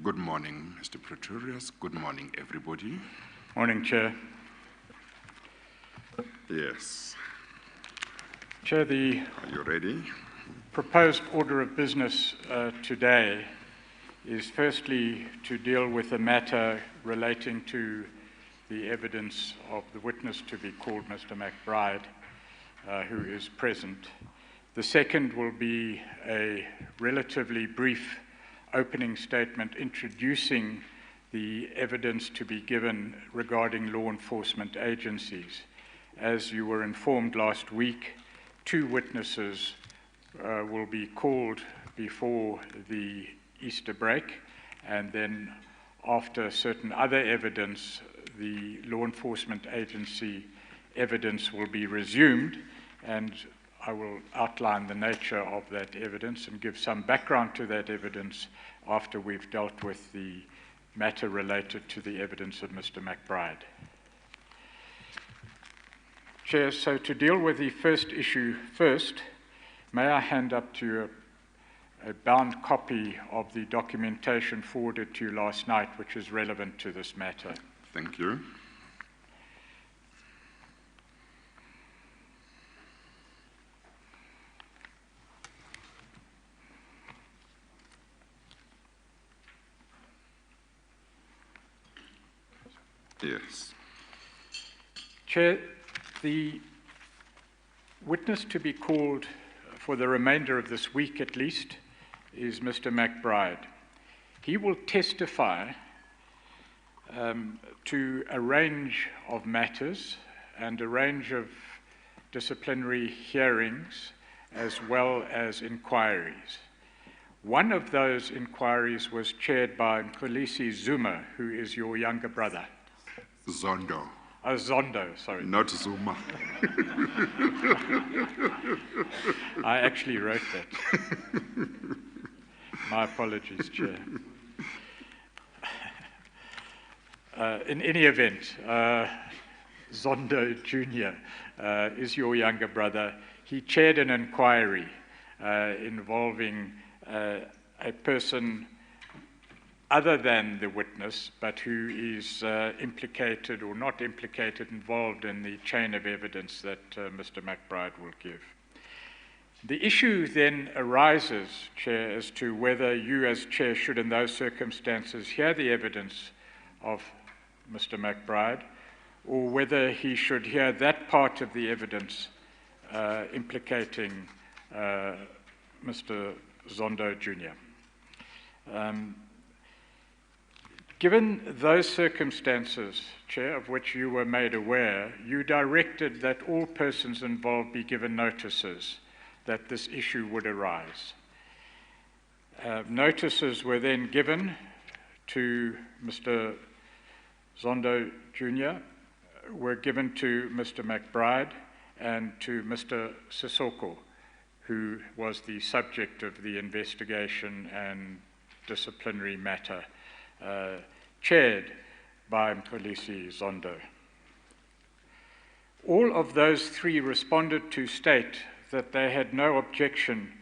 Good morning, Mr. Pretorius. Good morning, everybody. Morning, Chair. Yes. Chair, Are you ready? proposed order of business today is firstly to deal with a matter relating to the evidence of the witness to be called, Mr. McBride, who is present. The second will be a relatively brief opening statement introducing the evidence to be given regarding law enforcement agencies. As you were informed last week, 2 witnesses will be called before the Easter break, and then after certain other evidence, the law enforcement agency evidence will be resumed, and I will outline the nature of that evidence and give some background to that evidence after we've dealt with the matter related to the evidence of Mr. McBride. Chair, so to deal with the first issue first, may I hand up to you a bound copy of the documentation forwarded to you last night, which is relevant to this matter. Thank you. Yes. Chair, the witness to be called for the remainder of this week at least is Mr. McBride. He will testify to a range of matters and a range of disciplinary hearings as well as inquiries. One of those inquiries was chaired by Mkhulisi Zuma, who is your younger brother. Zondo. Oh, Zondo, sorry. Not Zuma. I actually wrote that. My apologies, Chair. In any event, Zondo Jr. Is your younger brother. He chaired an inquiry involving a person other than the witness, but who is implicated or not implicated, involved in the chain of evidence that Mr. McBride will give. The issue then arises, Chair, as to whether you as Chair should in those circumstances hear the evidence of Mr. McBride, or whether he should hear that part of the evidence implicating Mr. Zondo Jr. Given those circumstances, Chair, of which you were made aware, you directed that all persons involved be given notices that this issue would arise. Notices were then given to Mr. Zondo Jr., were given to Mr. McBride and to Mr. Sissoko, who was the subject of the investigation and disciplinary matter, chaired by Mkhulisi Zondo. All of those 3 responded to state that they had no objection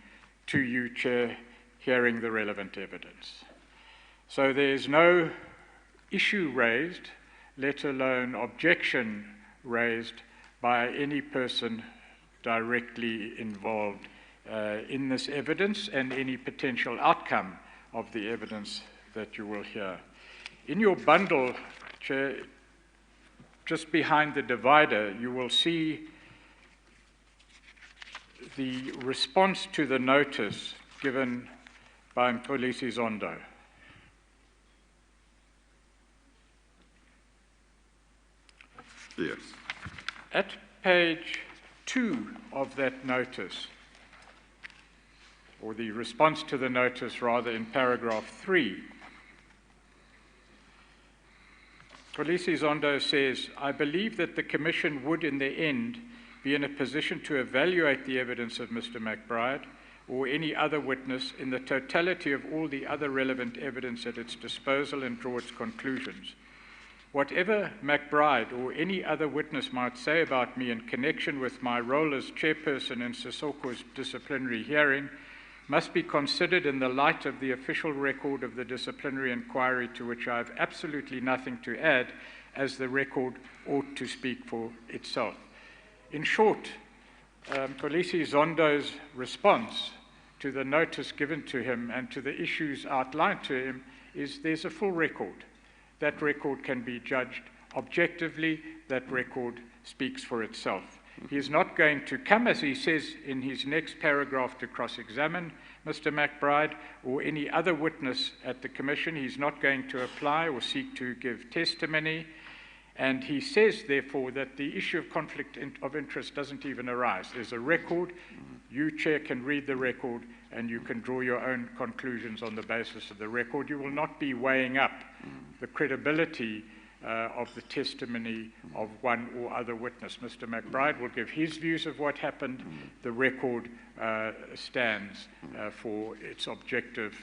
to you, Chair, hearing the relevant evidence. So there is no issue raised, let alone objection raised by any person directly involved in this evidence and any potential outcome of the evidence that you will hear. In your bundle, Chair, just behind the divider, you will see the response to the notice given by Mkhulisi Zondo. Yes. At page 2 of that notice, or the response to the notice rather, in paragraph 3, Mkhulisi Zondo says, "I believe that the Commission would in the end be in a position to evaluate the evidence of Mr. McBride or any other witness in the totality of all the other relevant evidence at its disposal and draw its conclusions. Whatever McBride or any other witness might say about me in connection with my role as chairperson in Sissoko's disciplinary hearing must be considered in the light of the official record of the disciplinary inquiry, to which I have absolutely nothing to add, as the record ought to speak for itself. In short, Kolisi Zondo's response to the notice given to him and to the issues outlined to him is there's a full record. That record can be judged objectively. That record speaks for itself. He is not going to come, as he says in his next paragraph, to cross-examine Mr. McBride or any other witness at the Commission. He's not going to apply or seek to give testimony. And he says, therefore, that the issue of conflict of interest doesn't even arise. There's a record. You, Chair, can read the record, and you can draw your own conclusions on the basis of the record. You will not be weighing up the credibility of the testimony of one or other witness. Mr. McBride will give his views of what happened. The record stands for its objective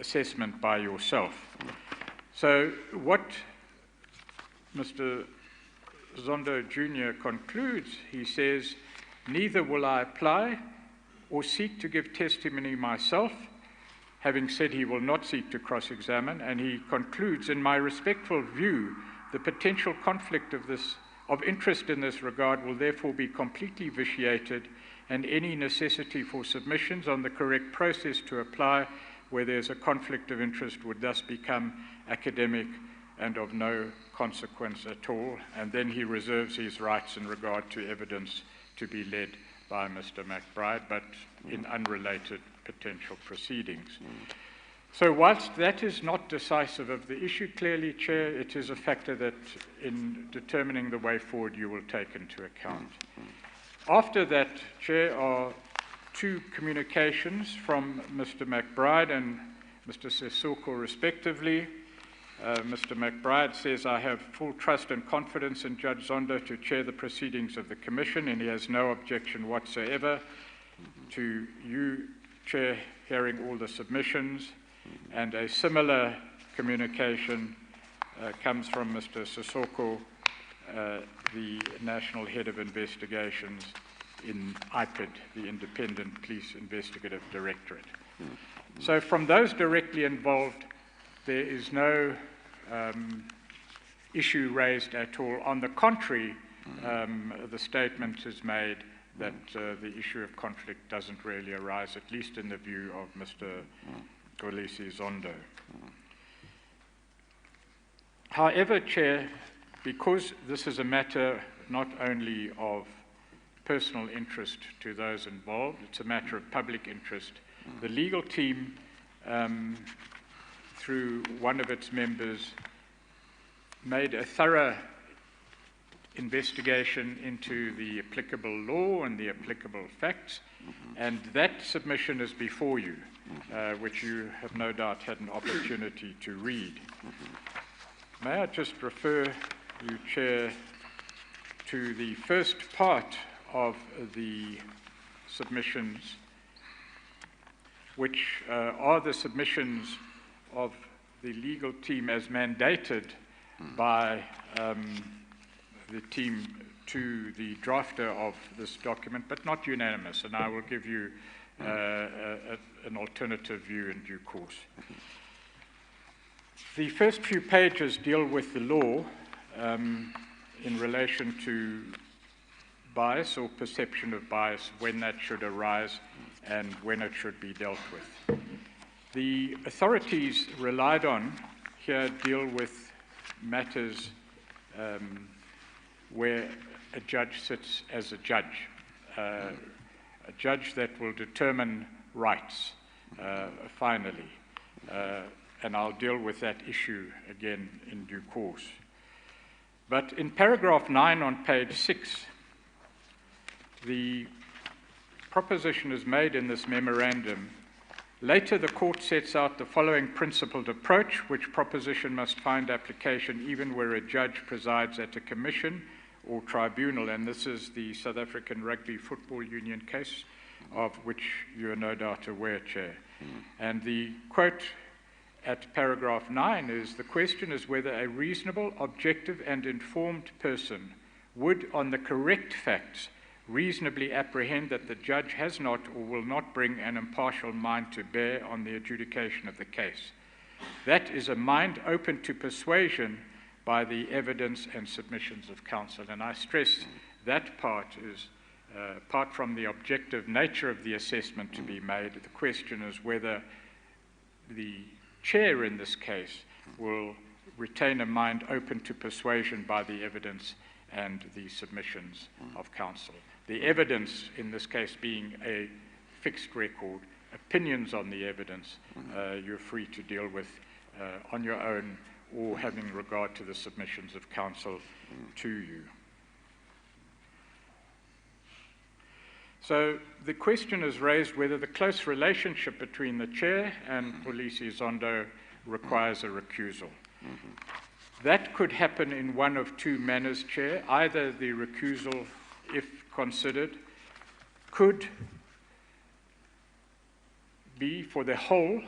assessment by yourself. So what Mr. Zondo Jr. concludes, he says, neither will I apply or seek to give testimony myself, having said he will not seek to cross-examine, and he concludes, in my respectful view, the potential conflict of interest in this regard will therefore be completely vitiated, and any necessity for submissions on the correct process to apply where there's a conflict of interest would thus become academic and of no consequence at all. And then he reserves his rights in regard to evidence to be led by Mr. McBride, but in unrelated potential proceedings. So whilst that is not decisive of the issue, clearly, Chair, it is a factor that in determining the way forward you will take into account. After that, Chair, are two communications from Mr. McBride and Mr. Sesoko, respectively. Mr. McBride says, I have full trust and confidence in Judge Zondo to chair the proceedings of the Commission, and he has no objection whatsoever to you, Chair, hearing all the submissions. And a similar communication comes from Mr. Sesoko, the National Head of Investigations in IPID, the Independent Police Investigative Directorate. So from those directly involved, there is no issue raised at all. On the contrary, the statement is made that the issue of conflict doesn't really arise, at least in the view of Mr. Kolisi Zondo. However, Chair, because this is a matter not only of personal interest to those involved, it's a matter of public interest, the legal team, through one of its members, made a thorough investigation into the applicable law and the applicable facts, and that submission is before you, which you have no doubt had an opportunity to read. May I just refer you, Chair, to the first part of the submissions, which are the submissions of the legal team as mandated by the team to the drafter of this document, but not unanimous, and I will give you an alternative view in due course. The first few pages deal with the law in relation to bias or perception of bias, when that should arise and when it should be dealt with. The authorities relied on here deal with matters where a judge sits as a judge that will determine rights, finally. And I'll deal with that issue again in due course. But in paragraph 9 on page 6, the proposition is made in this memorandum. Later, the court sets out the following principled approach, which proposition must find application even where a judge presides at a commission or tribunal, and this is the South African Rugby Football Union case, of which you are no doubt aware, Chair. And the quote at paragraph 9 is, the question is whether a reasonable, objective and informed person would, on the correct facts, reasonably apprehend that the judge has not or will not bring an impartial mind to bear on the adjudication of the case. That is a mind open to persuasion by the evidence and submissions of counsel. And I stress that part is, apart from the objective nature of the assessment to be made, the question is whether the chair in this case will retain a mind open to persuasion by the evidence and the submissions of counsel. The evidence in this case being a fixed record, opinions on the evidence you're free to deal with on your own or having regard to the submissions of counsel to you. So the question is raised whether the close relationship between the chair and Polisi Zondo requires a recusal. That could happen in one of two manners, Chair. Either the recusal, if considered, could be for the whole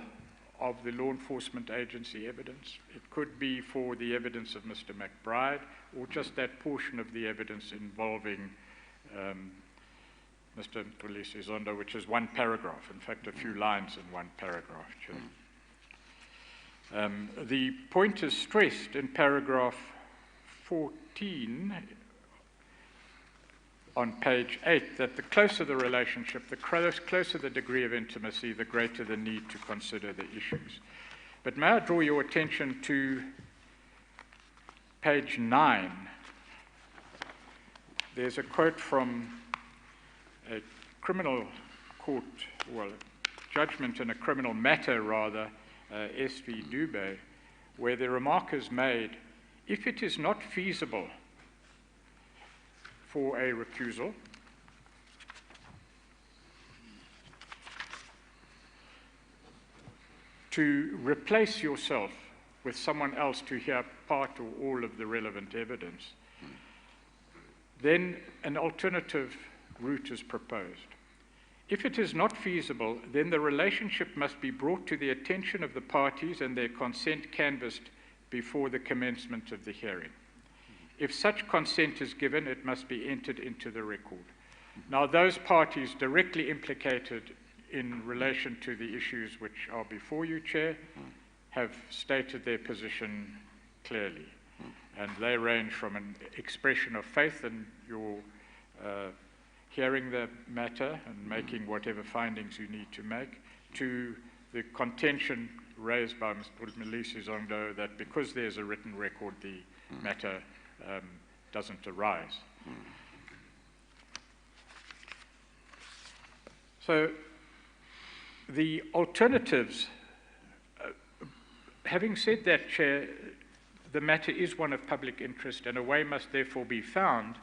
of the law enforcement agency evidence. It could be for the evidence of Mr. McBride, or just that portion of the evidence involving Mr. Polisi Zondo, which is one paragraph, in fact, a few lines in one paragraph, Chair. The point is stressed in paragraph 14 on page 8 that the closer the relationship, the closer the degree of intimacy, the greater the need to consider the issues. But may I draw your attention to page 9. There's a quote from a criminal court, well, judgment in a criminal matter rather, S.V. Dube, where the remark is made, if it is not feasible for a recusal, to replace yourself with someone else to hear part or all of the relevant evidence, then an alternative route is proposed. If it is not feasible, then the relationship must be brought to the attention of the parties and their consent canvassed before the commencement of the hearing. If such consent is given, it must be entered into the record. Now, those parties directly implicated in relation to the issues which are before you, Chair, have stated their position clearly. And they range from an expression of faith in your hearing the matter and making whatever findings you need to make, to the contention raised by Mr. Polisi Zondo that because there's a written record, the matter doesn't arise. So the alternatives, having said that, Chair, the matter is one of public interest and a way must therefore be found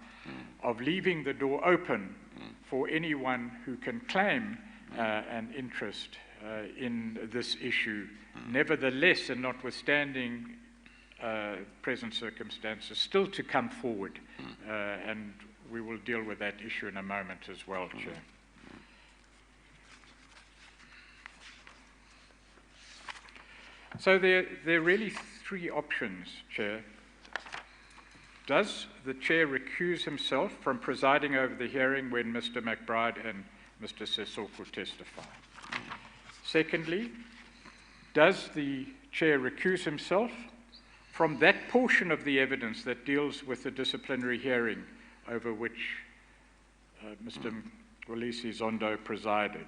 of leaving the door open for anyone who can claim an interest in this issue. Nevertheless, and notwithstanding present circumstances, still to come forward, and we will deal with that issue in a moment as well, Chair. So there are really three options, Chair. Does the Chair recuse himself from presiding over the hearing when Mr. McBride and Mr. Sesoko testify? Secondly, does the Chair recuse himself from that portion of the evidence that deals with the disciplinary hearing over which Mr. Polisi Zondo presided?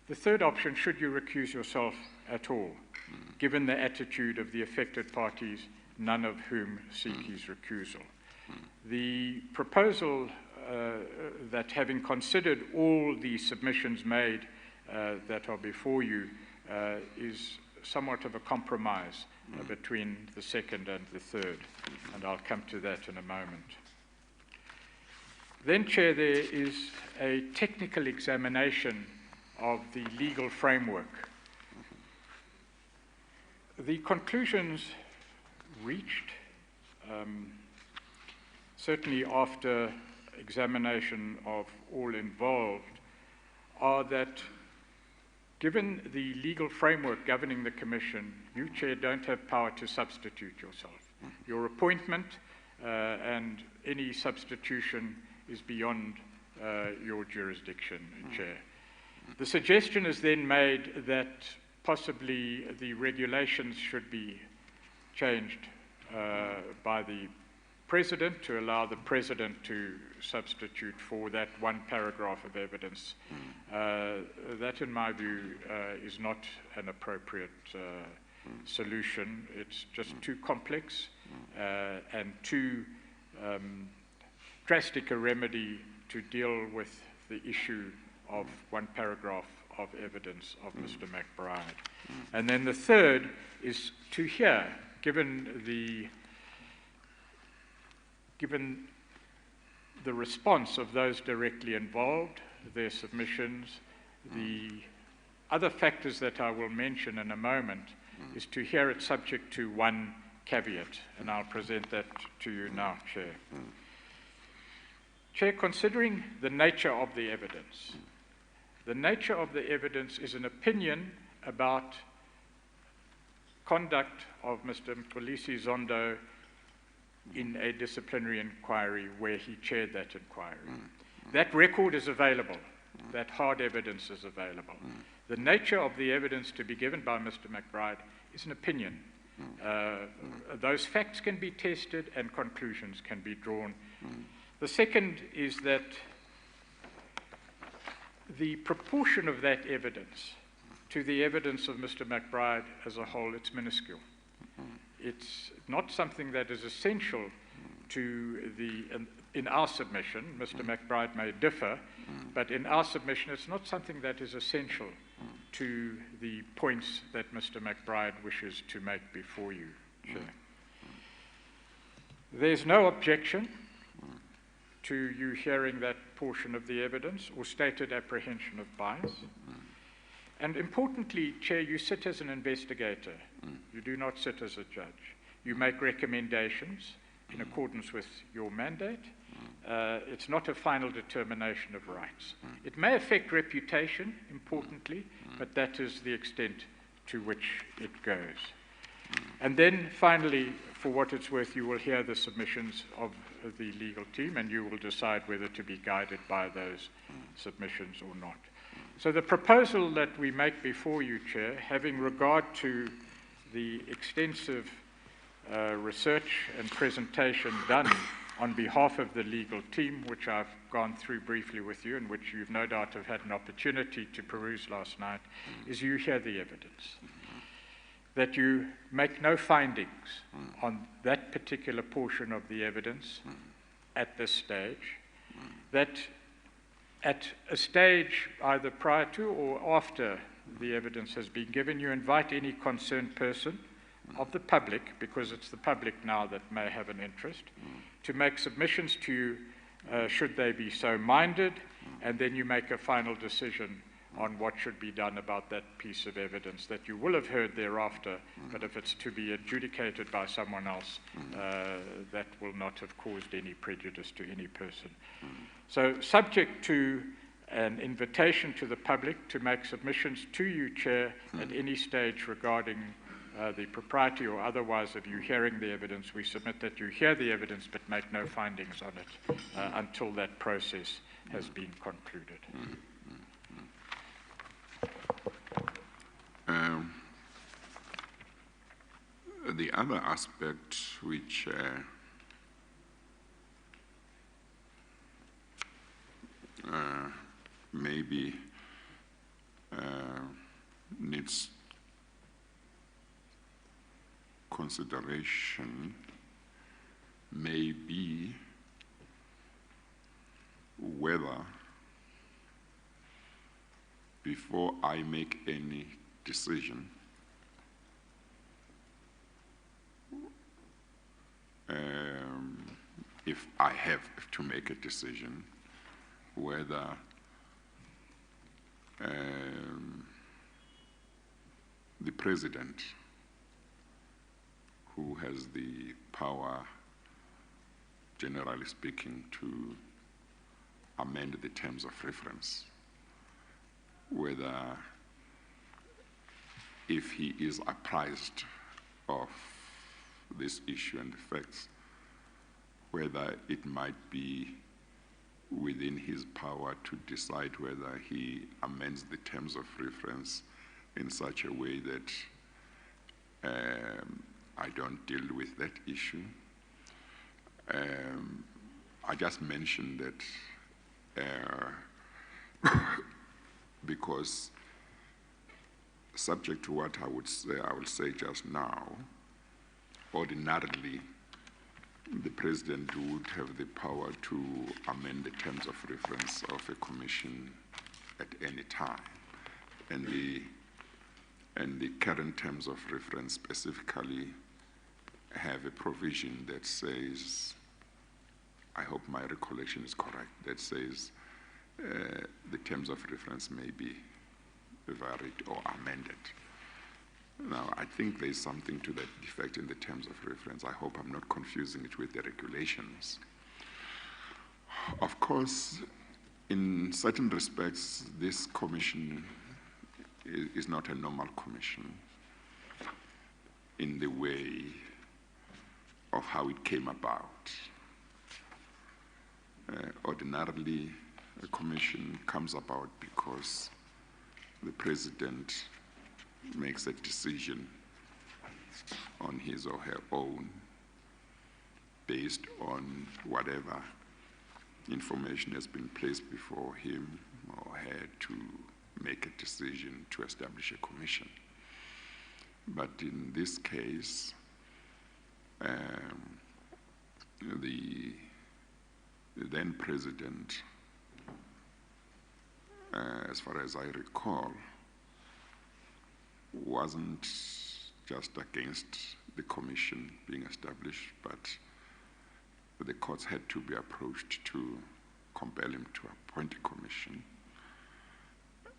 The third option, should you recuse yourself at all, given the attitude of the affected parties, none of whom seek his recusal? The proposal that, having considered all the submissions made that are before you, is somewhat of a compromise between the second and the third, and I'll come to that in a moment. Then, Chair, there is a technical examination of the legal framework. The conclusions reached, certainly after examination of all involved, are that given the legal framework governing the Commission, you, Chair, don't have power to substitute yourself. Your appointment and any substitution is beyond your jurisdiction, Chair. The suggestion is then made that possibly the regulations should be changed by the President to allow the President to substitute for that one paragraph of evidence. That, in my view, is not an appropriate solution. It's just too complex and too drastic a remedy to deal with the issue of one paragraph of evidence of Mr. McBride. And then the third is to hear, given the response of those directly involved, their submissions, the other factors that I will mention in a moment, is to hear it subject to one caveat, and I'll present that to you now, Chair. Chair, considering the nature of the evidence is an opinion about conduct of Mr. Mxolisi Zondo in a disciplinary inquiry where he chaired that inquiry. That record is available. That hard evidence is available. The nature of the evidence to be given by Mr. McBride is an opinion. Those facts can be tested and conclusions can be drawn. The second is that the proportion of that evidence to the evidence of Mr. McBride as a whole, it's minuscule. It's not something that is essential to in our submission. Mr. McBride may differ, but in our submission, it's not something that is essential to the points that Mr. McBride wishes to make before you, Chair. There's no objection to you hearing that portion of the evidence or stated apprehension of bias. And importantly, Chair, you sit as an investigator. You do not sit as a judge. You make recommendations in accordance with your mandate. It's not a final determination of rights. It may affect reputation, importantly, but that is the extent to which it goes. And then finally, for what it's worth, you will hear the submissions of the legal team and you will decide whether to be guided by those submissions or not. So the proposal that we make before you, Chair, having regard to the extensive research and presentation done on behalf of the legal team, which I've gone through briefly with you and which you've no doubt have had an opportunity to peruse last night, is you hear the evidence. That you make no findings on that particular portion of the evidence at this stage, that at a stage either prior to or after the evidence has been given, you invite any concerned person of the public, because it's the public now that may have an interest, to make submissions to you should they be so minded, and then you make a final decision on what should be done about that piece of evidence that you will have heard thereafter, but if it's to be adjudicated by someone else, that will not have caused any prejudice to any person. So subject to an invitation to the public to make submissions to you, Chair, at any stage regarding the propriety or otherwise of you hearing the evidence, we submit that you hear the evidence but make no findings on it until that process has been concluded. The other aspect which maybe needs consideration may be whether, before I make any decision, if I have to make a decision, whether the President, who has the power, generally speaking, to amend the terms of reference, whether if he is apprised of this issue and the facts, whether it might be within his power to decide whether he amends the terms of reference in such a way that I don't deal with that issue. I just mentioned that because subject to what I will say just now, ordinarily, the President would have the power to amend the terms of reference of a commission at any time. And the current terms of reference specifically have a provision that says, I hope my recollection is correct, that says the terms of reference may be varied or amended. Now, I think there's something to that effect in the terms of reference. I hope I'm not confusing it with the regulations. Of course, in certain respects, this commission is not a normal commission in the way of how it came about. Ordinarily, a commission comes about because the President makes a decision on his or her own based on whatever information has been placed before him or her to make a decision to establish a commission. But in this case, the then President, as far as I recall, wasn't just against the commission being established, but the courts had to be approached to compel him to appoint a commission.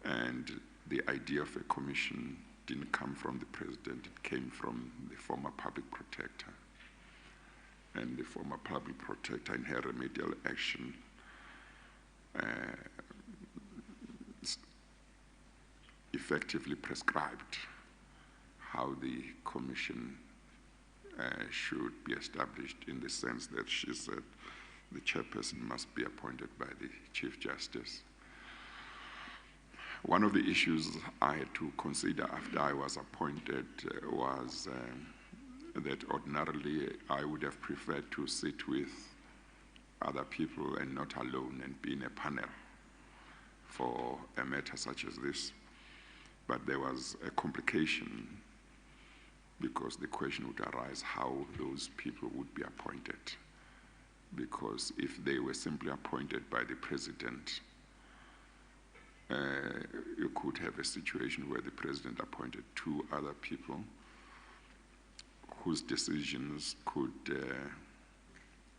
And the idea of a commission didn't come from the President, it came from the former public protector. And the former public protector in her remedial action effectively prescribed how the commission should be established, in the sense that she said the chairperson must be appointed by the Chief Justice. One of the issues I had to consider after I was appointed was that ordinarily I would have preferred to sit with other people and not alone and be in a panel for a matter such as this. But there was a complication because the question would arise how those people would be appointed. Because if they were simply appointed by the President, you could have a situation where the President appointed two other people whose decisions could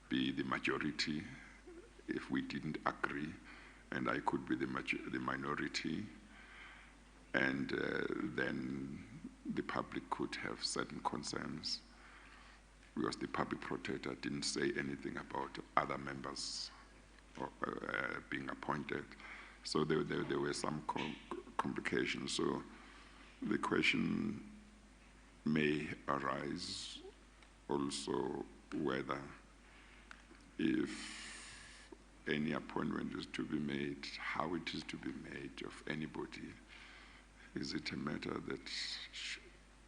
be the majority if we didn't agree, and I could be the minority, and then the public could have certain concerns because the public protector didn't say anything about other members being appointed. So there were some complications. So the question may arise also whether, if any appointment is to be made, how it is to be made of anybody. Is it a matter that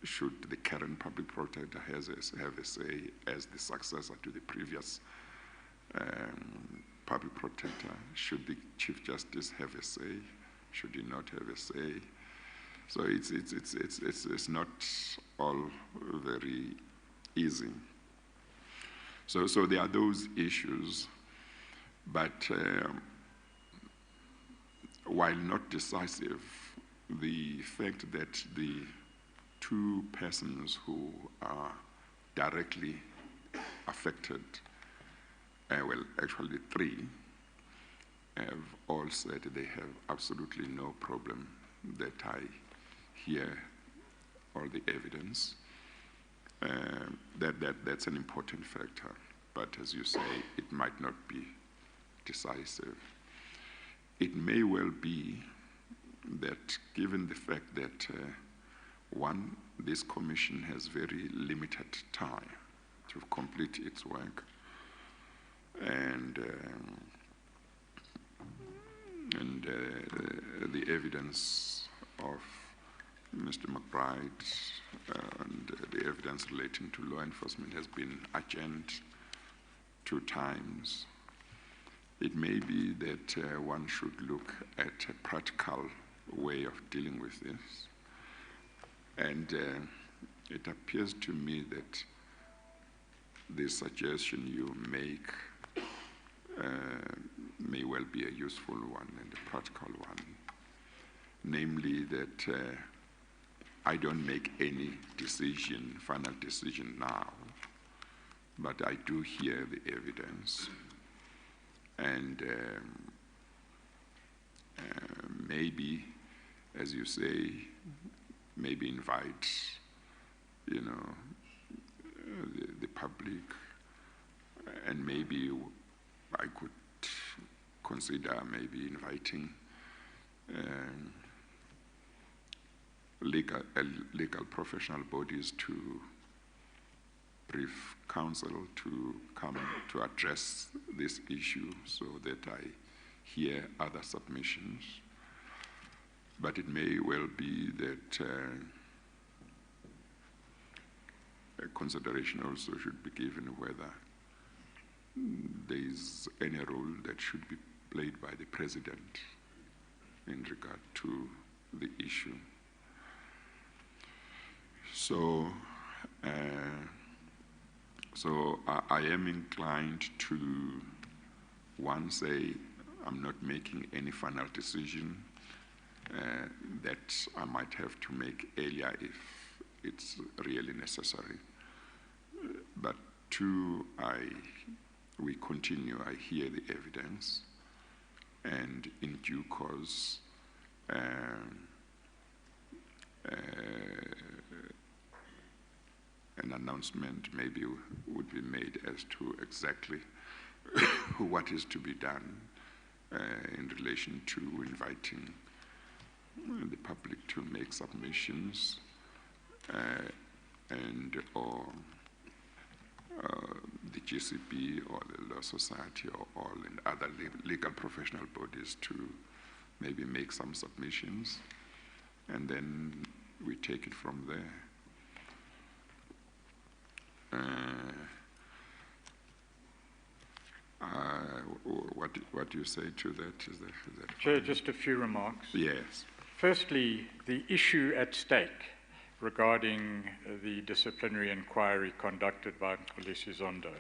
should the current public protector have a say as the successor to the previous public protector? Should the Chief Justice have a say? Should he not have a say? So it's not all very easy. So there are those issues, but while not decisive, the fact that the two persons who are directly affected, well, actually three, have all said they have absolutely no problem that I hear all the evidence. That's an important factor, but as you say, it might not be decisive. It may well be that, given the fact that one, this commission has very limited time to complete its work, and evidence of Mr. McBride and the evidence relating to law enforcement has been adjourned 2 times. It may be that one should look at a practical way of dealing with this. And it appears to me that the suggestion you make may well be a useful one and a practical one, namely that I don't make any decision, final decision now, but I do hear the evidence, and maybe, as you say, maybe invite, the public, and maybe I could consider maybe inviting legal professional bodies to brief counsel to come to address this issue so that I hear other submissions. But it may well be that a consideration also should be given whether there is any role that should be played by the President in regard to the issue. So, I am inclined to, one, say I'm not making any final decision that I might have to make earlier if it's really necessary. But 2, we continue, I hear the evidence, and in due course, an announcement maybe would be made as to exactly what is to be done in relation to inviting the public to make submissions or the GCB or the Law Society or all and other legal professional bodies to maybe make some submissions, and then we take it from there. What do you say to that? Is that Chair, just a few remarks. Yes. Firstly, the issue at stake regarding the disciplinary inquiry conducted by Mxolisi Zondo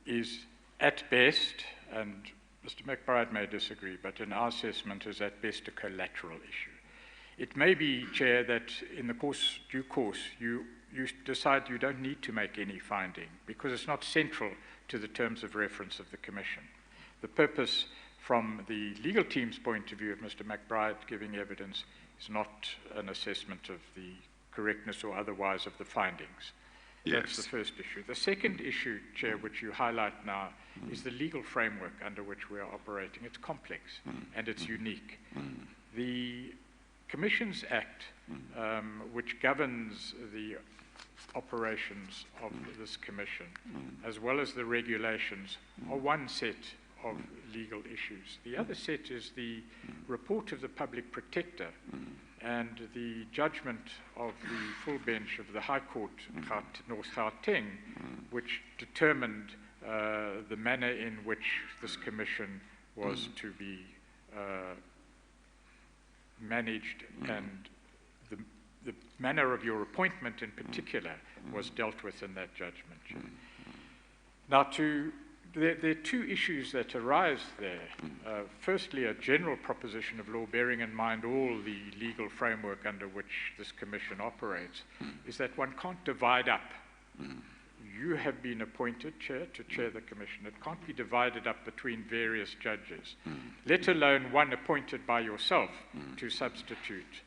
is at best, and Mr. McBride may disagree, but in our assessment is at best a collateral issue. It may be, Chair, that in the due course, you decide you don't need to make any finding because it's not central to the terms of reference of the Commission. The purpose from the legal team's point of view of Mr. McBride giving evidence is not an assessment of the correctness or otherwise of the findings. Yes. That's the first issue. The second issue, Chair, which you highlight now, is the legal framework under which we are operating. It's complex and it's unique. The Commissions Act, which governs the operations of this commission, as well as the regulations, are one set of legal issues. The other set is the report of the public protector and the judgment of the full bench of the High Court, North Gauteng, which determined the manner in which this commission was to be managed, and the manner of your appointment in particular was dealt with in that judgment. Now, there are 2 issues that arise there. Firstly, a general proposition of law, bearing in mind all the legal framework under which this commission operates, is that one can't divide up. You have been appointed, Chair, to chair the commission. It can't be divided up between various judges, let alone one appointed by yourself to substitute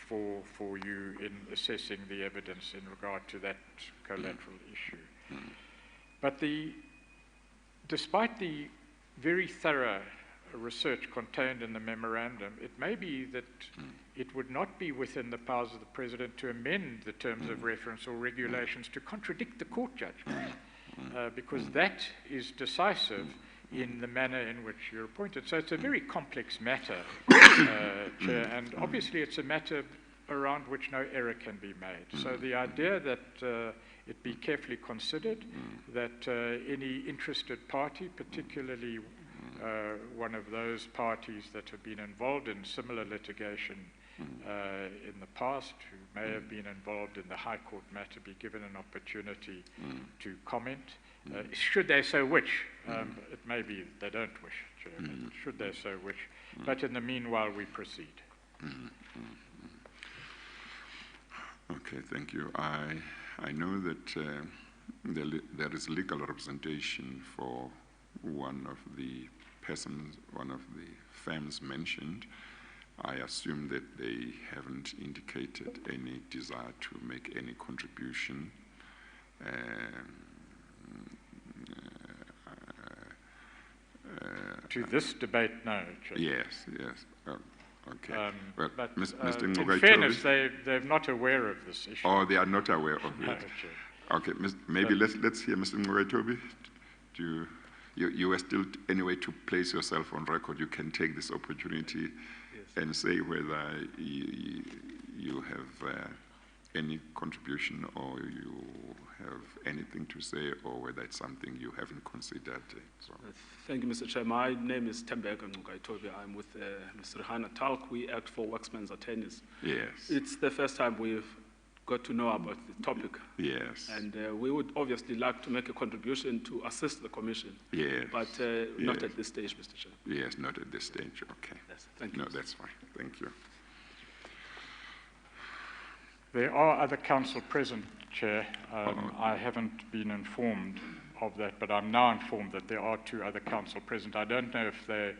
for you in assessing the evidence in regard to that collateral issue. But despite the very thorough research contained in the memorandum, it may be that it would not be within the powers of the President to amend the terms of reference or regulations to contradict the court judgment, because that is decisive in the manner in which you're appointed. So it's a very complex matter, Chair, and obviously it's a matter around which no error can be made. So the idea that it be carefully considered, that any interested party, particularly one of those parties that have been involved in similar litigation in the past, who may have been involved in the High Court matter, be given an opportunity to comment, should they so wish. It may be they don't wish, Chair, but should they so wish. But in the meanwhile, we proceed. Okay, thank you. I know that there is legal representation for one of the persons, one of the firms mentioned. I assume that they haven't indicated any desire to make any contribution. To this debate, no, Chair. Yes. Okay. But Mr. in fairness, they're not aware of this issue. Oh, they are not aware of No, it. Chair. Okay, maybe let's hear Mr. Ngogaitobi. You were still, anyway, to place yourself on record, you can take this opportunity and say whether you have any contribution or you have anything to say, or whether it's something you haven't considered. So. Thank you, Mr. Chair. My name is Tembeka Ngogaitobi. I'm with Mr. Hannah Talk. We act for workmen's attorneys. Yes. It's the first time we've got to know about the topic. Yes. And we would obviously like to make a contribution to assist the Commission. Yes. But not at this stage, Mr. Chair. Yes, not at this stage. Okay. Yes, thank you. No, that's fine. Thank you. There are other counsel present, Chair. I haven't been informed of that, but I'm now informed that there are two other counsel present. I don't know if they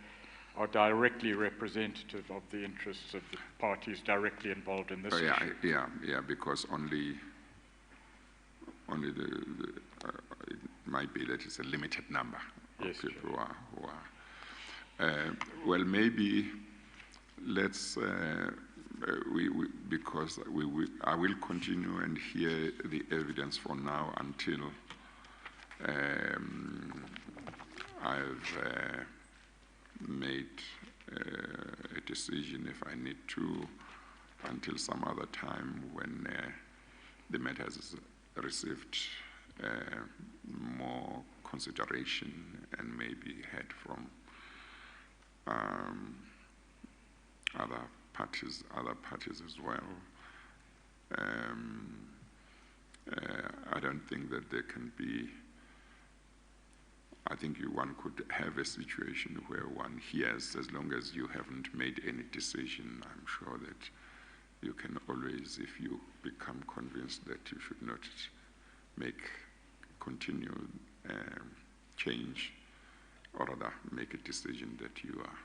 are directly representative of the interests of the parties directly involved in this issue. Yeah, because only it might be that it's a limited number of people who are. Well, maybe let's. Because I will continue and hear the evidence for now until I've made a decision, if I need to, until some other time when the matter has received more consideration and maybe heard from other parties as well. I don't think that there can be. I think one could have a situation where one hears, as long as you haven't made any decision, I'm sure that you can always, if you become convinced that you should not continue change, or rather make a decision that you are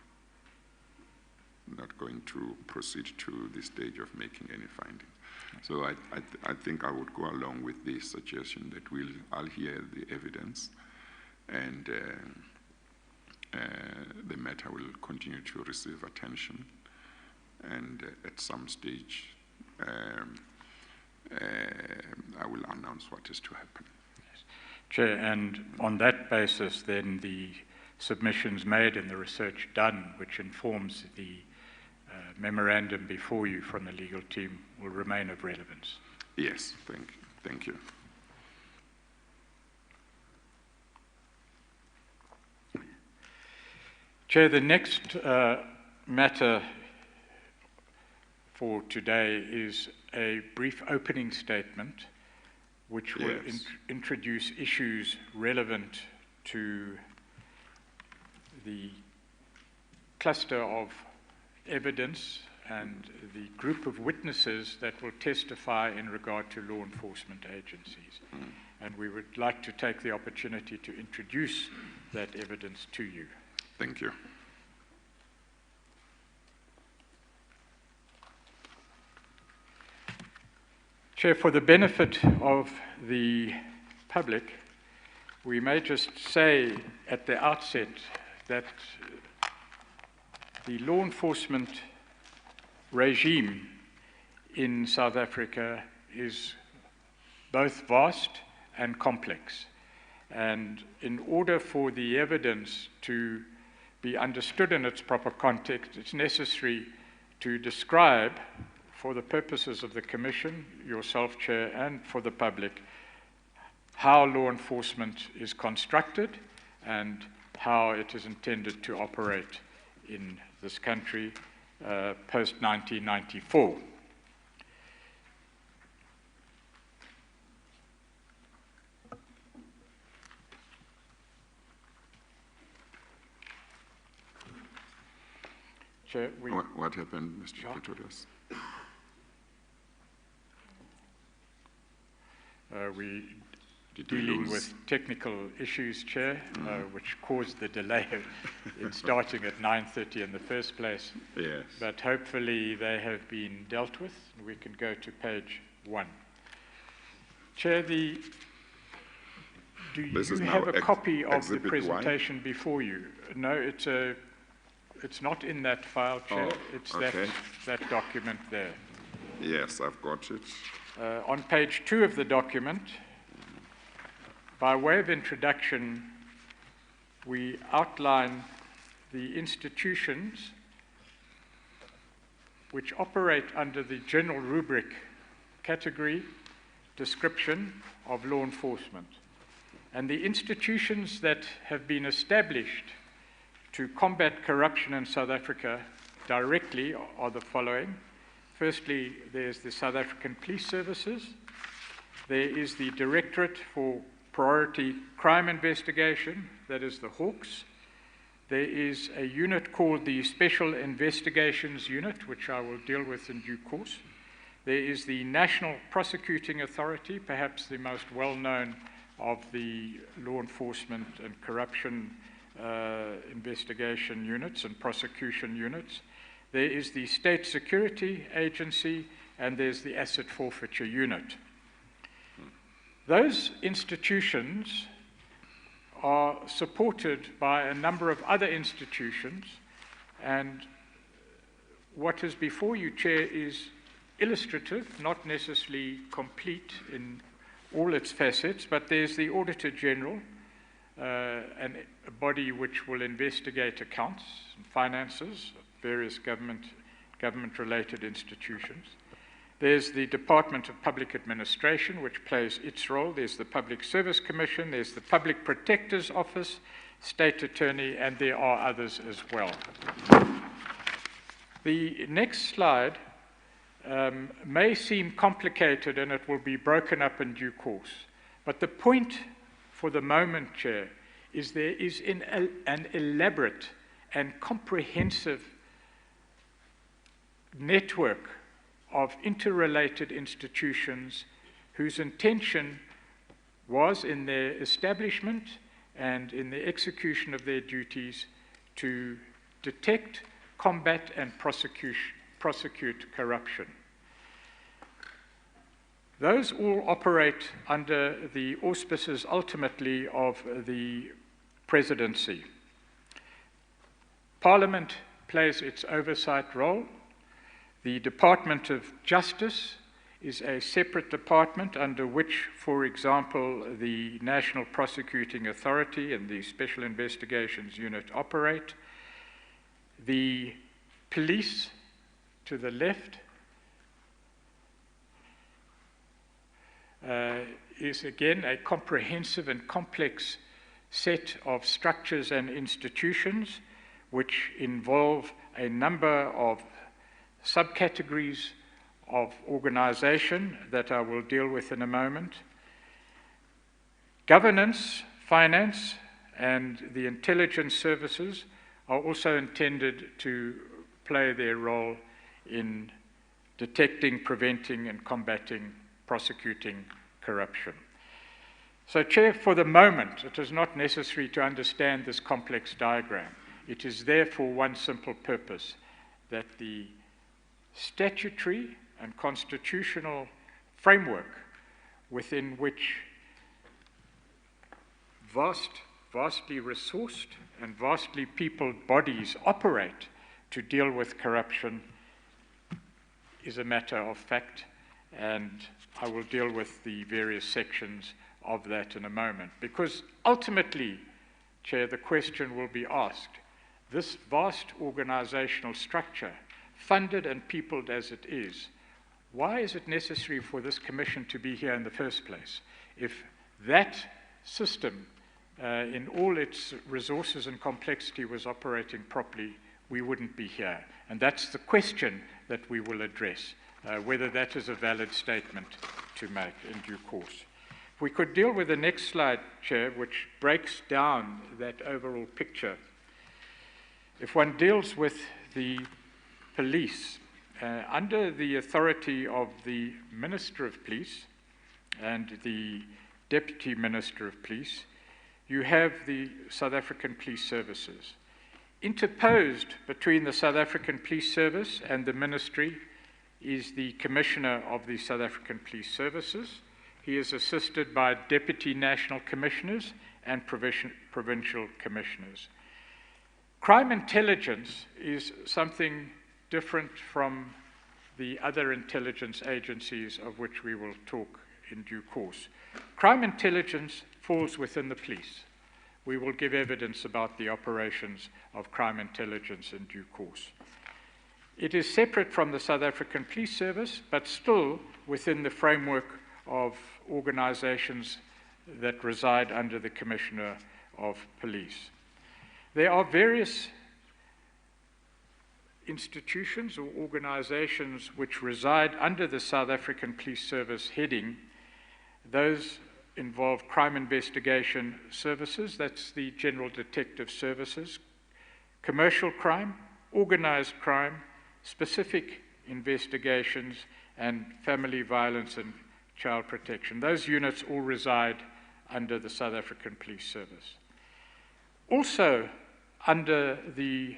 not going to proceed to the stage of making any findings. So I think I would go along with this suggestion that I'll hear the evidence, and the matter will continue to receive attention, and at some stage I will announce what is to happen. Yes. Chair, and on that basis then the submissions made and the research done, which informs the memorandum before you from the legal team, will remain of relevance. Yes, thank you. Chair, the next matter for today is a brief opening statement which will introduce issues relevant to the cluster of evidence and the group of witnesses that will testify in regard to law enforcement agencies. And we would like to take the opportunity to introduce that evidence to you. Thank you. Chair, for the benefit of the public, we may just say at the outset that the law enforcement regime in South Africa is both vast and complex, And in order for the evidence to be understood in its proper context, it's necessary to describe, for the purposes of the Commission, yourself, Chair, and for the public, how law enforcement is constructed and how it is intended to operate in this country post-1994. Chair, what happened, Mr. Pretorius? We're Did we dealing lose? with technical issues, Chair, which caused the delay in starting at 9:30 in the first place. Yes. But hopefully they have been dealt with. We can go to page 1. Chair, do This you is now have a copy of the Exhibit Y? presentation before you? No, it's not in that file, Chair. Oh, it's okay. that document there. Yes, I've got it. On page 2 of the document, by way of introduction, we outline the institutions which operate under the general rubric, category, description of law enforcement. And the institutions that have been established to combat corruption in South Africa directly are the following. Firstly, there's the South African Police Services. There is the Directorate for Priority Crime Investigation, that is the Hawks. There is a unit called the Special Investigations Unit, which I will deal with in due course. There is the National Prosecuting Authority, perhaps the most well-known of the law enforcement and corruption investigation units and prosecution units. There is the State Security Agency, and there's the Asset Forfeiture Unit. Those institutions are supported by a number of other institutions, and what is before you, Chair, is illustrative, not necessarily complete in all its facets, but there's the Auditor General, a body which will investigate accounts and finances of various government-related institutions. There's the Department of Public Administration, which plays its role. There's the Public Service Commission. There's the Public Protector's Office, State Attorney, and there are others as well. The next slide may seem complicated, and it will be broken up in due course. But the point for the moment, Chair, is there is an elaborate and comprehensive network of interrelated institutions whose intention was in their establishment and in the execution of their duties to detect, combat, and prosecute corruption. Those all operate under the auspices ultimately of the presidency. Parliament plays its oversight role. The Department of Justice is a separate department under which, for example, the National Prosecuting Authority and the Special Investigations Unit operate. The police, to the left, is again a comprehensive and complex set of structures and institutions which involve a number of subcategories of organization that I will deal with in a moment. Governance, finance, and the intelligence services are also intended to play their role in detecting, preventing, and combating, prosecuting corruption. So, Chair, for the moment, it is not necessary to understand this complex diagram. It is there for one simple purpose, that the statutory and constitutional framework within which vastly resourced and vastly peopled bodies operate to deal with corruption is a matter of fact, and I will deal with the various sections of that in a moment. Because ultimately, Chair, the question will be asked, this vast organizational structure, funded and peopled as it is, why is it necessary for this commission to be here in the first place? If that system, in all its resources and complexity, was operating properly, we wouldn't be here. And that's the question that we will address, whether that is a valid statement to make in due course. If we could deal with the next slide, Chair, which breaks down that overall picture. If one deals with the police, under the authority of the Minister of Police and the Deputy Minister of Police, you have the South African Police Services. Interposed between the South African Police Service and the Ministry is the Commissioner of the South African Police Services. He is assisted by Deputy National Commissioners and Provincial Commissioners. Crime intelligence is something different from the other intelligence agencies of which we will talk in due course. Crime intelligence falls within the police. We will give evidence about the operations of crime intelligence in due course. It is separate from the South African Police Service, but still within the framework of organizations that reside under the Commissioner of Police. There are various institutions or organizations which reside under the South African Police Service heading. Those involve crime investigation services, that's the General Detective Services, commercial crime, organized crime, specific investigations, and family violence and child protection. Those units all reside under the South African Police Service. Also, under the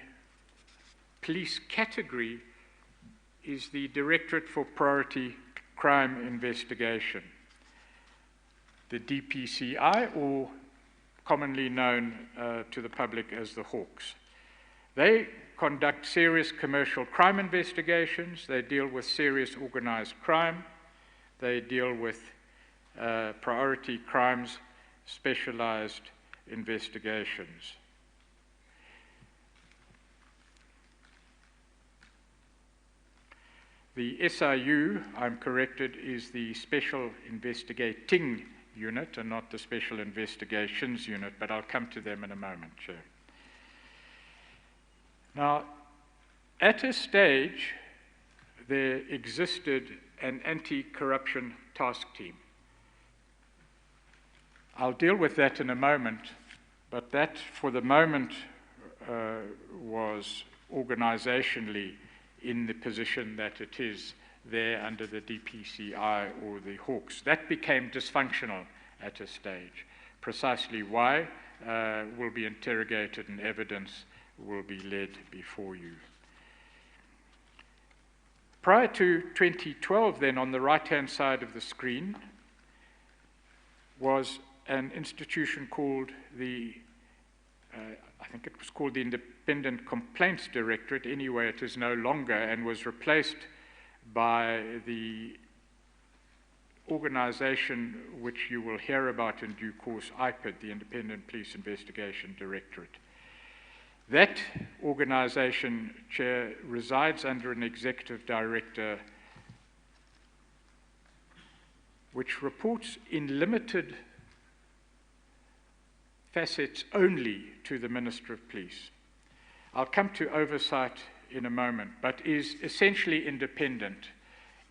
police category is the Directorate for Priority Crime Investigation, the DPCI, or commonly known to the public as the Hawks. They conduct serious commercial crime investigations, they deal with serious organized crime, they deal with priority crimes, specialized investigations. The SIU, I'm corrected, is the Special Investigating Unit and not the Special Investigations Unit, but I'll come to them in a moment, Chair. Now, at a stage, there existed an anti-corruption task team. I'll deal with that in a moment, but that, for the moment, was organizationally in the position that it is there under the DPCI or the Hawks. That became dysfunctional at a stage. Precisely why will be interrogated and evidence will be led before you. Prior to 2012, then, on the right-hand side of the screen, was an institution called the I think it was called the Independent Complaints Directorate. Anyway, it is no longer, and was replaced by the organization which you will hear about in due course, IPID, the Independent Police Investigation Directorate. That organization, Chair, resides under an executive director which reports in limited facets only to the Minister of Police. I'll come to oversight in a moment, but is essentially independent.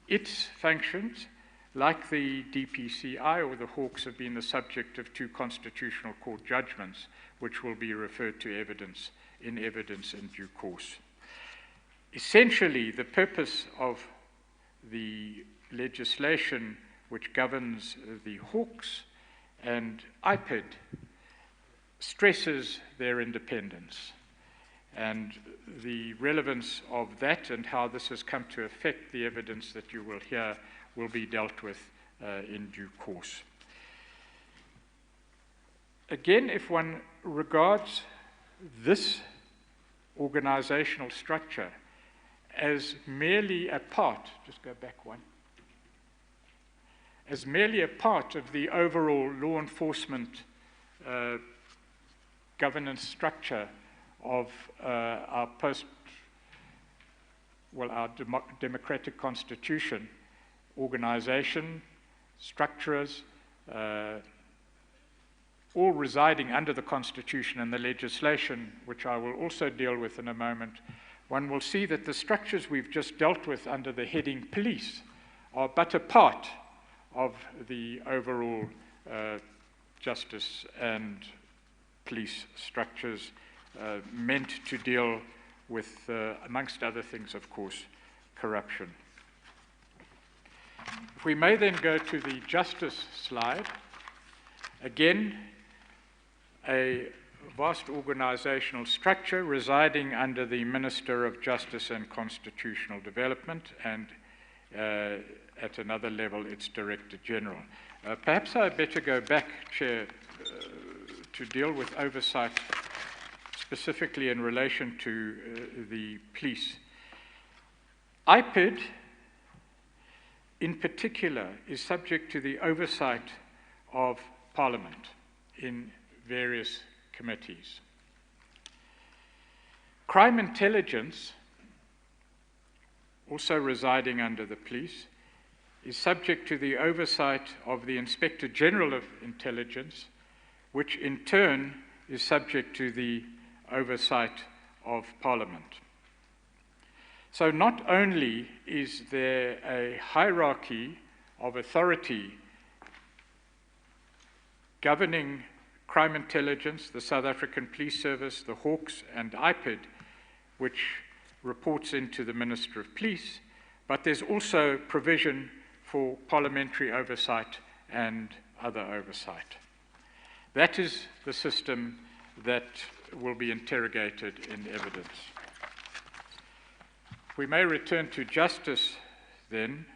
Its functions, like the DPCI or the Hawks, have been the subject of 2 constitutional court judgments, which will be referred to in evidence in due course. Essentially, the purpose of the legislation which governs the Hawks and IPID stresses their independence, and the relevance of that and how this has come to affect the evidence that you will hear will be dealt with in due course. Again, if one regards this organizational structure as merely a part, just go back one, as merely a part of the overall law enforcement governance structure of our democratic constitution, organization, structures, all residing under the Constitution and the legislation, which I will also deal with in a moment, one will see that the structures we've just dealt with under the heading police are but a part of the overall justice and police structures meant to deal with, amongst other things, of course, corruption. If we may then go to the justice slide, again, a vast organizational structure residing under the Minister of Justice and Constitutional Development, and at another level, its Director General. Perhaps I better go back, Chair, to deal with oversight specifically in relation to the police. IPID, in particular, is subject to the oversight of Parliament in various committees. Crime intelligence, also residing under the police, is subject to the oversight of the Inspector General of Intelligence, which in turn is subject to the oversight of Parliament. So not only is there a hierarchy of authority governing crime intelligence, the South African Police Service, the Hawks, and IPID, which reports into the Minister of Police, but there's also provision for parliamentary oversight and other oversight. That is the system that will be interrogated in evidence. We may return to justice then.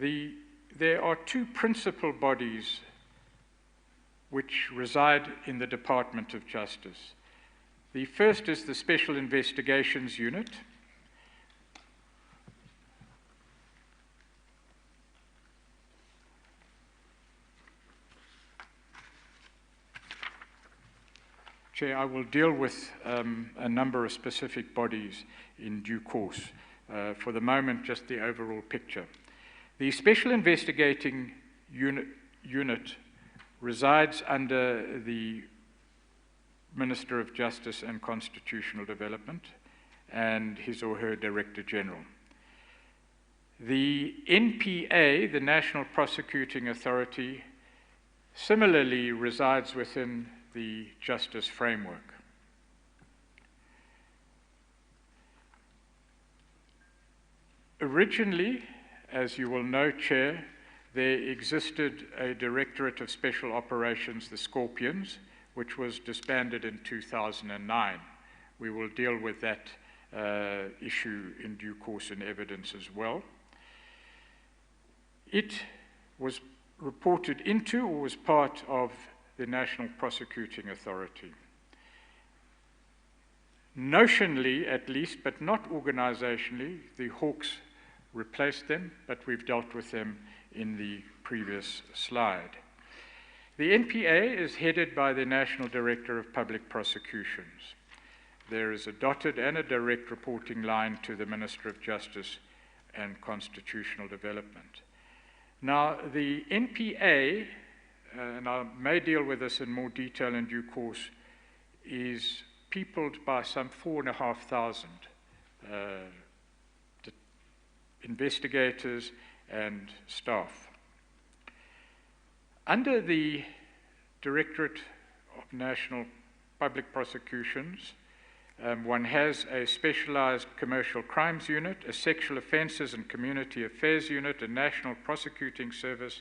There are two principal bodies which reside in the Department of Justice. The first is the Special Investigations Unit, Chair, I will deal with a number of specific bodies in due course. For the moment, just the overall picture. The Special Investigating Unit resides under the Minister of Justice and Constitutional Development and his or her Director General. The NPA, the National Prosecuting Authority, similarly resides within the justice framework. Originally, as you will know, Chair, there existed a Directorate of Special Operations, the Scorpions, which was disbanded in 2009. We will deal with that issue in due course in evidence as well. It was reported into or was part of the National Prosecuting Authority. Notionally, at least, but not organizationally, the Hawks replaced them, but we've dealt with them in the previous slide. The NPA is headed by the National Director of Public Prosecutions. There is a dotted and a direct reporting line to the Minister of Justice and Constitutional Development. Now, the NPA, and I may deal with this in more detail in due course, is peopled by some 4,500 investigators and staff. Under the Directorate of National Public Prosecutions, one has a specialized commercial crimes unit, a sexual offences and community affairs unit, a national prosecuting service,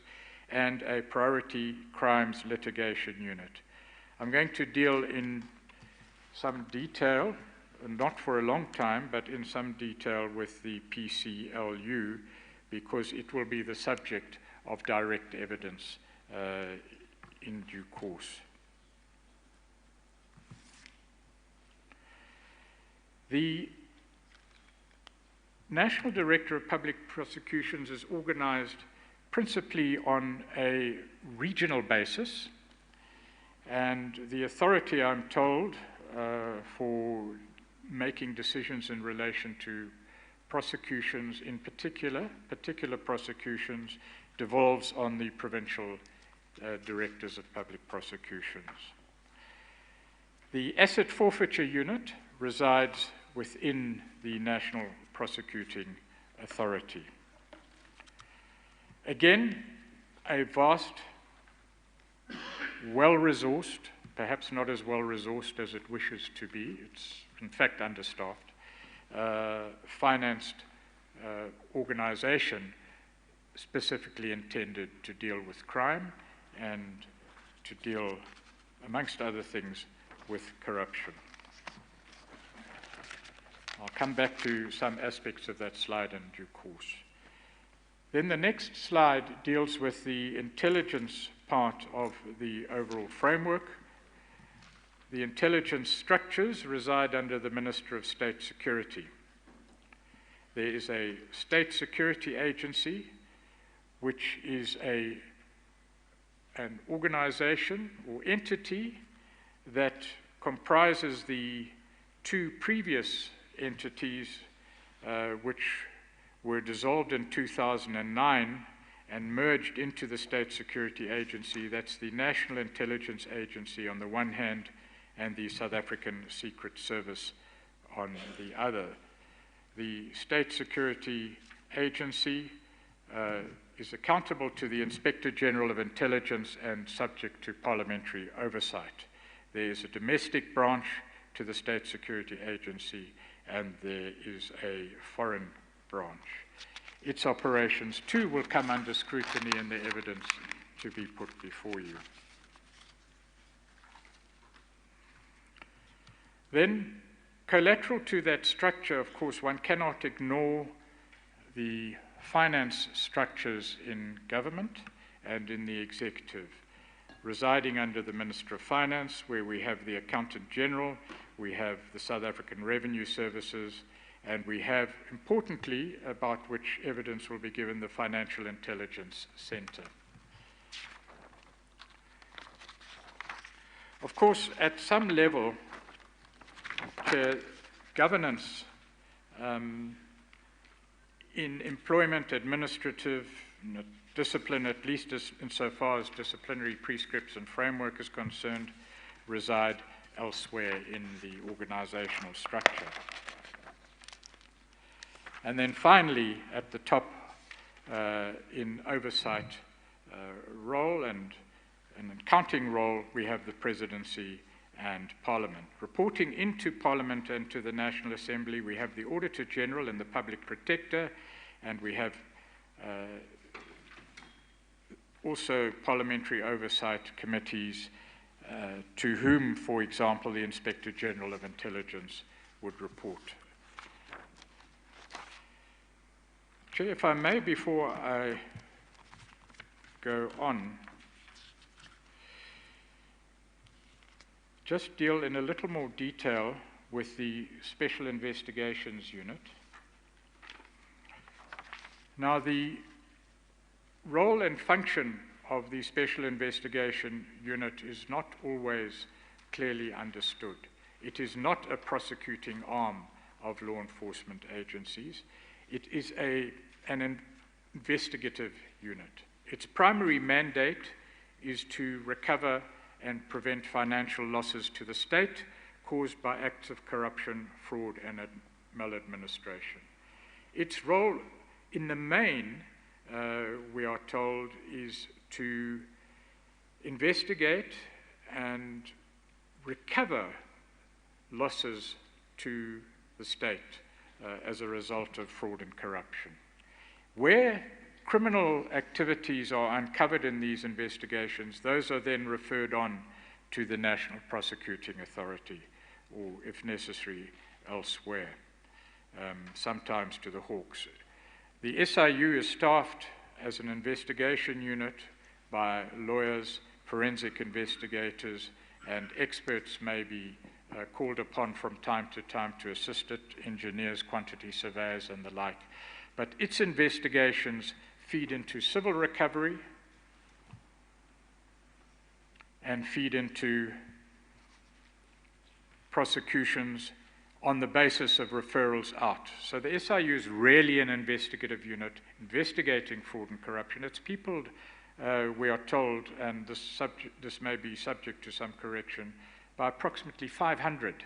and a priority crimes litigation unit. I'm going to deal in some detail, not for a long time, but in some detail with the PCLU, because it will be the subject of direct evidence in due course. The National Director of Public Prosecutions is organized principally on a regional basis, And the authority, I'm told, for making decisions in relation to prosecutions, in particular prosecutions, devolves on the provincial directors of public prosecutions. The asset forfeiture unit resides within the National Prosecuting Authority. Again, a vast, well-resourced, perhaps not as well-resourced as it wishes to be, it's in fact understaffed, financed organization specifically intended to deal with crime and to deal, amongst other things, with corruption. I'll come back to some aspects of that slide in due course. Then the next slide deals with the intelligence part of the overall framework. The intelligence structures reside under the Minister of State Security. There is a state security agency, which is an organization or entity that comprises the two previous entities which were dissolved in 2009 and merged into the State Security Agency. That's the National Intelligence Agency on the one hand and the South African Secret Service on the other. The State Security Agency is accountable to the Inspector General of Intelligence and subject to parliamentary oversight. There is a domestic branch to the State Security Agency, and there is a foreign branch. Its operations, too, will come under scrutiny in the evidence to be put before you. Then, collateral to that structure, of course, one cannot ignore the finance structures in government and in the executive, residing under the Minister of Finance, where we have the Accountant General, we have the South African Revenue Services, and we have, importantly, about which evidence will be given, the Financial Intelligence Centre. Of course, at some level, governance in employment, administrative, discipline, at least insofar as disciplinary prescripts and framework is concerned, reside elsewhere in the organizational structure. And then finally, at the top, in oversight role and an accounting role, we have the presidency and Parliament. Reporting into Parliament and to the National Assembly, we have the Auditor General and the Public Protector, and we have also parliamentary oversight committees to whom, for example, the Inspector General of Intelligence would report. Chair, if I may, before I go on, just deal in a little more detail with the Special Investigations Unit. Now, the role and function of the Special Investigation Unit is not always clearly understood. It is not a prosecuting arm of law enforcement agencies. It is an investigative unit. Its primary mandate is to recover and prevent financial losses to the state caused by acts of corruption, fraud, and maladministration. Its role in the main, we are told, is to investigate and recover losses to the state as a result of fraud and corruption. Where criminal activities are uncovered in these investigations, those are then referred on to the National Prosecuting Authority, or if necessary, elsewhere, sometimes to the Hawks. The SIU is staffed as an investigation unit by lawyers, forensic investigators, and experts may be called upon from time to time to assist it, engineers, quantity surveyors, and the like. But its investigations feed into civil recovery and feed into prosecutions on the basis of referrals out. So the SIU is really an investigative unit investigating fraud and corruption. It's people, we are told, and this may be subject to some correction, by approximately 500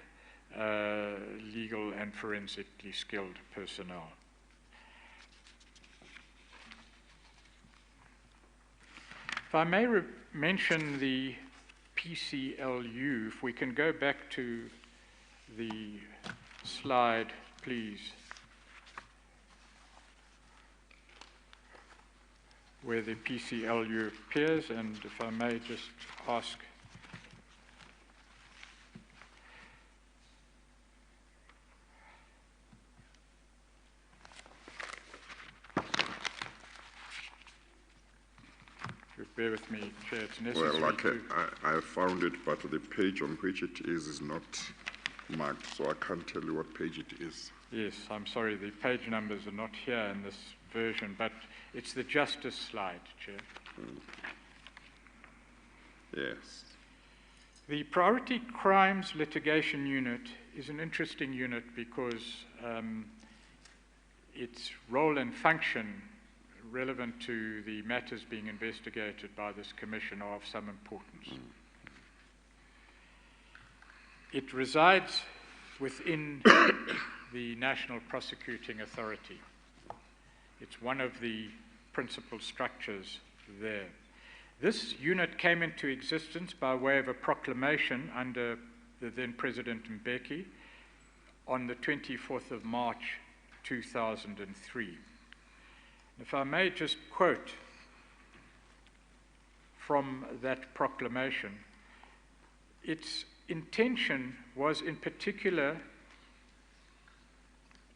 legal and forensically skilled personnel. If I may mention the PCLU, if we can go back to the slide, please, where the PCLU appears, and if I may just ask bear with me, Chair, it's necessary. Well, I found it, but the page on which it is not marked, so I can't tell you what page it is. Yes, I'm sorry, the page numbers are not here in this version, but it's the justice slide, Chair. Yes. The Priority Crimes Litigation Unit is an interesting unit because its role and function relevant to the matters being investigated by this commission are of some importance. It resides within the National Prosecuting Authority. It's one of the principal structures there. This unit came into existence by way of a proclamation under the then President Mbeki on the 24th of March 2003. If I may just quote from that proclamation, its intention was in particular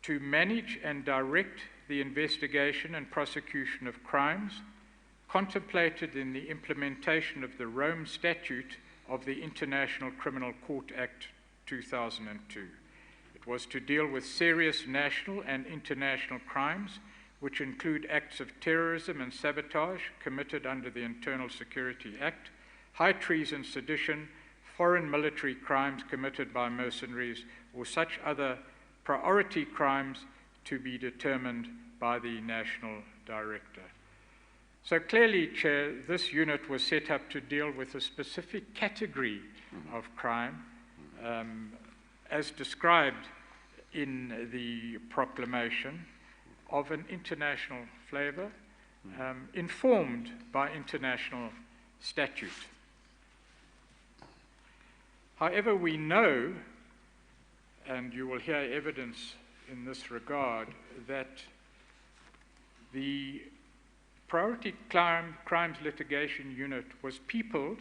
to manage and direct the investigation and prosecution of crimes contemplated in the implementation of the Rome Statute of the International Criminal Court Act 2002. It was to deal with serious national and international crimes, which include acts of terrorism and sabotage committed under the Internal Security Act, high treason, sedition, foreign military crimes committed by mercenaries, or such other priority crimes to be determined by the National Director. So clearly, Chair, this unit was set up to deal with a specific category of crime, as described in the proclamation, of an international flavor, informed by international statute. However, we know, and you will hear evidence in this regard, that the Priority Crimes Litigation Unit was peopled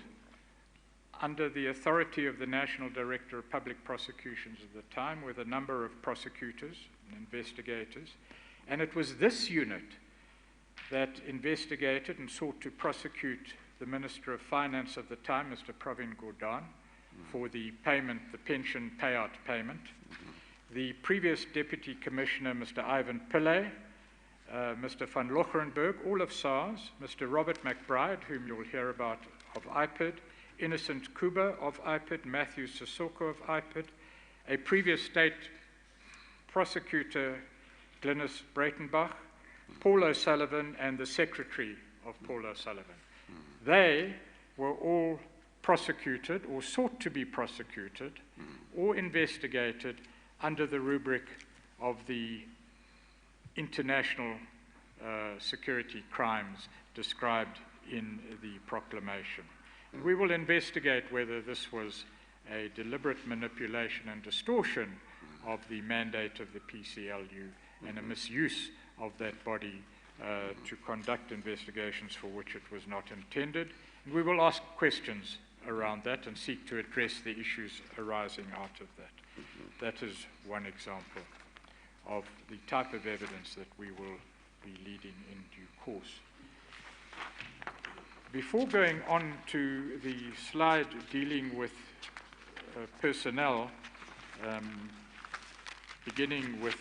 under the authority of the National Director of Public Prosecutions at the time, with a number of prosecutors and investigators. And it was this unit that investigated and sought to prosecute the Minister of Finance of the time, Mr. Pravin Gordhan, for the payment, the pension payout payment. The previous Deputy Commissioner, Mr. Ivan Pillay, Mr. van Locherenberg, all of SARS, Mr. Robert McBride, whom you'll hear about, of IPID, Innocent Kuba of IPID, Matthew Sissoko of IPID, a previous state prosecutor, Glynis Breitenbach, Paul O'Sullivan, and the secretary of Paul O'Sullivan. They were all prosecuted or sought to be prosecuted or investigated under the rubric of the international security crimes described in the proclamation. And we will investigate whether this was a deliberate manipulation and distortion of the mandate of the PCLU and a misuse of that body to conduct investigations for which it was not intended. And we will ask questions around that and seek to address the issues arising out of that. That is one example of the type of evidence that we will be leading in due course. Before going on to the slide dealing with personnel, beginning with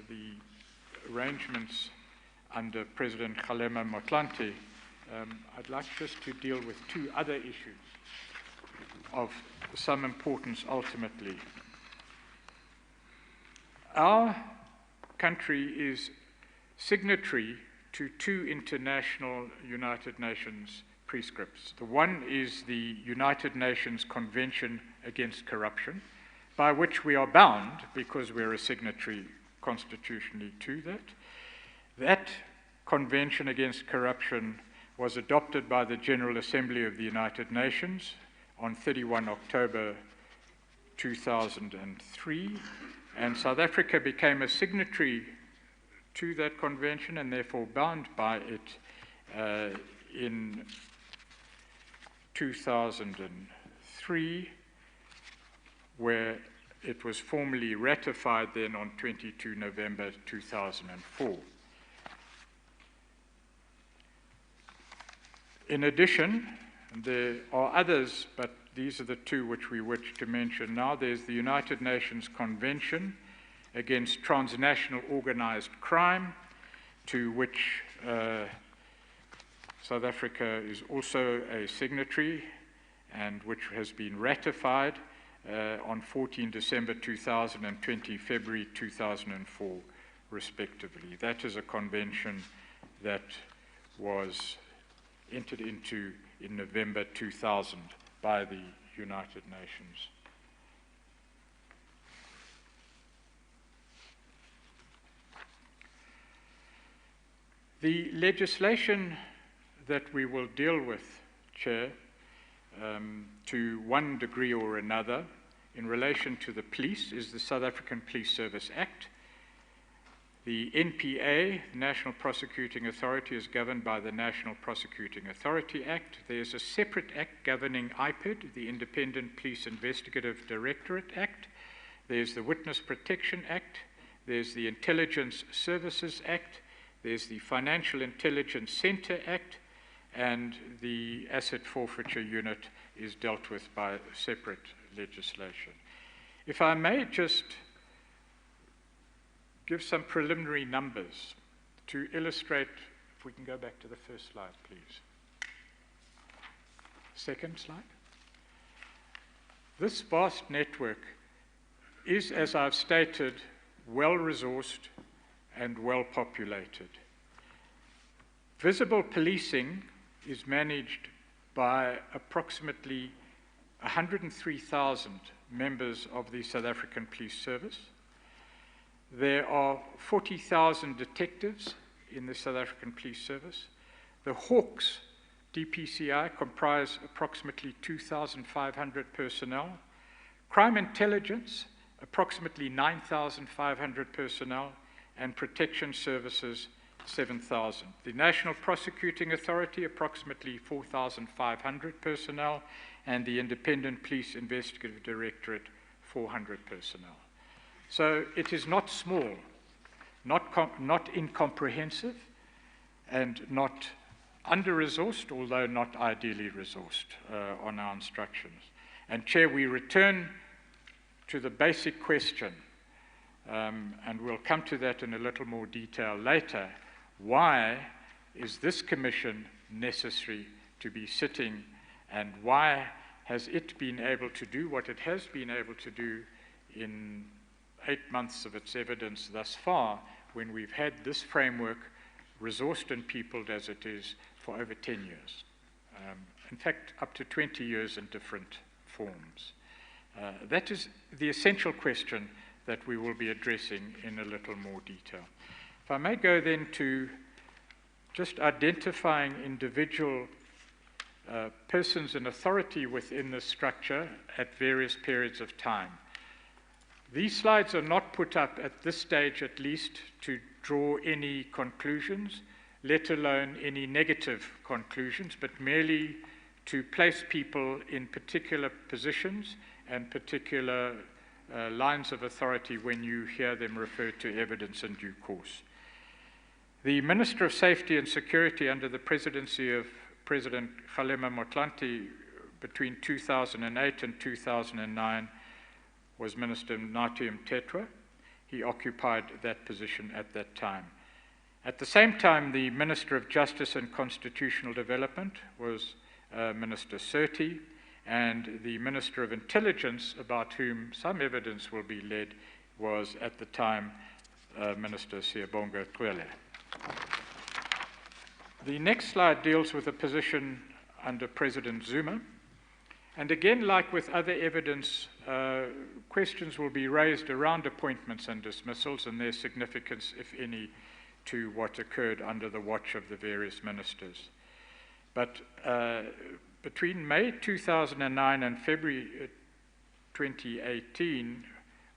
the arrangements under President Kgalema Motlanthe, I'd like just to deal with two other issues of some importance ultimately. Our country is signatory to two international United Nations prescripts. The one is the United Nations Convention Against Corruption, by which we are bound because we're a signatory constitutionally to that. That Convention Against Corruption was adopted by the General Assembly of the United Nations on 31 October 2003, and South Africa became a signatory to that convention and therefore bound by it in 2003, where it was formally ratified then on 22 November 2004. In addition, there are others, but these are the two which we wish to mention now. There's the United Nations Convention Against Transnational Organized Crime, to which South Africa is also a signatory and which has been ratified on 14 December 2000 and 20 February 2004, respectively. That is a convention that was entered into in November 2000 by the United Nations. The legislation that we will deal with, Chair, to one degree or another in relation to the police is the South African Police Service Act. The NPA, National Prosecuting Authority, is governed by the National Prosecuting Authority Act. There's a separate act governing IPID, the Independent Police Investigative Directorate Act. There's the Witness Protection Act. There's the Intelligence Services Act. There's the Financial Intelligence Center Act. And the Asset Forfeiture Unit is dealt with by separate legislation. If I may just give some preliminary numbers to illustrate, if we can go back to the first slide, please. Second slide. This vast network is, as I've stated, well-resourced and well-populated. Visible policing is managed by approximately 103,000 members of the South African Police Service. There are 40,000 detectives in the South African Police Service. The Hawks DPCI comprise approximately 2,500 personnel. Crime Intelligence, approximately 9,500 personnel, and Protection Services, 7,000. The National Prosecuting Authority, approximately 4,500 personnel, and the Independent Police Investigative Directorate, 400 personnel. So it is not small, not incomprehensive, and not under-resourced, although not ideally resourced on our instructions. And Chair, we return to the basic question, and we'll come to that in a little more detail later. Why is this commission necessary to be sitting, and why has it been able to do what it has been able to do in 8 months of its evidence thus far, when we've had this framework resourced and peopled as it is for over 10 years. In fact, up to 20 years in different forms. That is the essential question that we will be addressing in a little more detail. If I may go then to just identifying individual persons in authority within the structure at various periods of time. These slides are not put up at this stage, at least, to draw any conclusions, let alone any negative conclusions, but merely to place people in particular positions and particular lines of authority when you hear them referred to evidence in due course. The Minister of Safety and Security under the presidency of President Kgalema Motlanthe between 2008 and 2009 was Minister Nathi Mthethwa. He occupied that position at that time. At the same time, the Minister of Justice and Constitutional Development was Minister Surti, and the Minister of Intelligence, about whom some evidence will be led, was at the time Minister Siyabonga Cwele. The next slide deals with a position under President Zuma. And again, like with other evidence, questions will be raised around appointments and dismissals and their significance, if any, to what occurred under the watch of the various ministers. But between May 2009 and February 2018,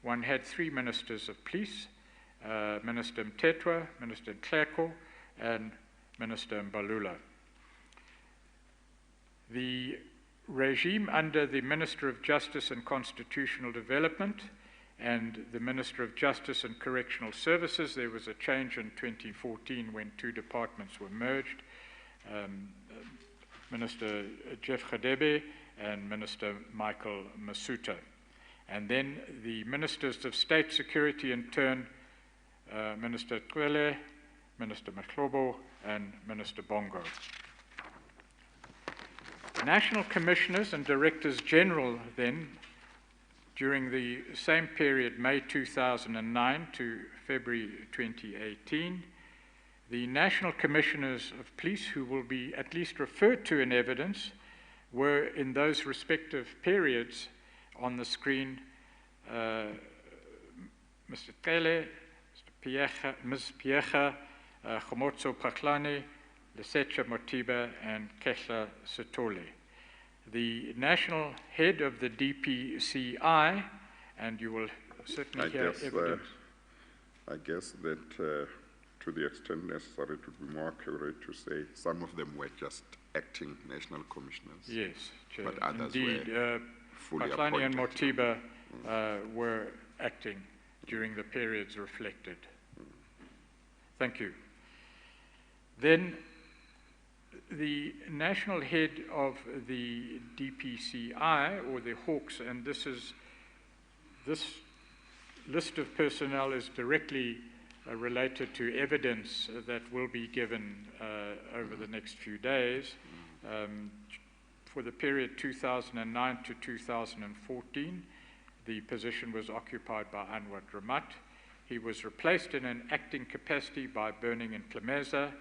one had three ministers of police, Minister Mtetwa, Minister Nhleko, and Minister Mbalula. The regime under the Minister of Justice and Constitutional Development and the Minister of Justice and Correctional Services, there was a change in 2014 when two departments were merged. Minister Jeff Khadebe and Minister Michael Masuta. And then the Ministers of State Security in turn, Minister Cwele, Minister Mahlobo, and Minister Bongo. National Commissioners and Directors General then, during the same period, May 2009 to February 2018, the National Commissioners of Police, who will be at least referred to in evidence, were in those respective periods on the screen Mr. Cele, Ms. Piecha, Khomotso Paklane, Lesetja Motiba, and Kehla Sitole. The national head of the DPCI, and you will certainly hear evidence. I guess that to the extent necessary, it would be more accurate to say some of them were just acting national commissioners. Yes, Chair. But others indeed, were fully Paklane and appointed. Motiba were acting during the periods reflected. Thank you. Then the national head of the DPCI, or the Hawks, and this list of personnel is directly related to evidence that will be given over the next few days. For the period 2009 to 2014, the position was occupied by Anwar Ramat. He was replaced in an acting capacity by Burning and Klemeza,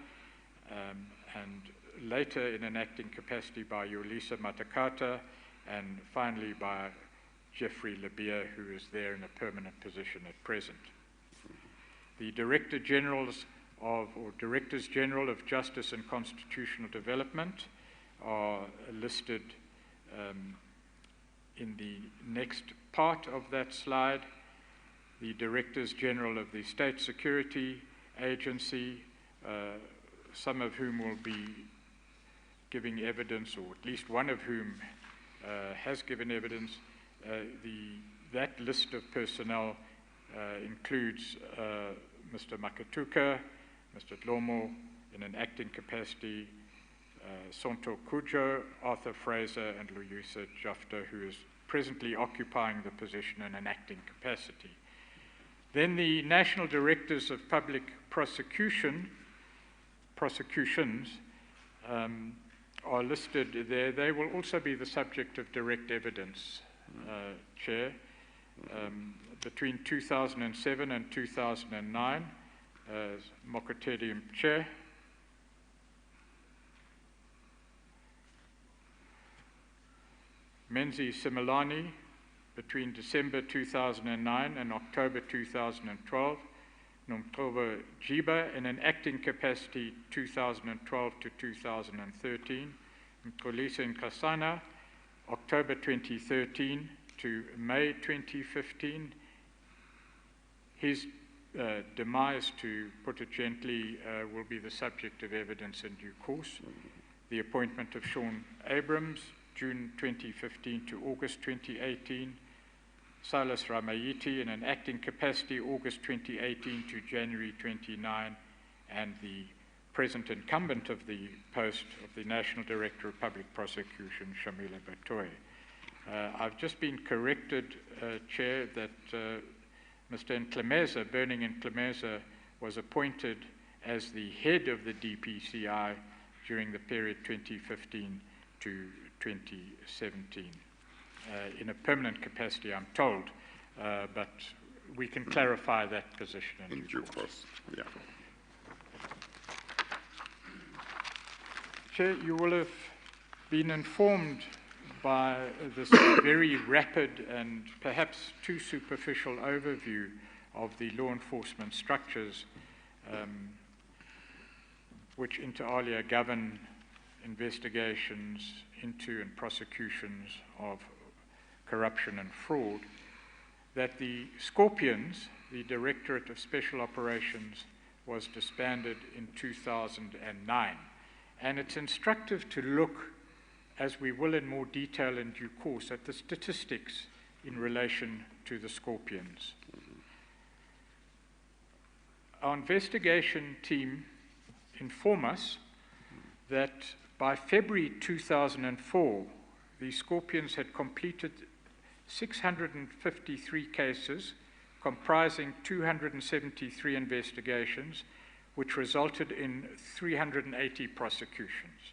and later in an acting capacity by Yolisa Matakata, and finally by Jeffrey Labia, who is there in a permanent position at present. The Directors General of Justice and Constitutional Development are listed in the next part of that slide. The Directors General of the State Security Agency, some of whom will be giving evidence, or at least one of whom has given evidence. That list of personnel includes Mr. Makatuka, Mr. Dlomo in an acting capacity, Sonto Kujo, Arthur Fraser, and Luyusa Jafta, who is presently occupying the position in an acting capacity. Then the National Directors of Public Prosecutions are listed there. They will also be the subject of direct evidence, Chair. Between 2007 and 2009, Mokotedi Chair. Menzi Similani, between December 2009 and October 2012, Nomtoba Jiba in an acting capacity 2012 to 2013, Mkolisa Nkasana, October 2013 to May 2015. His demise, to put it gently, will be the subject of evidence in due course. The appointment of Sean Abrams, June 2015 to August 2018, Silas Ramayiti in an acting capacity August 2018 to January 29, and the present incumbent of the post of the National Director of Public Prosecution, Shamila Batoy. I've just been corrected, Chair, that Mr. Nklemeza, Burning Nklemeza, was appointed as the head of the DPCI during the period 2015 to 2017. In a permanent capacity, I'm told, but we can clarify that position in due course. Yeah. Chair, you will have been informed by this very rapid and perhaps too superficial overview of the law enforcement structures which inter alia govern investigations into and prosecutions of corruption and fraud, that the Scorpions, the Directorate of Special Operations, was disbanded in 2009. And it's instructive to look, as we will in more detail in due course, at the statistics in relation to the Scorpions. Our investigation team inform us that by February 2004, the Scorpions had completed 653 cases comprising 273 investigations, which resulted in 380 prosecutions.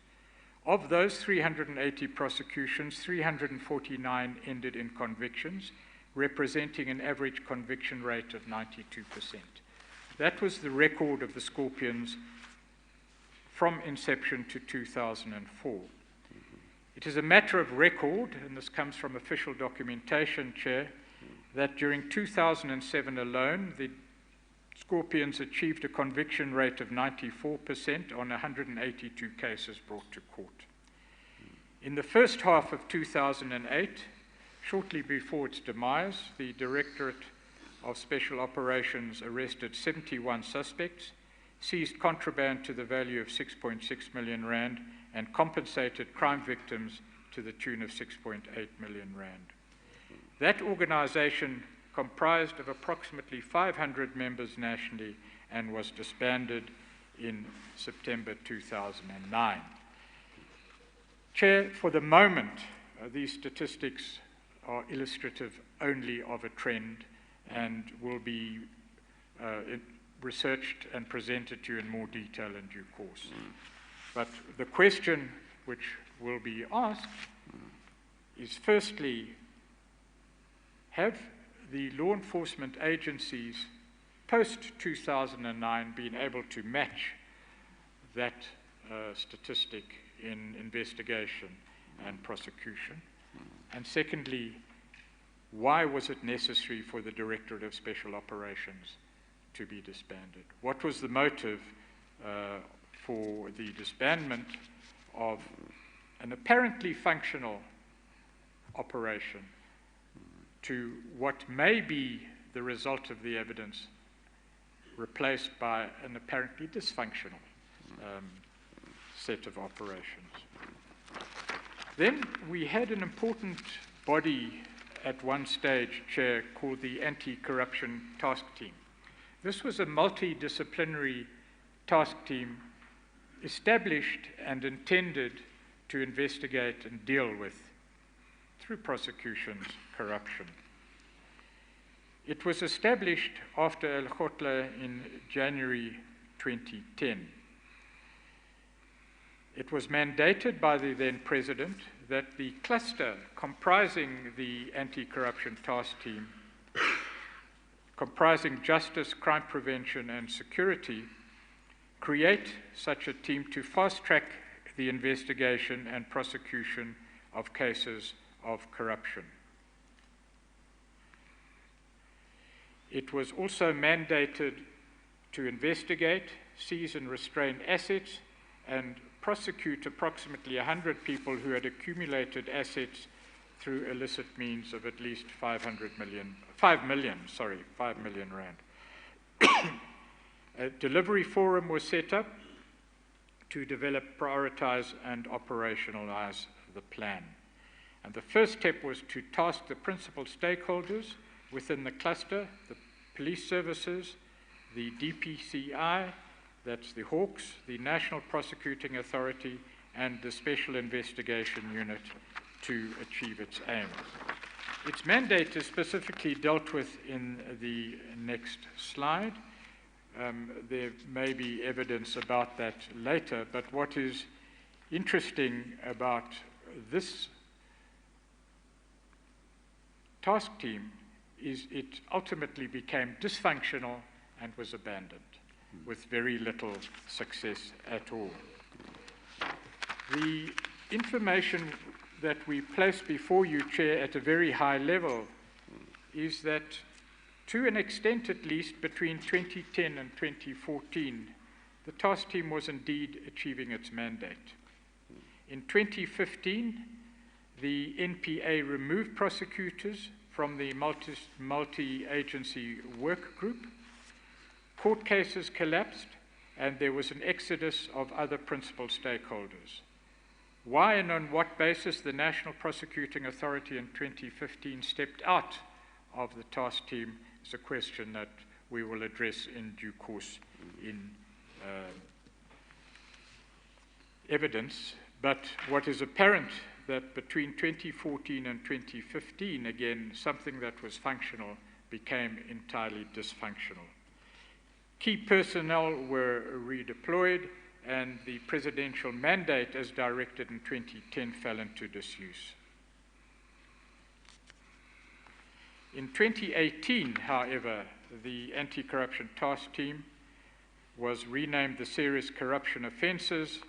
Of those 380 prosecutions, 349 ended in convictions, representing an average conviction rate of 92%. That was the record of the Scorpions from inception to 2004. It is a matter of record, and this comes from official documentation, Chair, that during 2007 alone, the Scorpions achieved a conviction rate of 94% on 182 cases brought to court. In the first half of 2008, shortly before its demise, the Directorate of Special Operations arrested 71 suspects, seized contraband to the value of 6.6 million rand, and compensated crime victims to the tune of 6.8 million rand. That organization comprised of approximately 500 members nationally and was disbanded in September 2009. Chair, for the moment, these statistics are illustrative only of a trend and will be researched and presented to you in more detail in due course. But the question which will be asked is, firstly, have the law enforcement agencies post-2009 been able to match that statistic in investigation and prosecution? And secondly, why was it necessary for the Directorate of Special Operations to be disbanded? What was the motive for the disbandment of an apparently functional operation to what may be the result of the evidence replaced by an apparently dysfunctional set of operations? Then we had an important body at one stage, Chair, called the Anti-Corruption Task Team. This was a multidisciplinary task team established and intended to investigate and deal with, through prosecutions, corruption. It was established after El Khotla in January 2010. It was mandated by the then President that the cluster comprising the Anti-Corruption Task Team, comprising justice, crime prevention, and security, create such a team to fast-track the investigation and prosecution of cases of corruption. It was also mandated to investigate, seize and restrain assets, and prosecute approximately 100 people who had accumulated assets through illicit means of at least 5 million rand. A delivery forum was set up to develop, prioritize, and operationalize the plan. And the first step was to task the principal stakeholders within the cluster, the police services, the DPCI, that's the Hawks, the National Prosecuting Authority, and the Special Investigation Unit to achieve its aims. Its mandate is specifically dealt with in the next slide. There may be evidence about that later, but what is interesting about this task team is it ultimately became dysfunctional and was abandoned with very little success at all. The information that we place before you, Chair, at a very high level is that, to an extent at least, between 2010 and 2014, the task team was indeed achieving its mandate. In 2015, the NPA removed prosecutors from the multi-agency work group. Court cases collapsed, and there was an exodus of other principal stakeholders. Why and on what basis the National Prosecuting Authority in 2015 stepped out of the task team is a question that we will address in due course in evidence. But what is apparent that between 2014 and 2015, again, something that was functional became entirely dysfunctional. Key personnel were redeployed, and the presidential mandate as directed in 2010 fell into disuse. In 2018, however, the Anti-Corruption Task Team was renamed the Serious Corruption Offences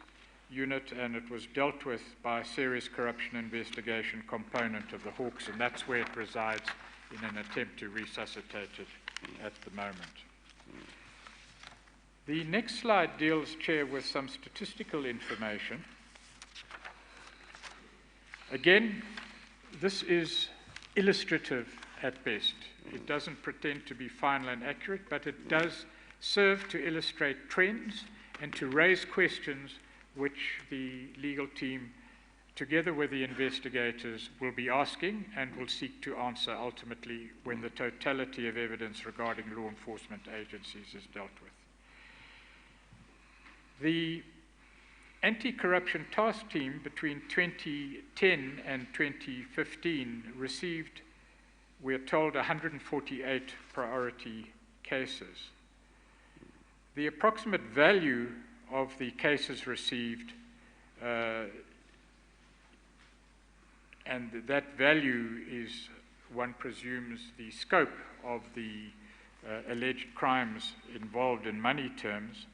Unit, and it was dealt with by a Serious Corruption Investigation component of the Hawks, and that's where it resides in an attempt to resuscitate it at the moment. The next slide deals, Chair, with some statistical information. Again, this is illustrative at best. It doesn't pretend to be final and accurate, but it does serve to illustrate trends and to raise questions which the legal team, together with the investigators, will be asking and will seek to answer ultimately when the totality of evidence regarding law enforcement agencies is dealt with. The Anti-Corruption Task Team between 2010 and 2015 received, we are told, 148 priority cases. The approximate value of the cases received, and that value is, one presumes, the scope of the alleged crimes involved in money terms.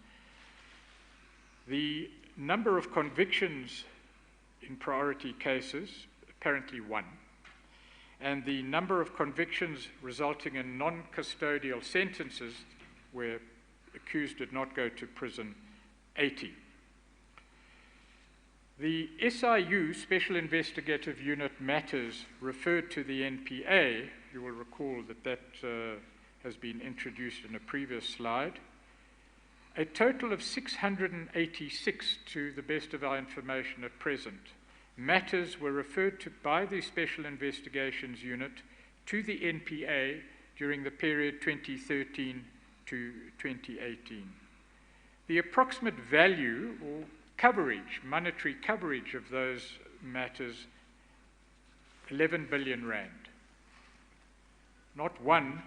The number of convictions in priority cases, apparently 1, and the number of convictions resulting in non-custodial sentences where accused did not go to prison, 80. The SIU, Special Investigative Unit matters referred to the NPA. You will recall that has been introduced in a previous slide. A total of 686, to the best of our information at present, matters were referred to by the Special Investigations Unit to the NPA during the period 2013 to 2018. The approximate value or coverage, monetary coverage of those matters, 11 billion rand. Not one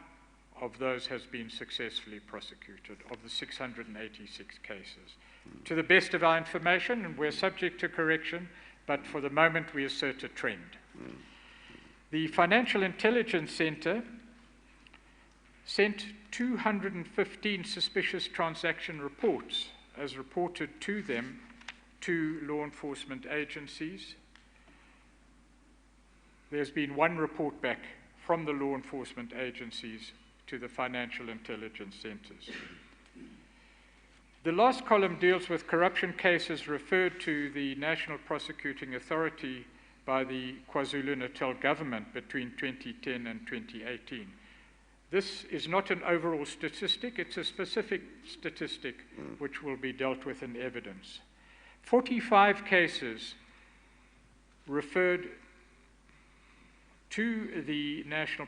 of those has been successfully prosecuted, of the 686 cases. To the best of our information, and we're subject to correction, but for the moment we assert a trend. The Financial Intelligence Center sent 215 suspicious transaction reports, as reported to them, to law enforcement agencies. There's been one report back from the law enforcement agencies to the financial intelligence centers. The last column deals with corruption cases referred to the National Prosecuting Authority by the KwaZulu-Natal government between 2010 and 2018. This is not an overall statistic, it's a specific statistic which will be dealt with in evidence. 45 cases referred to the National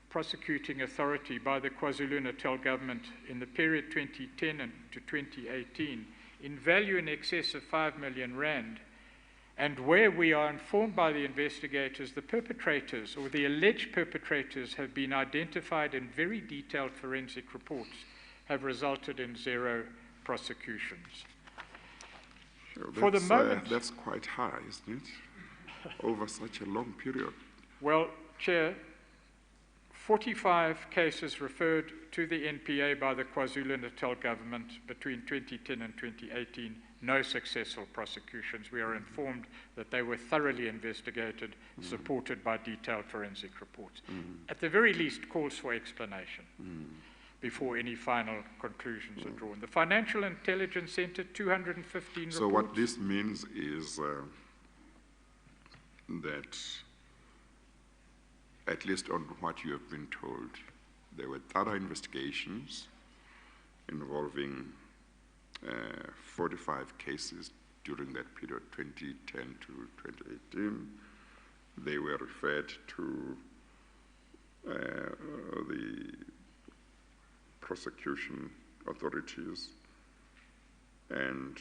Prosecuting Authority by the KwaZulu-Natal government in the period 2010 to 2018 in value in excess of 5 million rand, and where we are informed by the investigators, the perpetrators or the alleged perpetrators have been identified in very detailed forensic reports, have resulted in 0 prosecutions. Sure, For the moment- that's quite high, isn't it? Over such a long period. Well, Chair, 45 cases referred to the NPA by the KwaZulu-Natal government between 2010 and 2018, no successful prosecutions. We are informed that they were thoroughly investigated, supported by detailed forensic reports. At the very least, calls for explanation before any final conclusions are drawn. The Financial Intelligence Center, 215 So reports. what this means is that, at least on what you have been told, there were thorough investigations involving 45 cases during that period, 2010 to 2018. They were referred to the prosecution authorities, and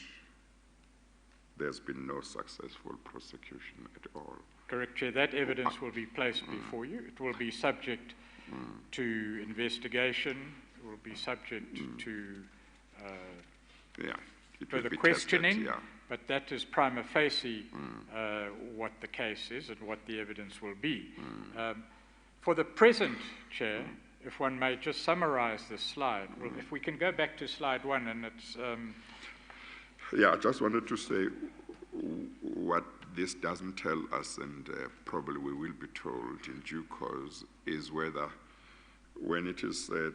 there's been no successful prosecution at all. Correct, Chair. That evidence will be placed before you. It will be subject to investigation. It will be subject to Yeah, it will further be tested, questioning, yeah. but that is prima facie what the case is and what the evidence will be. For the present, Chair, if one may just summarize this slide, well, if we can go back to slide 1, and it's... Yeah, I just wanted to say what this doesn't tell us, and probably we will be told in due course, is whether, when it is said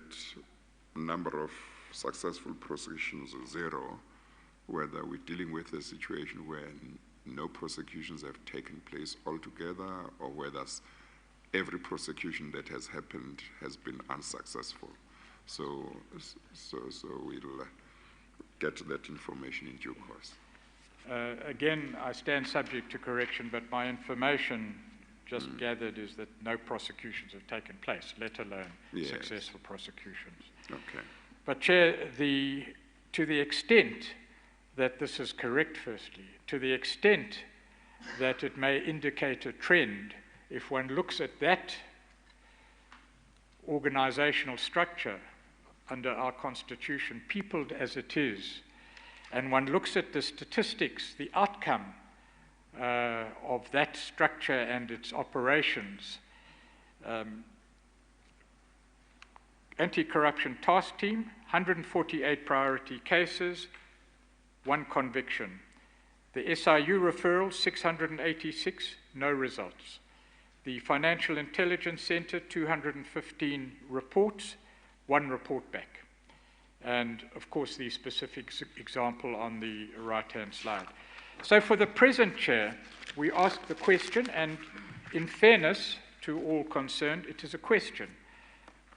number of successful prosecutions is 0, whether we're dealing with a situation where no prosecutions have taken place altogether, or whether every prosecution that has happened has been unsuccessful. So we'll get that information in due course. Again, I stand subject to correction, but my information just gathered is that no prosecutions have taken place, let alone successful prosecutions. Okay. But Chair, to the extent that this is correct, firstly, to the extent that it may indicate a trend, if one looks at that organizational structure under our Constitution, peopled as it is, and one looks at the statistics, the outcome of that structure and its operations, Anti-Corruption Task Team, 148 priority cases, 1 conviction. The SIU referral, 686, no results. The Financial Intelligence Center, 215 reports, 1 report back. And, of course, the specific example on the right-hand slide. So for the present, Chair, we ask the question, and in fairness to all concerned, it is a question.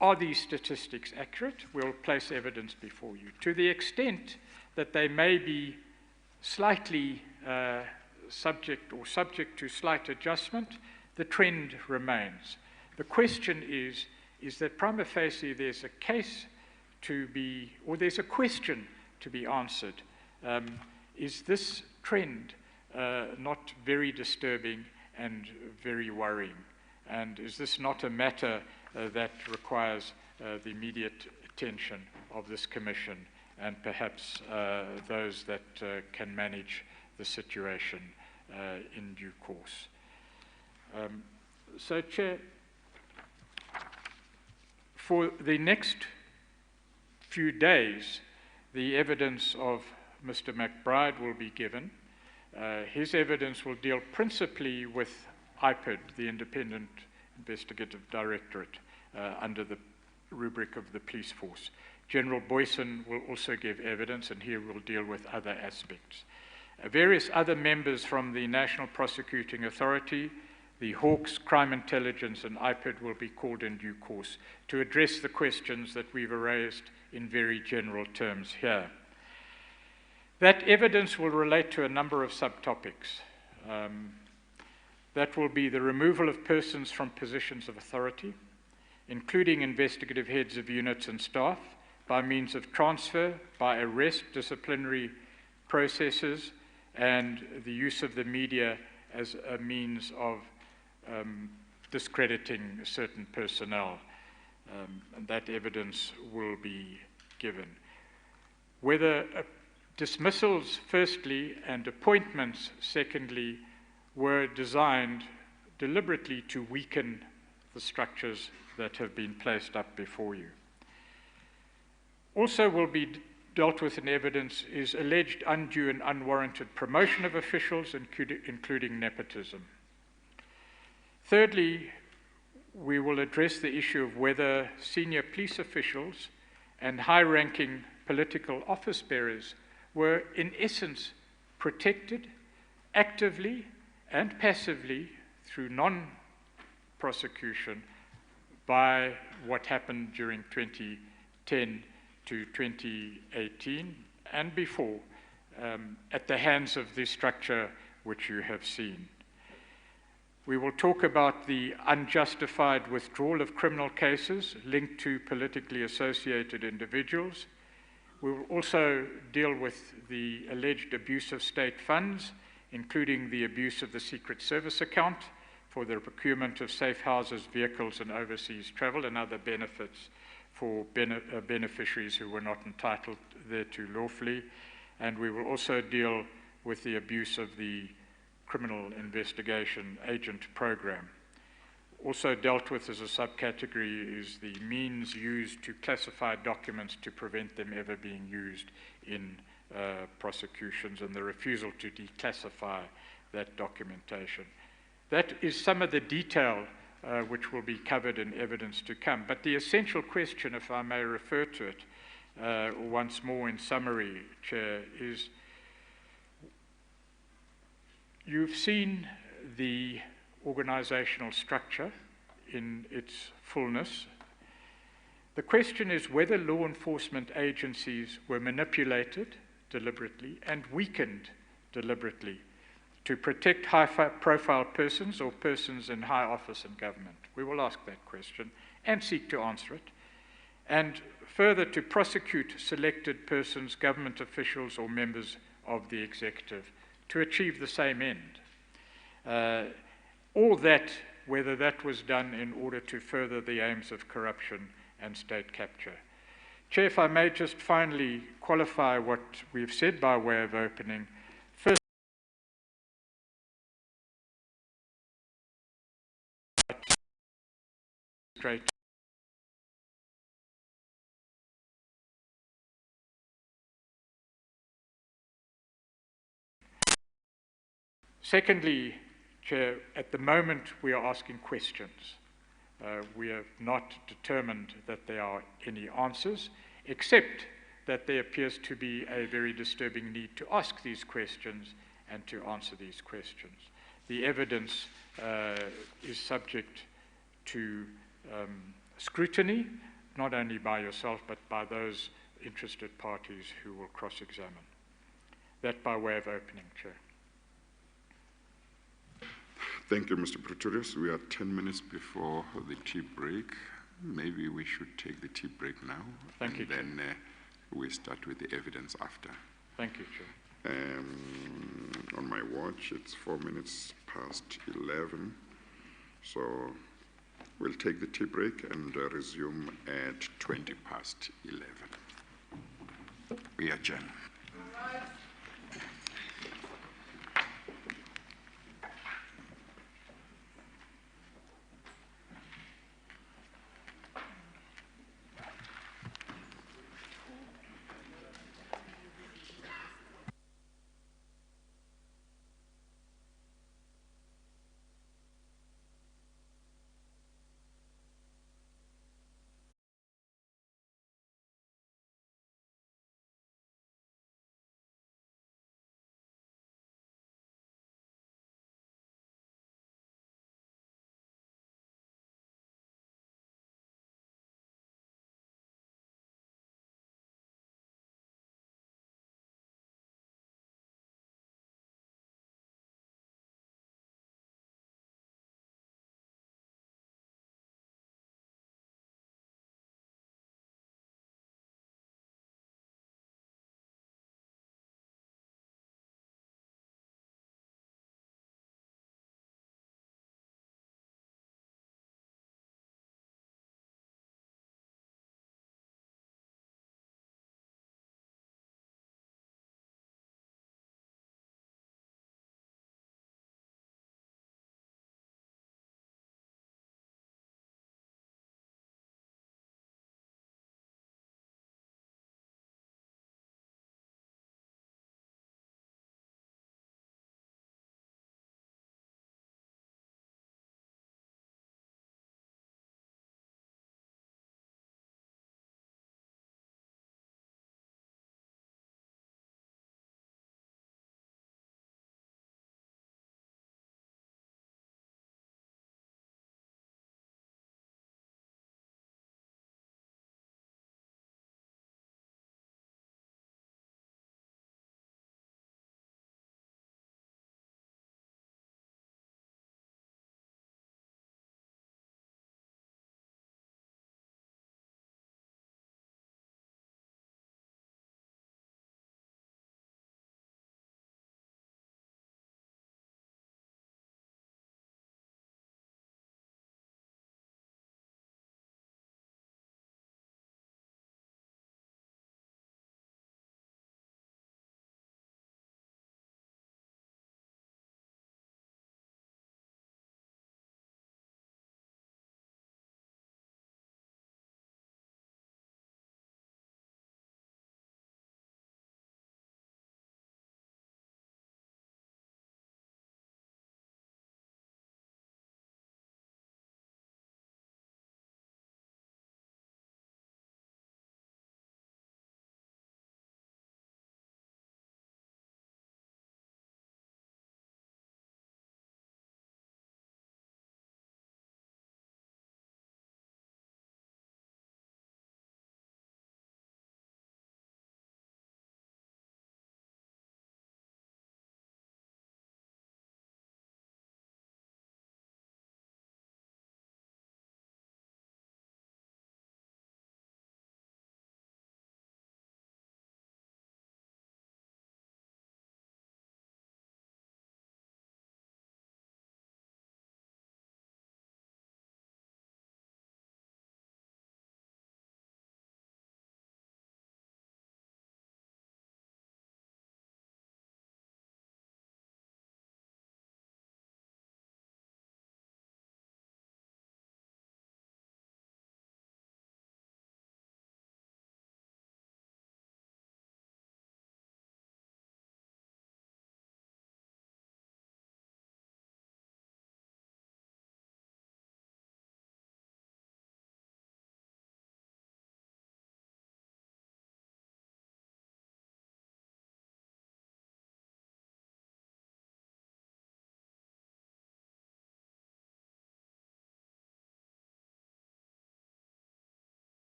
Are these statistics accurate? We'll place evidence before you. To the extent that they may be slightly subject to slight adjustment, the trend remains. The question is that prima facie there's a case to be, or there's a question to be answered. Is this trend not very disturbing and very worrying? And is this not a matter that requires the immediate attention of this Commission and perhaps those that can manage the situation in due course? So, Chair, for the next few days, the evidence of Mr. McBride will be given. His evidence will deal principally with IPID, the Independent Investigative Directorate, under the rubric of the police force. General Boyson will also give evidence, and he will deal with other aspects. Various other members from the National Prosecuting Authority, the Hawks, Crime Intelligence, and IPID will be called in due course to address the questions that we've raised in very general terms here. That evidence will relate to a number of subtopics. That will be the removal of persons from positions of authority, including investigative heads of units and staff, by means of transfer, by arrest, disciplinary processes, and the use of the media as a means of discrediting certain personnel. And that evidence will be given. Whether dismissals, firstly, and appointments, secondly, were designed deliberately to weaken the structures that have been placed up before you. Also will be dealt with in evidence is alleged undue and unwarranted promotion of officials, including nepotism. Thirdly, we will address the issue of whether senior police officials and high-ranking political office bearers were, in essence, protected actively and passively through non-prosecution by what happened during 2010 to 2018 and before, at the hands of the structure which you have seen. We will talk about the unjustified withdrawal of criminal cases linked to politically associated individuals. We will also deal with the alleged abuse of state funds, including the abuse of the Secret Service account for the procurement of safe houses, vehicles, and overseas travel and other benefits for beneficiaries who were not entitled thereto lawfully. And we will also deal with the abuse of the Criminal Investigation Agent Program. Also dealt with as a subcategory is the means used to classify documents to prevent them ever being used in prosecutions and the refusal to declassify that documentation. That is some of the detail which will be covered in evidence to come. But the essential question, if I may refer to it once more in summary, Chair, is you've seen the organizational structure in its fullness. The question is whether law enforcement agencies were manipulated deliberately and weakened deliberately to protect high-profile persons or persons in high office in government. We will ask that question and seek to answer it. And further, to prosecute selected persons, government officials, or members of the executive to achieve the same end. All that, whether that was done in order to further the aims of corruption and state capture. Chair, if I may just finally qualify what we've said by way of opening. First, straight. Secondly, Chair, at the moment we are asking questions. We have not determined that there are any answers, except that there appears to be a very disturbing need to ask these questions and to answer these questions. The evidence is subject to scrutiny, not only by yourself, but by those interested parties who will cross-examine. That by way of opening, Chair. Thank you, Mr. Pretorius. We are 10 minutes before the tea break. Maybe we should take the tea break now. Thank you, Chair. Then we start with the evidence after. Thank you, Chair. On my watch, it's 4 minutes past 11. So we'll take the tea break and resume at 20 past 11. We adjourn.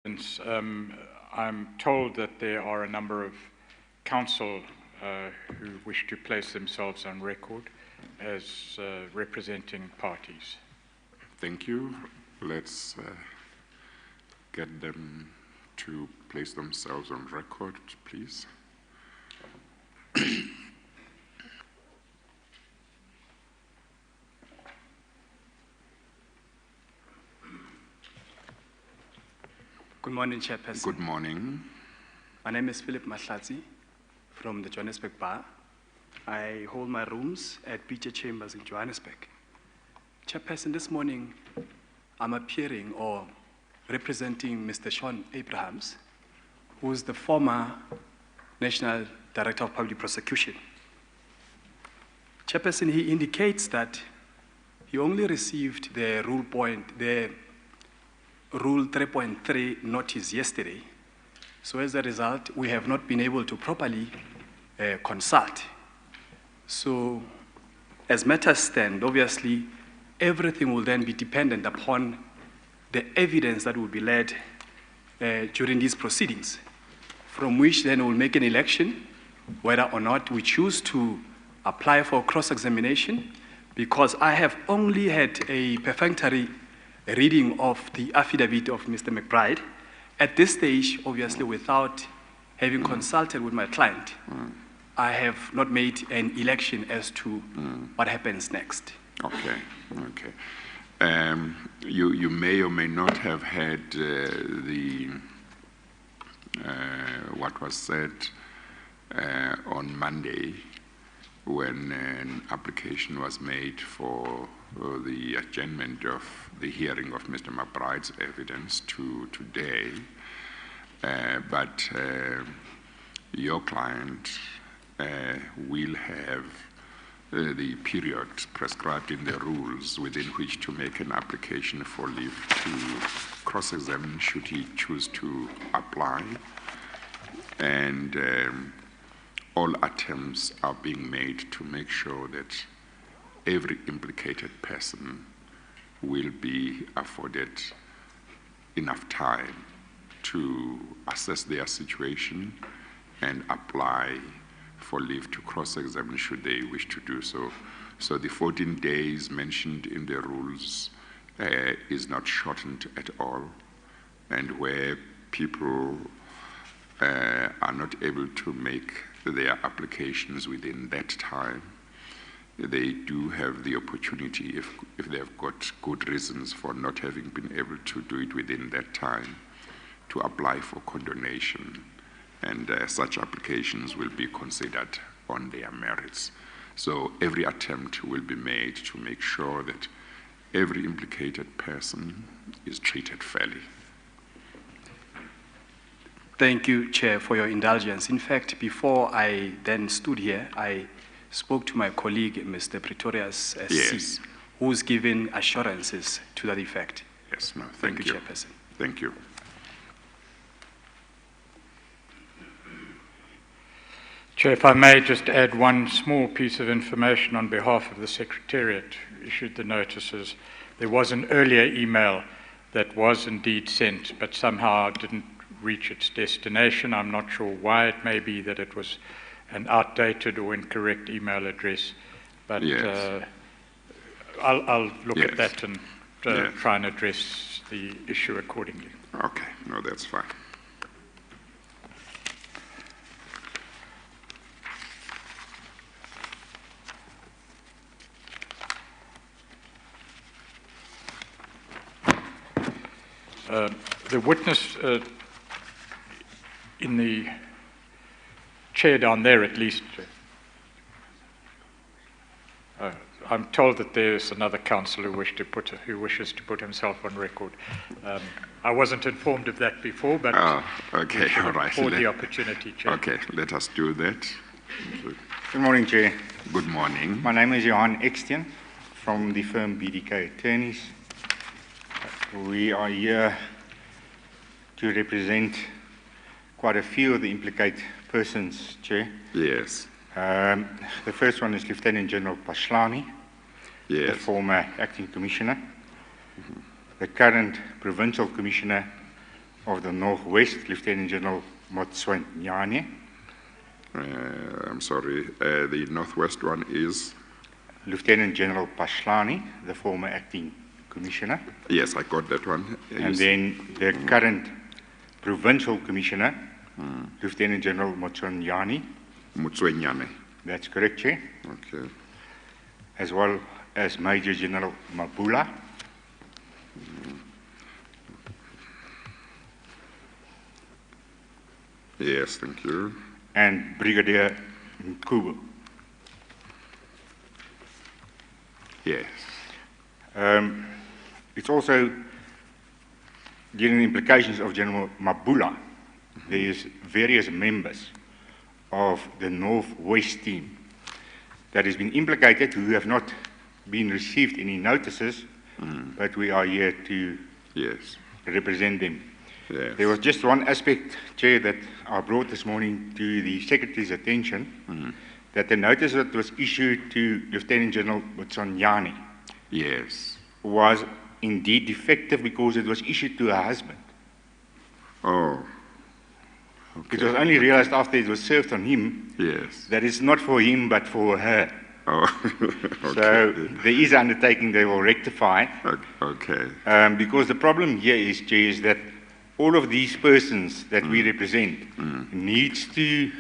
I'm told that there are a number of counsel who wish to place themselves on record as representing parties. Thank you. Let's get them to place themselves on record, please. Good morning, Chairperson. Good morning. My name is Philip Mahlatsi from the Johannesburg Bar. I hold my rooms at BJ Chambers in Johannesburg. Chairperson, this morning I'm appearing or representing Mr. Sean Abrahams, who is the former National Director of Public Prosecution. Chairperson, he indicates that he only received the Rule 3.3 notice yesterday. So as a result, we have not been able to properly consult. So as matters stand, obviously, everything will then be dependent upon the evidence that will be led during these proceedings, from which then we'll make an election, whether or not we choose to apply for cross-examination, because I have only had a perfunctory reading of the affidavit of Mr. McBride. At this stage, obviously, without having consulted with my client, I have not made an election as to what happens next. Okay, okay. You may or may not have had what was said on Monday when an application was made for the adjournment of the hearing of Mr. McBride's evidence to today, but your client will have the period prescribed in the rules within which to make an application for leave to cross-examine should he choose to apply, and all attempts are being made to make sure that every implicated person will be afforded enough time to assess their situation and apply for leave to cross-examine should they wish to do so. So the 14 days mentioned in the rules is not shortened at all, and where people are not able to make their applications within that time, they do have the opportunity, if they have got good reasons for not having been able to do it within that time, to apply for condonation, and such applications will be considered on their merits. So every attempt will be made to make sure that every implicated person is treated fairly. Thank you, Chair, for your indulgence. In fact, before I then stood here, I spoke to my colleague, Mr. Pretorius Yes. who's given assurances to that effect. Yes, no, Thank thank you, you. Chairperson. Thank you. Chair, if I may just add one small piece of information on behalf of the Secretariat who issued the notices. There was an earlier email that was indeed sent, but somehow didn't reach its destination. I'm not sure why. It may be that it was an outdated or incorrect email address, but Yes. I'll look Yes. at that and Yes. try and address the issue accordingly. Okay, no, that's fine. The witness in the chair down there, at least, I'm told that there's another counsellor who wishes to put himself on record. I wasn't informed of that before, but Okay, all right. for the opportunity, Chair. Okay, let us do that. Thank you. Good morning, Chair. Good morning. My name is Johan Ekstien from the firm BDK Attorneys. We are here to represent quite a few of the implicated persons, Chair. Yes, The first one is Lieutenant General Pashlani, the yes, former acting commissioner. The current provincial commissioner, of the Northwest, Lieutenant General Motswenyane. I'm sorry, the Northwest one is? Lieutenant General Pashlani, the former acting commissioner. Yes, I got that one. And then the current provincial commissioner, Lieutenant General Motswenyane. Motswenyane. That's correct, Chair. Okay. As well as Major General Mabula. Yes, thank you. And Brigadier Mkubu. Yes. It's also, during the implications of General Mabula, there is various members of the Northwest team that has been implicated who have not been received any notices, but we are here to represent them. Yes. There was just one aspect, Chair, that I brought this morning to the Secretary's attention, that the notice that was issued to Lieutenant General Motswenyane was indeed defective because it was issued to her husband. Oh. Okay. It was only realized after it was served on him that it's not for him but for her. Oh, okay. So there is an undertaking they will rectify. Okay. Because the problem here is, Chair, is that all of these persons that we represent needs to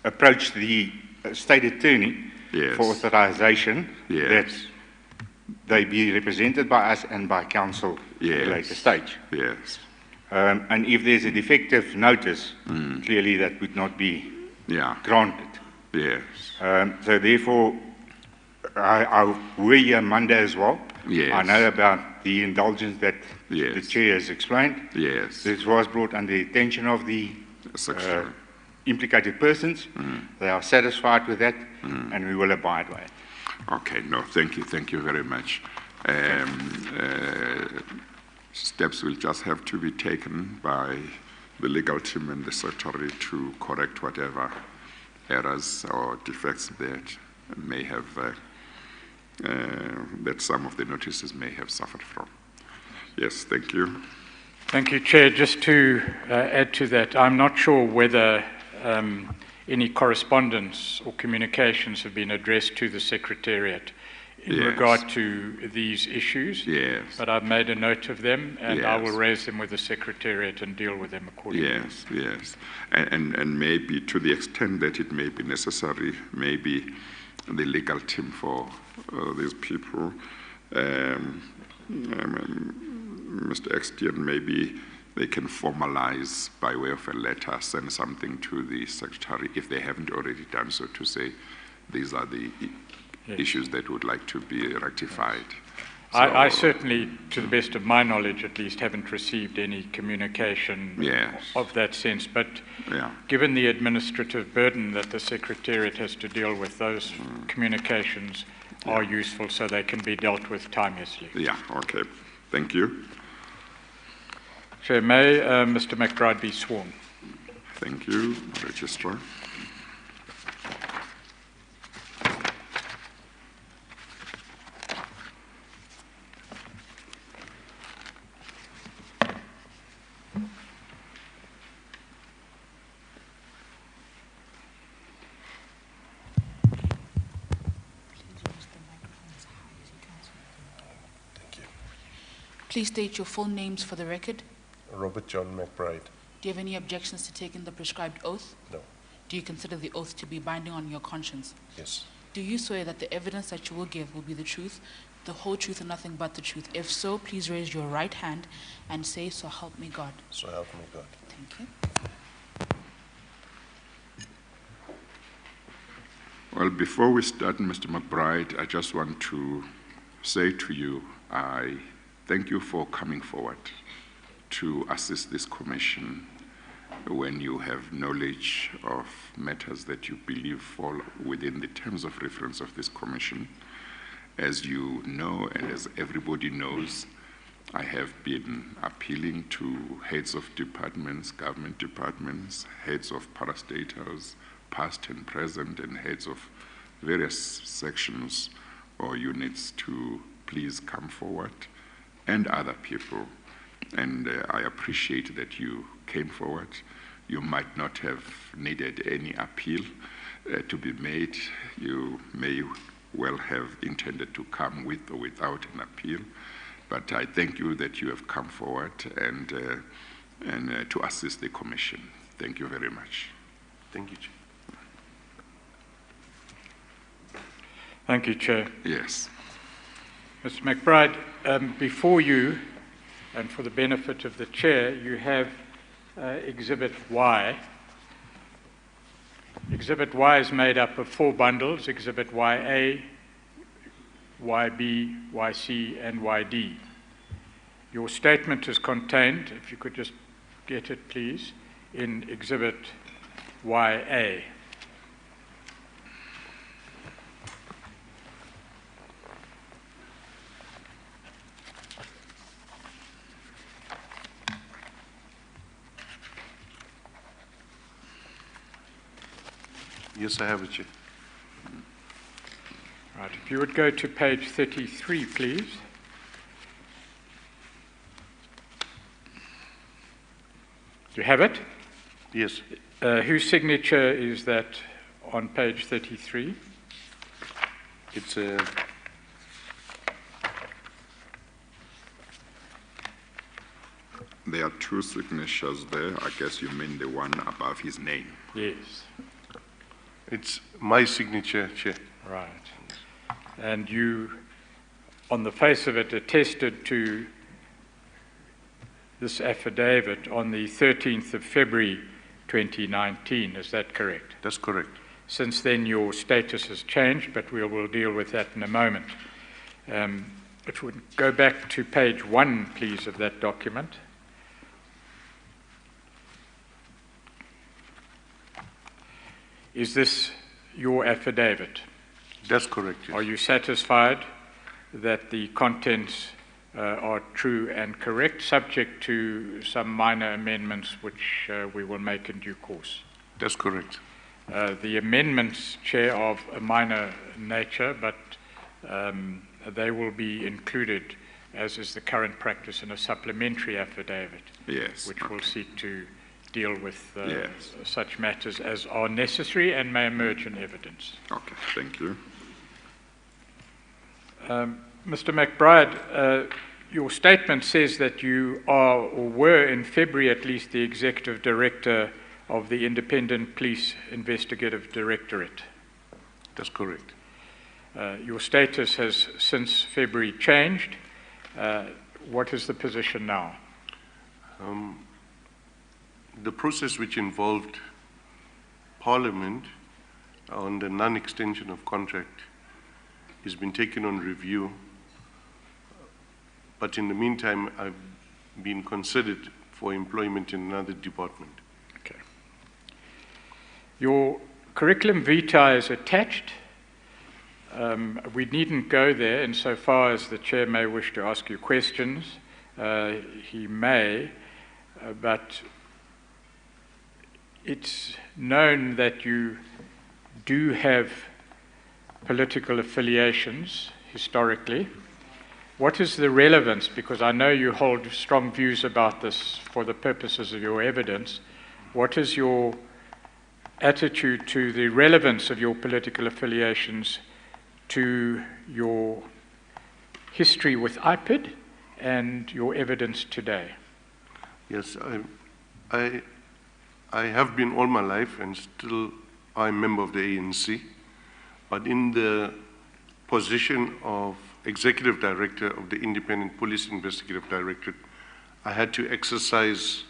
approach the state attorney for authorization that they be represented by us and by council at a later stage. Yes. And if there's a defective notice, clearly that would not be granted. Yes. So therefore, we're here Monday as well. Yes. I know about the indulgence that the Chair has explained. Yes. This was brought under the attention of the implicated persons. They are satisfied with that, and we will abide by it. Okay, no, thank you very much. Steps will just have to be taken by the legal team and the Secretary to correct whatever errors or defects that may have, that some of the notices may have suffered from. Yes, thank you. Thank you, Chair. Just to add to that, I'm not sure whether any correspondence or communications have been addressed to the Secretariat in regard to these issues. Yes. But I've made a note of them, and I Yes. will raise them with the Secretariat and deal with them accordingly. Yes, yes. And maybe to the extent that it may be necessary, maybe the legal team for these people, Mr. Extian, maybe they can formalize by way of a letter, send something to the Secretary if they haven't already done so, to say these are the issues that would like to be rectified. So, I certainly, to the best of my knowledge at least, haven't received any communication of that sense. But given the administrative burden that the Secretariat has to deal with, those communications are useful so they can be dealt with timeously. Yeah, okay. Thank you. Chair, may Mr. McBride be sworn? Thank you, Registrar. Please state your full names for the record. Robert John McBride. Do you have any objections to taking the prescribed oath? No. Do you consider the oath to be binding on your conscience? Yes. Do you swear that the evidence that you will give will be the truth, the whole truth and nothing but the truth? If so, please raise your right hand and say, "So help me God." So help me God. Thank you. Well, before we start, Mr. McBride, I just want to say to you, I thank you for coming forward to assist this commission when you have knowledge of matters that you believe fall within the terms of reference of this commission. As you know, and as everybody knows, I have been appealing to heads of departments, government departments, heads of parastatals, past and present, and heads of various sections or units to please come forward, and other people, and I appreciate that you came forward. You might not have needed any appeal to be made. You may well have intended to come with or without an appeal, but I thank you that you have come forward and to assist the Commission. Thank you very much. Thank you, Chair. Thank you, Chair. Yes. Mr. McBride, before you, and for the benefit of the Chair, you have Exhibit Y. Exhibit Y is made up of 4 bundles: Exhibit YA, YB, YC, and YD. Your statement is contained, if you could just get it, please, in Exhibit YA. Yes, I have it, Chair. Right, if you would go to page 33, please. Do you have it? Yes. Whose signature is that on page 33? It's There are 2 signatures there. I guess you mean the one above his name. Yes. it's my signature, Chair. Right. And you, on the face of it, attested to this affidavit on the 13th of February 2019. Is that correct? That's correct. Since then, your status has changed, but we will deal with that in a moment. If we would go back to page 1, please, of that document. Is this your affidavit? That's correct, yes. Are you satisfied that the contents are true and correct, subject to some minor amendments which we will make in due course? That's correct. The amendments, Chair, of a minor nature, but they will be included, as is the current practice, in a supplementary affidavit, Yes. which will seek to deal with Yes. such matters as are necessary and may emerge in evidence. Okay, thank you. Mr. McBride, your statement says that you are, or were in February at least, the Executive Director of the Independent Police Investigative Directorate. That's correct. Your status has since February changed. What is the position now? The process which involved Parliament on the non-extension of contract has been taken on review, but in the meantime, I've been considered for employment in another department. Okay. Your curriculum vitae is attached. We needn't go there insofar as the Chair may wish to ask you questions. He may, but it's known that you do have political affiliations historically. What is the relevance? Because I know you hold strong views about this for the purposes of your evidence. What is your attitude to the relevance of your political affiliations to your history with IPID and your evidence today? Yes, I have been all my life and still I'm a member of the ANC, but in the position of Executive Director of the Independent Police Investigative Directorate, I had to exercise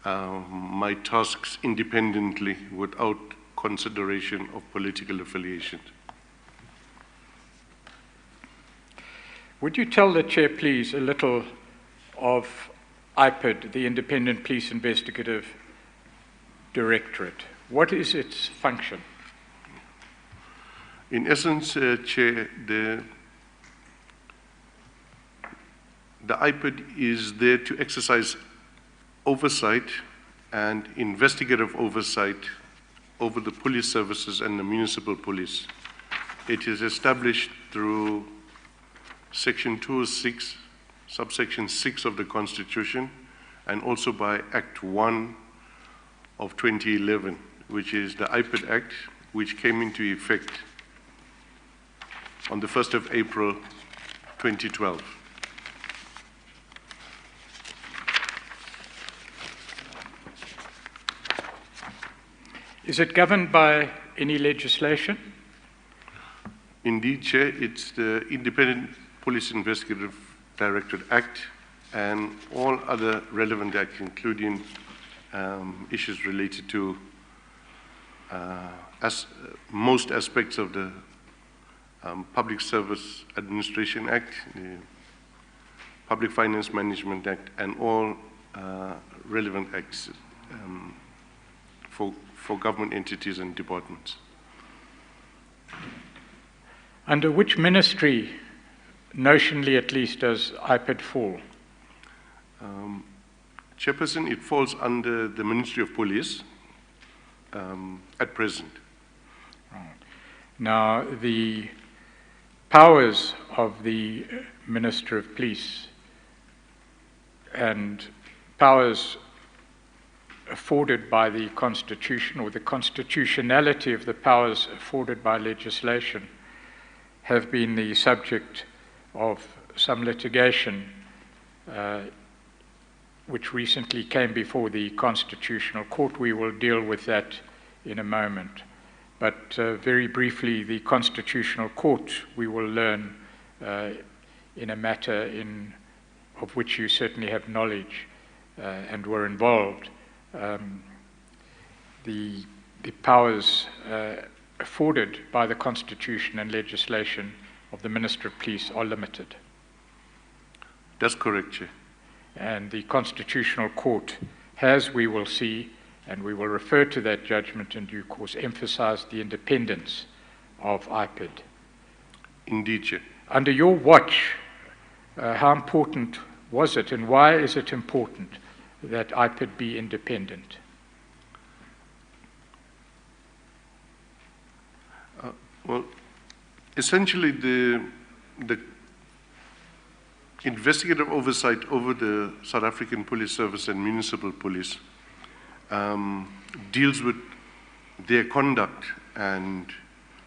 my tasks independently without consideration of political affiliation. Would you tell the Chair, please, a little of IPID, the Independent Police Investigative Directorate? What is its function? In essence, Chair, the IPID is there to exercise oversight and investigative oversight over the police services and the municipal police. It is established through Section 206, subsection 6 of the Constitution, and also by Act 1 of 2011, which is the IPID Act, which came into effect on the 1st of April 2012. Is it governed by any legislation? Indeed, Chair, it's the Independent Police Investigative Directorate Act and all other relevant acts, including issues related to most aspects of the Public Service Administration Act, the Public Finance Management Act, and all relevant acts for government entities and departments. Under which ministry, notionally at least, does IPID fall? Chairperson, it falls under the Ministry of Police at present. Right. Now, the powers of the Minister of Police and powers afforded by the Constitution, or the constitutionality of the powers afforded by legislation, have been the subject of some litigation which recently came before the Constitutional Court. We will deal with that in a moment. But very briefly, the Constitutional Court, we will learn in a matter of which you certainly have knowledge and were involved. The powers afforded by the Constitution and legislation of the Minister of Police are limited. That's correct, Chair. And the Constitutional Court has, we will see, and we will refer to that judgment in due course, emphasized the independence of IPID. Indeed, Chair. Under your watch, how important was it, and why is it important that IPID be independent? Well, essentially the investigative oversight over the South African Police Service and Municipal Police deals with their conduct and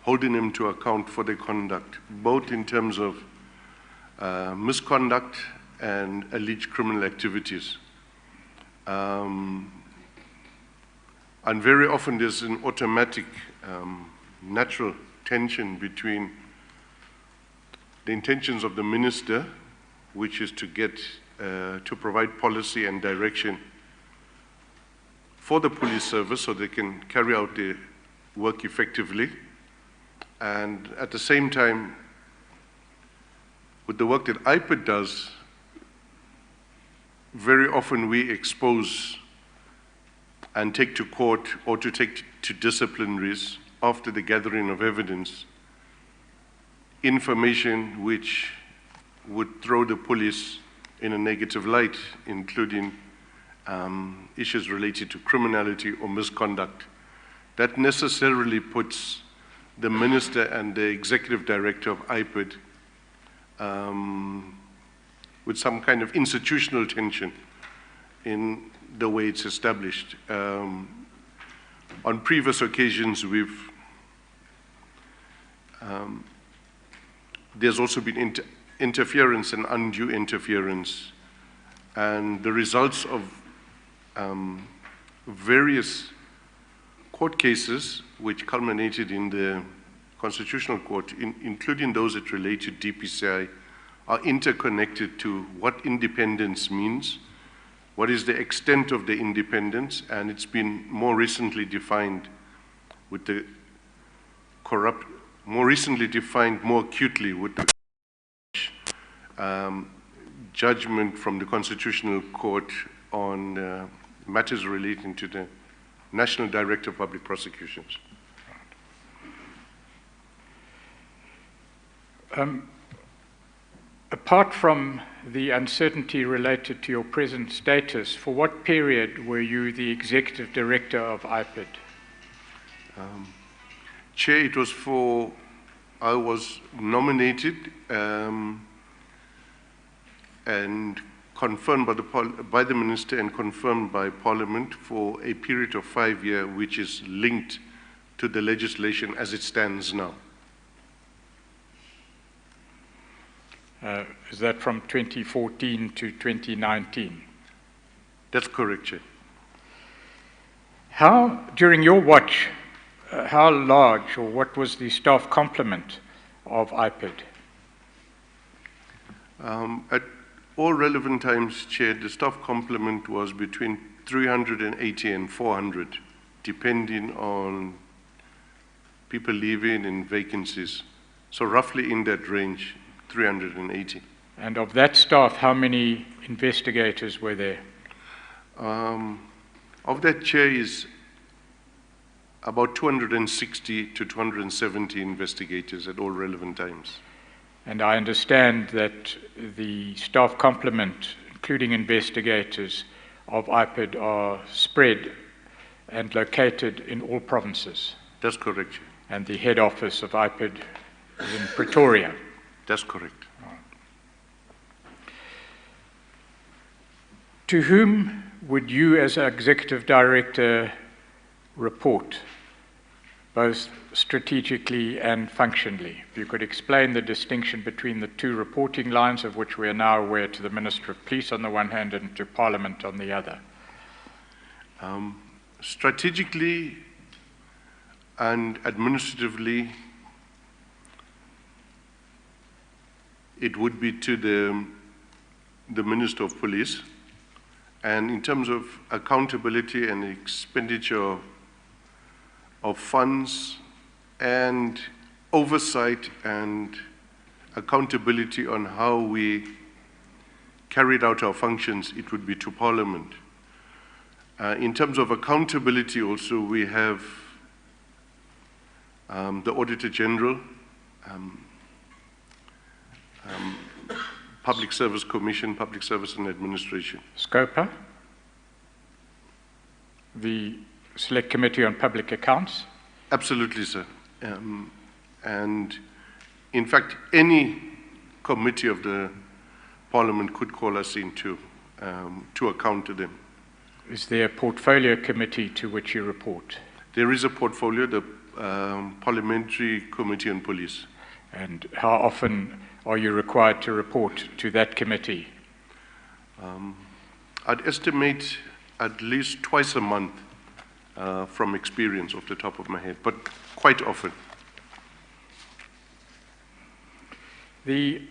holding them to account for their conduct, both in terms of misconduct and alleged criminal activities. And very often there's an automatic, natural tension between the intentions of the minister, which is to get, to provide policy and direction for the police service so they can carry out their work effectively. And at the same time, with the work that IPID does, very often we expose and take to court or to take to disciplinaries after the gathering of evidence information which would throw the police in a negative light, including issues related to criminality or misconduct. That necessarily puts the minister and the executive director of IPID with some kind of institutional tension in the way it's established. On previous occasions, there's also been interference and undue interference, and the results of various court cases which culminated in the Constitutional Court, including those that relate to DPCI, are interconnected to what independence means, what is the extent of the independence, and it's been more recently defined with the more recently defined more acutely with the judgment from the Constitutional Court on matters relating to the National Director of Public Prosecutions. Apart from the uncertainty related to your present status, for what period were you the Executive Director of IPID? Chair, it was I was nominated and confirmed by the Minister and confirmed by Parliament for a period of 5 years, which is linked to the legislation as it stands now. Is that from 2014 to 2019? That's correct, Chair. How, during your watch, how large or what was the staff complement of IPID? At all relevant times, Chair, the staff complement was between 380 and 400, depending on people leaving and vacancies. So roughly in that range, 380. And of that staff, how many investigators were there? Of that, Chair, is about 260 to 270 investigators at all relevant times. And I understand that the staff complement, including investigators of IPID, are spread and located in all provinces. That's correct, Chair. And the head office of IPID is in Pretoria. That's correct. To whom would you, as Executive Director, report, both strategically and functionally? If you could explain the distinction between the two reporting lines, of which we are now aware, to the Minister of Police on the one hand and to Parliament on the other. Strategically and administratively, it would be to the Minister of Police. And in terms of accountability and expenditure of funds and oversight and accountability on how we carried out our functions, it would be to Parliament. In terms of accountability also, we have the Auditor General, Public Service Commission, Public Service and Administration. SCOPA, the Select Committee on Public Accounts. Absolutely, sir. And in fact, any committee of the Parliament could call us in to account to them. Is there a portfolio committee to which you report? There is a portfolio, the Parliamentary Committee on Police. And how often are you required to report to that committee? I'd estimate at least twice a month from experience off the top of my head, but quite often. The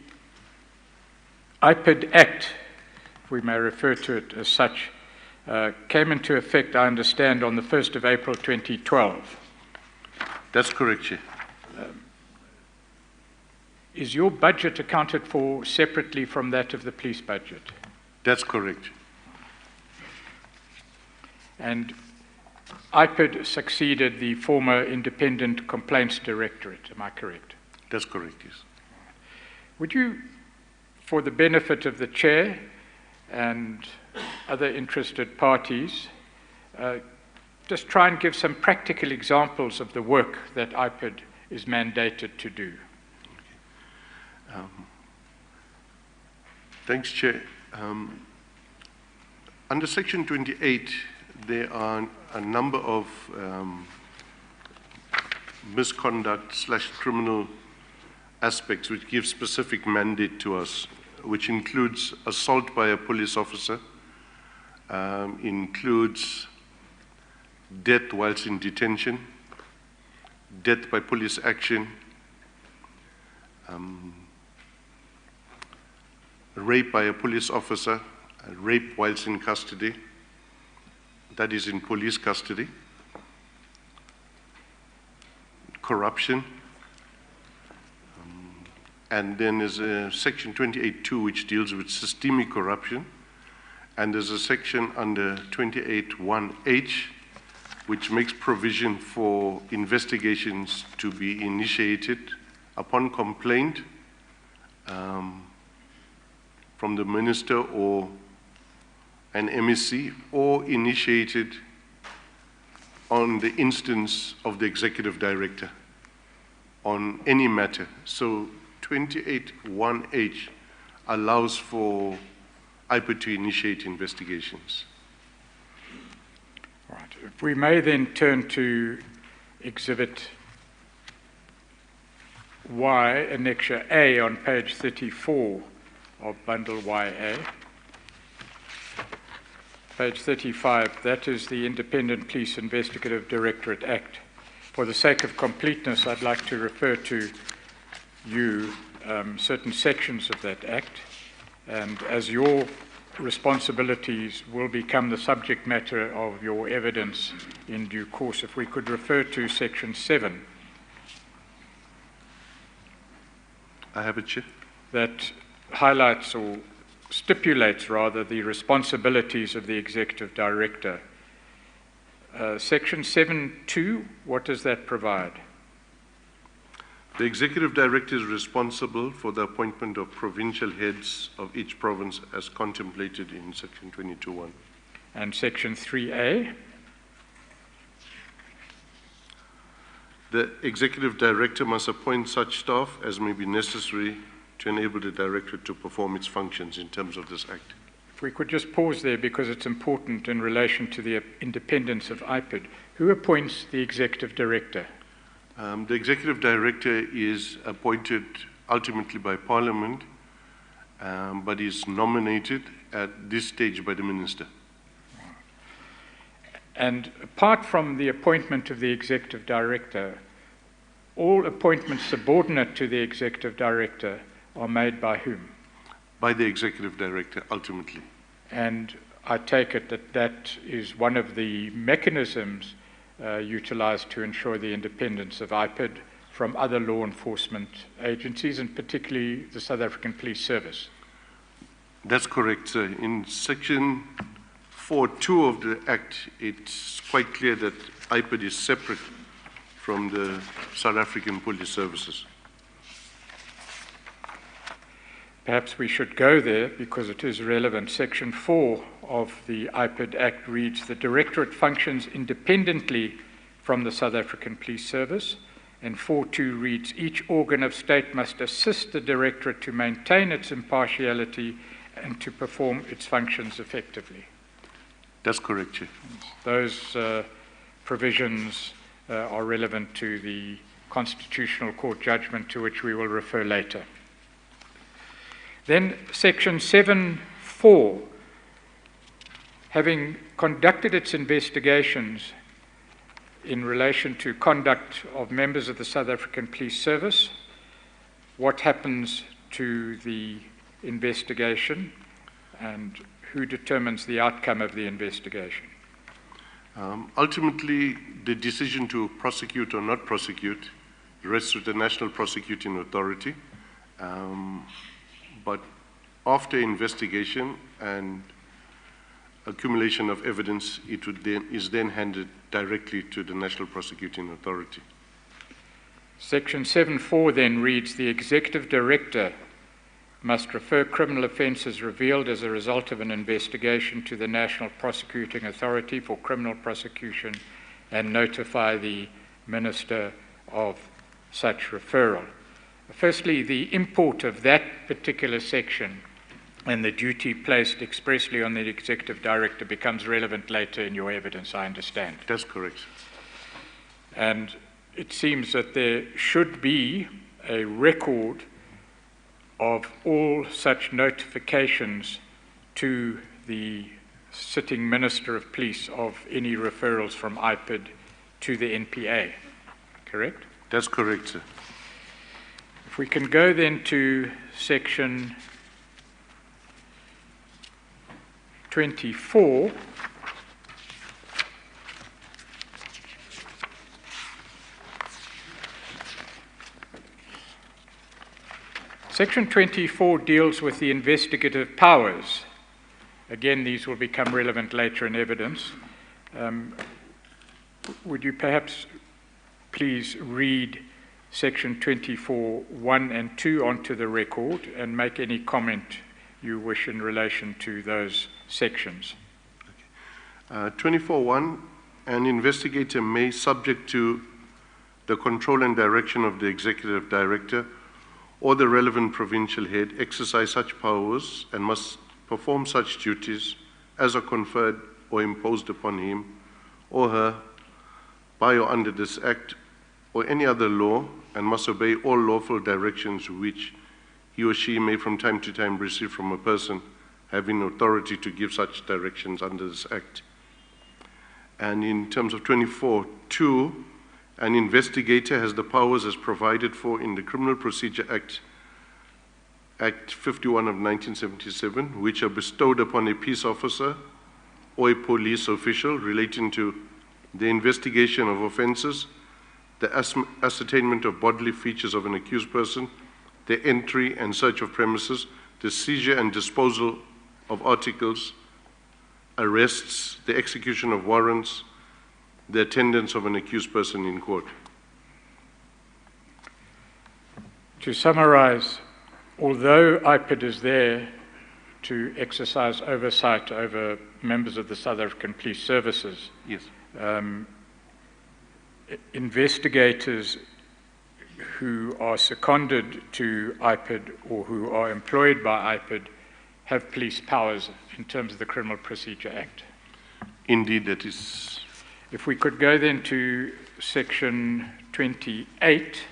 IPID Act, if we may refer to it as such, came into effect, I understand, on the 1st of April 2012. That's correct, Chair. Is your budget accounted for separately from that of the police budget? That's correct. And IPID succeeded the former Independent Complaints Directorate, am I correct? That's correct, yes. Would you, for the benefit of the Chair and other interested parties, just try and give some practical examples of the work that IPID is mandated to do? Thanks, Chair. Under Section 28, there are a number of misconduct/criminal aspects which give specific mandate to us, which includes assault by a police officer, includes death whilst in detention, death by police action, rape by a police officer, rape whilst in custody, that is in police custody, corruption, and then there's a Section 28.2 which deals with systemic corruption, and there's a section under 28.1H which makes provision for investigations to be initiated upon complaint from the minister or an MEC, or initiated on the instance of the executive director on any matter. So 28.1H allows for IPID to initiate investigations. All right. If we may then turn to Exhibit Y, Annexure A on page 34 of Bundle YA. Page 35, that is the Independent Police Investigative Directorate Act. For the sake of completeness, I'd like to refer to you certain sections of that Act, and as your responsibilities will become the subject matter of your evidence in due course, if we could refer to Section 7. I have it, Chair. That highlights or stipulates rather the responsibilities of the Executive Director. Section 7.2, what does that provide? The Executive Director is responsible for the appointment of provincial heads of each province as contemplated in Section 22.1. And Section 3A? The Executive Director must appoint such staff as may be necessary to enable the Directorate to perform its functions in terms of this Act. If we could just pause there because it's important in relation to the independence of IPID. Who appoints the Executive Director? The Executive Director is appointed ultimately by Parliament, but is nominated at this stage by the Minister. And apart from the appointment of the Executive Director, all appointments subordinate to the Executive Director are made by whom? By the Executive Director, ultimately. And I take it that that is one of the mechanisms utilized to ensure the independence of IPID from other law enforcement agencies, and particularly the South African Police Service. That's correct, sir. In Section 4.2 of the Act, it's quite clear that IPID is separate from the South African Police Services. Perhaps we should go there because it is relevant. Section 4 of the IPID Act reads, the Directorate functions independently from the South African Police Service. And 4.2 reads, each organ of state must assist the Directorate to maintain its impartiality and to perform its functions effectively. That's correct, Chair. Those provisions are relevant to the Constitutional Court judgment to which we will refer later. Then Section 7.4, having conducted its investigations in relation to conduct of members of the South African Police Service, what happens to the investigation and who determines the outcome of the investigation? Ultimately, the decision to prosecute or not prosecute rests with the National Prosecuting Authority. But after investigation and accumulation of evidence, it is then handed directly to the National Prosecuting Authority. Section 7.4 then reads, the Executive Director must refer criminal offences revealed as a result of an investigation to the National Prosecuting Authority for criminal prosecution and notify the Minister of such referral. Firstly, the import of that particular section and the duty placed expressly on the Executive Director becomes relevant later in your evidence, I understand. That's correct. And it seems that there should be a record of all such notifications to the sitting Minister of Police of any referrals from IPID to the NPA, correct? That's correct, sir. If we can go then to Section 24. Section 24 deals with the investigative powers. Again, these will become relevant later in evidence. Would you perhaps please read Section 24, 1 and 2 onto the record and make any comment you wish in relation to those sections? 24.1, an investigator may, subject to the control and direction of the Executive Director, or the relevant provincial head exercise such powers and must perform such duties as are conferred or imposed upon him or her by or under this Act or any other law, and must obey all lawful directions which he or she may from time to time receive from a person having authority to give such directions under this Act. And in terms of 24.2, an investigator has the powers as provided for in the Criminal Procedure Act, Act 51 of 1977, which are bestowed upon a peace officer or a police official relating to the investigation of offences, the ascertainment of bodily features of an accused person, the entry and search of premises, the seizure and disposal of articles, arrests, the execution of warrants, the attendance of an accused person in court. To summarize, although IPID is there to exercise oversight over members of the South African Police Services, Yes. Investigators who are seconded to IPID or who are employed by IPID have police powers in terms of the Criminal Procedure Act. Indeed, that is. If we could go then to section 28,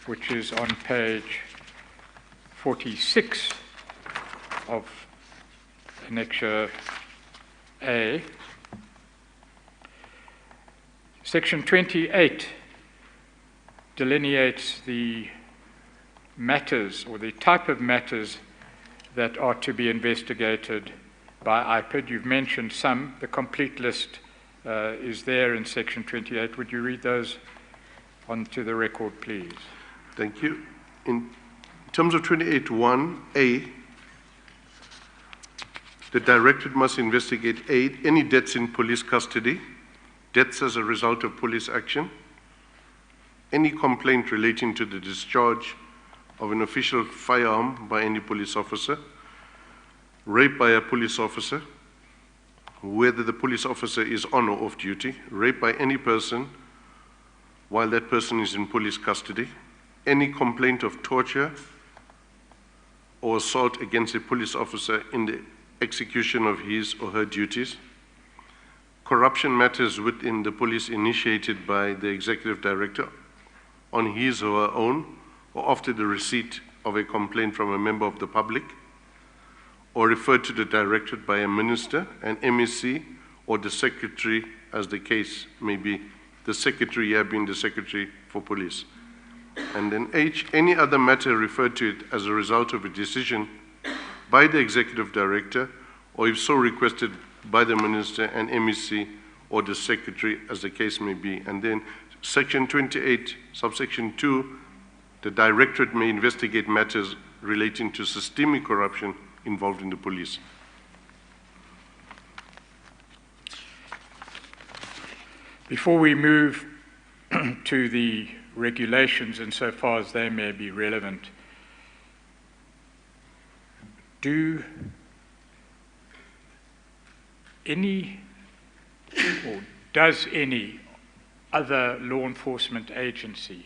which is on page 46 of Annexure A. Section 28 delineates the matters or the type of matters that are to be investigated by IPID. You've mentioned some. The complete list is there in section 28. Would you read those onto the record, please? Thank you. In terms of 28.1a, the Directorate must investigate any deaths in police custody, deaths as a result of police action, any complaint relating to the discharge of an official firearm by any police officer, rape by a police officer, whether the police officer is on or off duty, rape by any person while that person is in police custody, any complaint of torture or assault against a police officer in the execution of his or her duties, corruption matters within the police initiated by the Executive Director on his or her own or after the receipt of a complaint from a member of the public, or referred to the Directorate by a minister, an MEC, or the Secretary, as the case may be, the Secretary here being the Secretary for Police. And then H, any other matter referred to it as a result of a decision by the Executive Director, or if so requested by the Minister, an MEC, or the Secretary, as the case may be. And then Section 28, subsection 2, the Directorate may investigate matters relating to systemic corruption involved in the police. Before we move to the regulations insofar as they may be relevant, do any or does any other law enforcement agency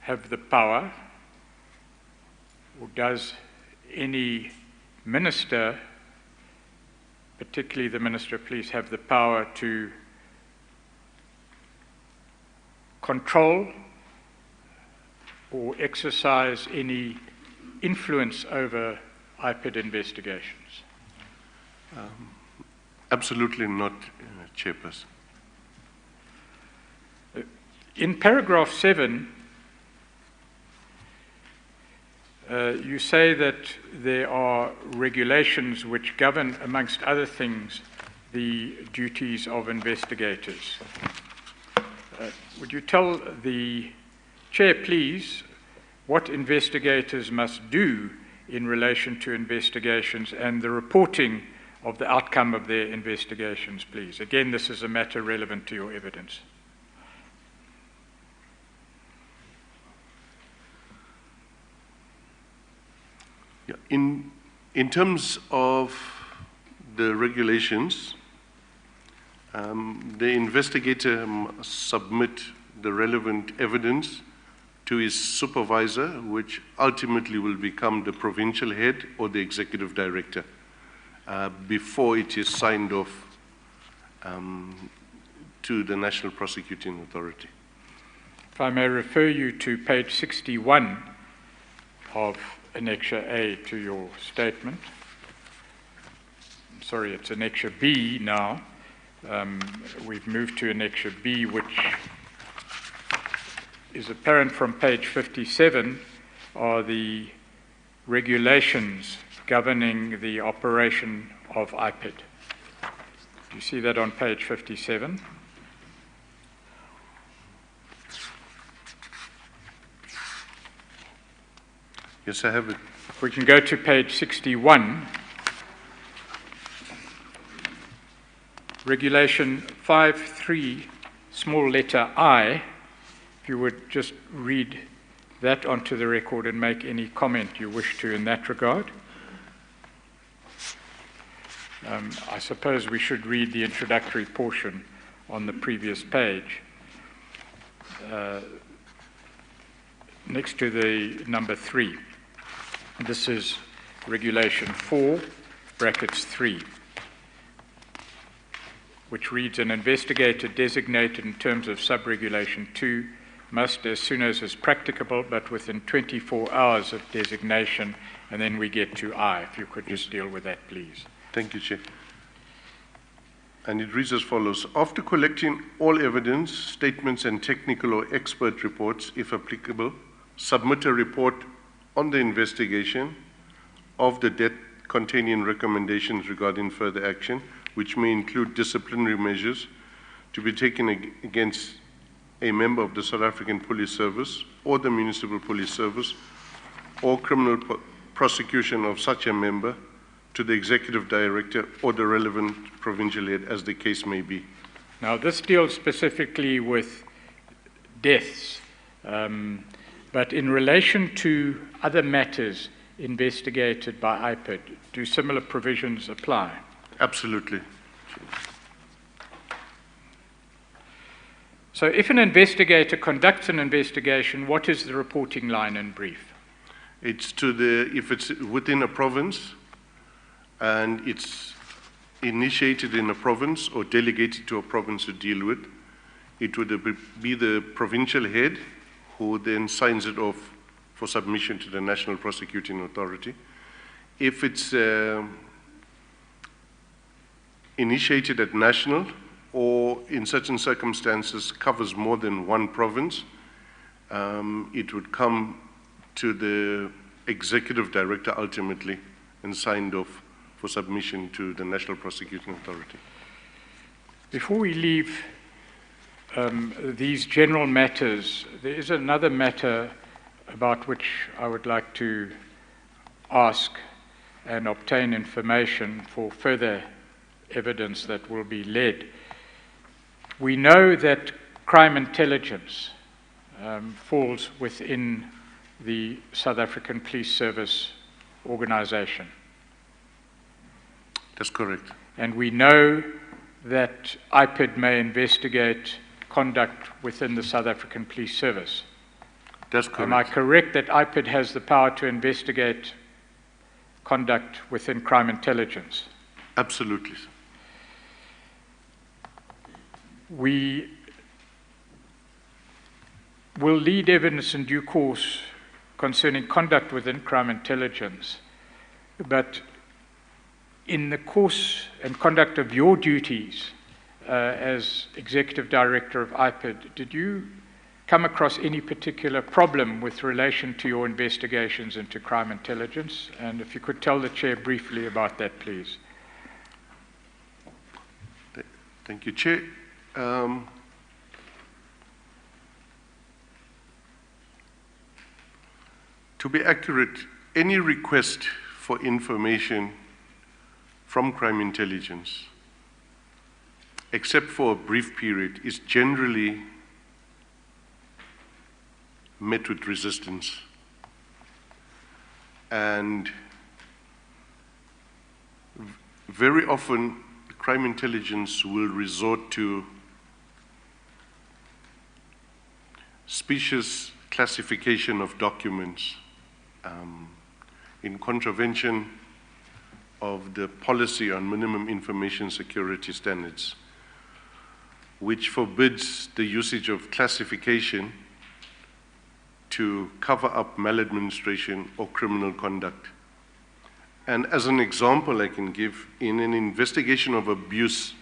have the power, or does any minister, particularly the Minister of Police, have the power to control or exercise any influence over IPID investigations? Absolutely not, Chairperson. In paragraph 7, you say that there are regulations which govern, amongst other things, the duties of investigators. Would you tell the Chair, please, what investigators must do in relation to investigations and the reporting of the outcome of their investigations, please? Again, this is a matter relevant to your evidence. Yeah. In terms of the regulations, the investigator must submit the relevant evidence to his supervisor, which ultimately will become the provincial head or the executive director, before it is signed off to the National Prosecuting Authority. If I may refer you to page 61 of Annexure A to your statement. Sorry, it's Annexure B now. We've moved to Annexure B, which is apparent from page 57, are the regulations governing the operation of IPID. Do you see that on page 57? Yes, I have it. If we can go to page 61, Regulation 5.3, small letter I, if you would just read that onto the record and make any comment you wish to in that regard. I suppose we should read the introductory portion on the previous page. Next to the number 3. This is Regulation 4, brackets 3, which reads, an investigator designated in terms of sub-regulation 2 must, as soon as is practicable, but within 24 hours of designation, and then we get to I. If you could just deal with that, please. Thank you, Chair. And it reads as follows. After collecting all evidence, statements, and technical or expert reports, if applicable, submit a report on the investigation of the death containing recommendations regarding further action, which may include disciplinary measures to be taken against a member of the South African Police Service or the Municipal Police Service, or criminal prosecution of such a member to the Executive Director or the relevant provincial head, as the case may be. Now, this deals specifically with deaths, but in relation to other matters investigated by IPID, do similar provisions apply? Absolutely. So if an investigator conducts an investigation, what is the reporting line in brief? It's to the, if it's within a province and it's initiated in a province or delegated to a province to deal with, it would be the provincial head who then signs it off for submission to the National Prosecuting Authority. If it's initiated at national or in certain circumstances covers more than one province, it would come to the Executive Director ultimately and signed off for submission to the National Prosecuting Authority. Before we leave these general matters, there is another matter about which I would like to ask and obtain information for further evidence that will be led. We know that crime intelligence falls within the South African Police Service organization. That's correct. And we know that IPID may investigate conduct within the South African Police Service. That's correct. Am I correct that IPID has the power to investigate conduct within crime intelligence? Absolutely. We will lead evidence in due course concerning conduct within crime intelligence, but in the course and conduct of your duties as Executive Director of IPID, did you come across any particular problem with relation to your investigations into crime intelligence? And if you could tell the Chair briefly about that, please. Thank you, Chair. To be accurate, any request for information from crime intelligence, except for a brief period, is generally met with resistance. And very often, crime intelligence will resort to specious classification of documents in contravention of the policy on minimum information security standards, which forbids the usage of classification to cover up maladministration or criminal conduct. And as an example I can give, in an investigation of abuse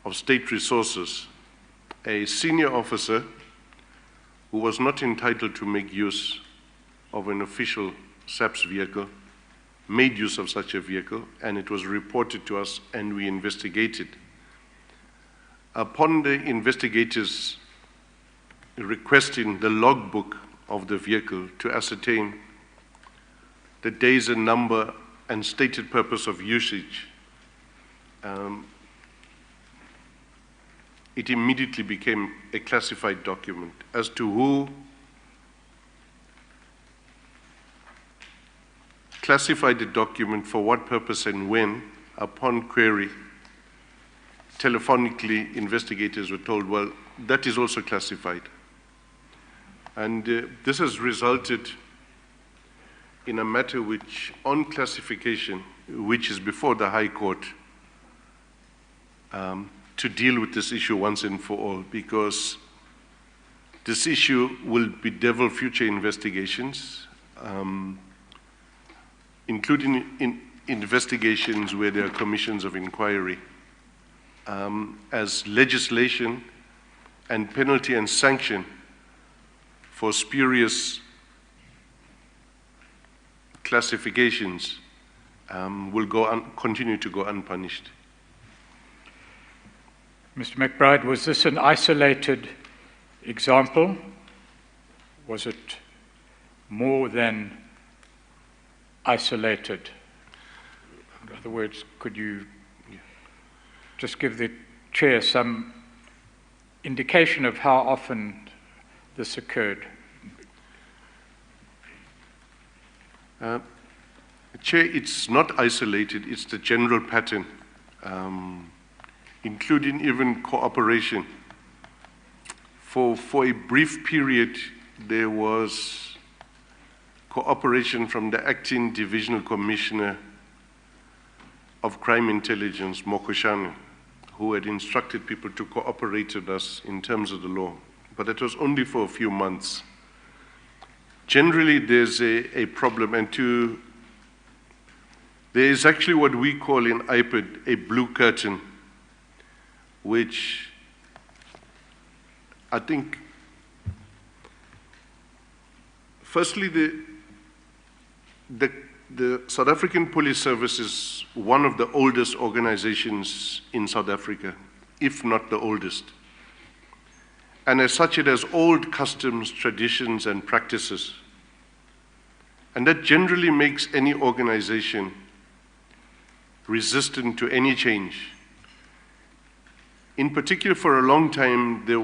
of state resources, a senior officer who was not entitled to make use of an official SAPS vehicle made use of such a vehicle, and it was reported to us, and we investigated. Upon the investigators requesting the logbook of the vehicle to ascertain the days and number and stated purpose of usage, it immediately became a classified document. As to who classified the document, for what purpose and when, upon query, telephonically investigators were told, well, that is also classified. And this has resulted in a matter which, on classification, which is before the High Court, to deal with this issue once and for all, because this issue will bedevil future investigations, including investigations where there are commissions of inquiry, as legislation and penalty and sanction for spurious classifications will continue to go unpunished. Mr. McBride, was this an isolated example? Was it more than isolated? In other words, could you just give the chair some indication of how often this occurred? Chair, it's not isolated, it's the general pattern, including even cooperation. For a brief period, there was cooperation from the acting divisional commissioner of crime intelligence, Mokoshane, who had instructed people to cooperate with us in terms of the law. But it was only for a few months. Generally, there's a problem, and there is actually what we call in IPID a blue curtain, which I think, firstly, the South African Police Service is one of the oldest organizations in South Africa, if not the oldest. And as such, it has old customs, traditions, and practices. And that generally makes any organization resistant to any change. In particular, for a long time, there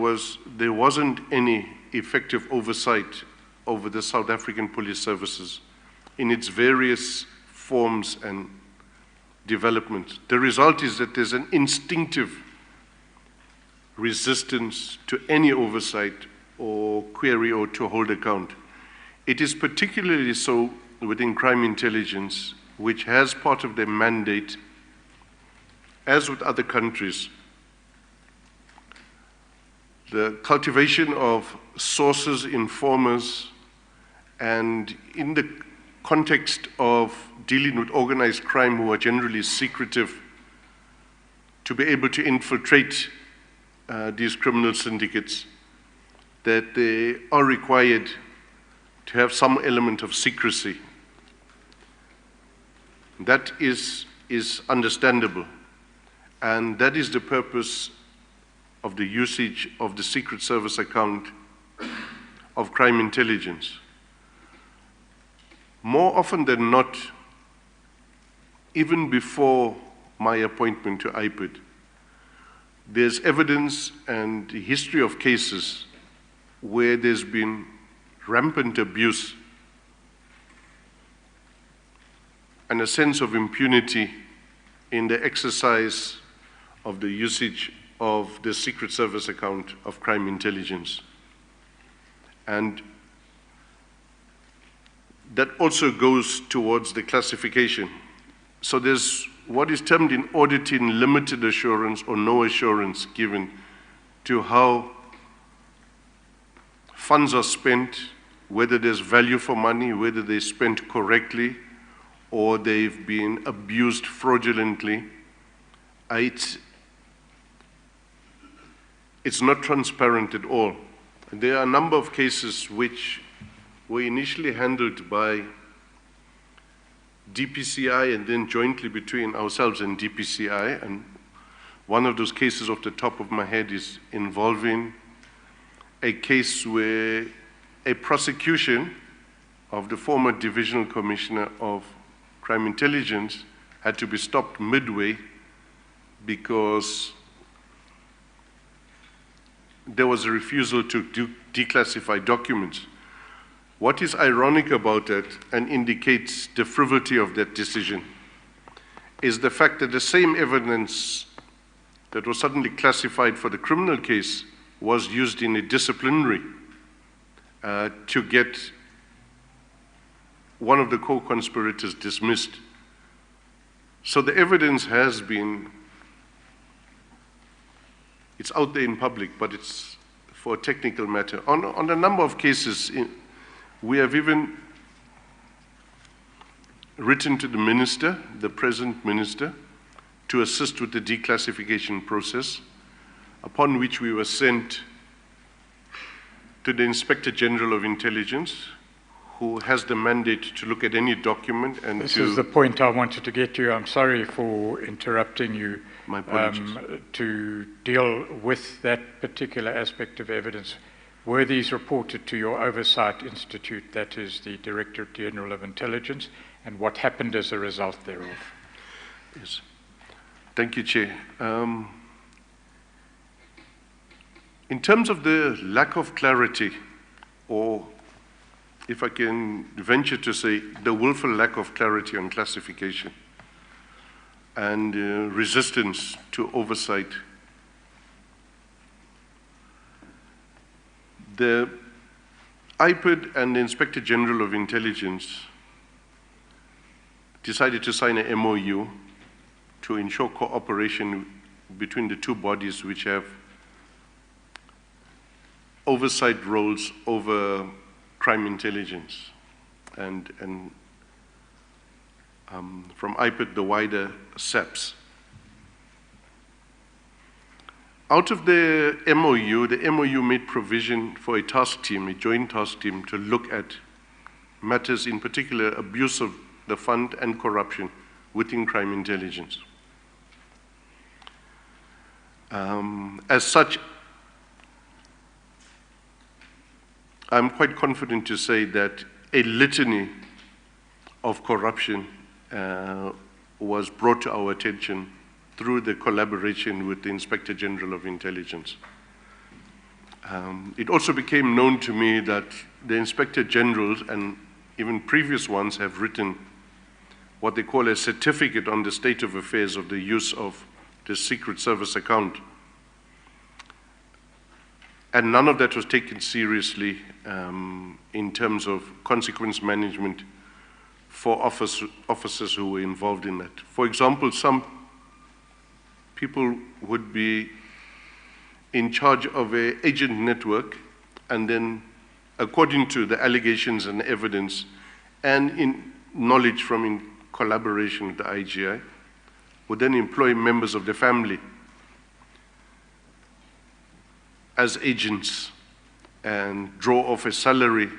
wasn't any effective oversight over the South African police services in its various forms and development. The result is that there's an instinctive resistance to any oversight or query or to hold account. It is particularly so within crime intelligence, which has part of their mandate, as with other countries, the cultivation of sources, informers, and in the context of dealing with organized crime who are generally secretive, to be able to infiltrate these criminal syndicates, that they are required to have some element of secrecy. That is understandable, and that is the purpose of the usage of the Secret Service account of crime intelligence. More often than not, even before my appointment to IPID, there's evidence and history of cases where there's been rampant abuse and a sense of impunity in the exercise of the usage of the Secret Service account of crime intelligence. And that also goes towards the classification. So there's what is termed in auditing limited assurance or no assurance given to how funds are spent, whether there's value for money, whether they're spent correctly, or they've been abused fraudulently. It's not transparent at all. There are a number of cases which were initially handled by DPCI and then jointly between ourselves and DPCI. And one of those cases off the top of my head is involving a case where a prosecution of the former Divisional Commissioner of Crime Intelligence had to be stopped midway because there was a refusal to declassify documents. What is ironic about that and indicates the frivolity of that decision is the fact that the same evidence that was suddenly classified for the criminal case was used in a disciplinary to get one of the co-conspirators dismissed. So the evidence has been, it's out there in public, but it's for a technical matter. On a number of cases, we have even written to the minister, the present minister, to assist with the declassification process, upon which we were sent to the Inspector General of Intelligence, who has the mandate to look at any document and This is the point I wanted to get to. I'm sorry for interrupting you. My apologies. To deal with that particular aspect of evidence, were these reported to your Oversight Institute, that is the Directorate General of Intelligence, and what happened as a result thereof? Yes. Thank you, Chair. In terms of the lack of clarity, or if I can venture to say, the willful lack of clarity on classification and resistance to oversight, the IPID and the Inspector General of Intelligence decided to sign a MOU to ensure cooperation between the two bodies which have oversight roles over crime intelligence, and from IPID, the wider SABC. Out of the MOU made provision for a task team, a joint task team, to look at matters, in particular abuse of the fund and corruption within crime intelligence. As such, I'm quite confident to say that a litany of corruption was brought to our attention through the collaboration with the Inspector General of Intelligence. It also became known to me that the Inspector Generals and even previous ones have written what they call a certificate on the state of affairs of the use of the Secret Service account. And none of that was taken seriously in terms of consequence management for officers who were involved in that. For example, some people would be in charge of an agent network, and then, according to the allegations and evidence, and in knowledge from in collaboration with the IGI, would then employ members of the family as agents and draw off a salary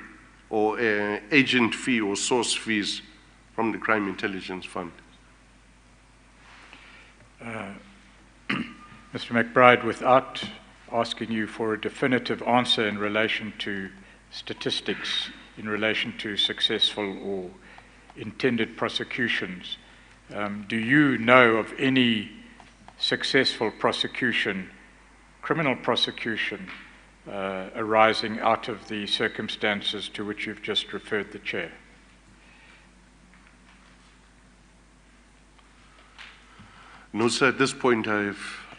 or an agent fee or source fees from the Crime Intelligence Fund. Mr. McBride, without asking you for a definitive answer in relation to statistics, in relation to successful or intended prosecutions, do you know of any successful prosecution, criminal prosecution, arising out of the circumstances to which you've just referred the Chair? No, sir, at this point I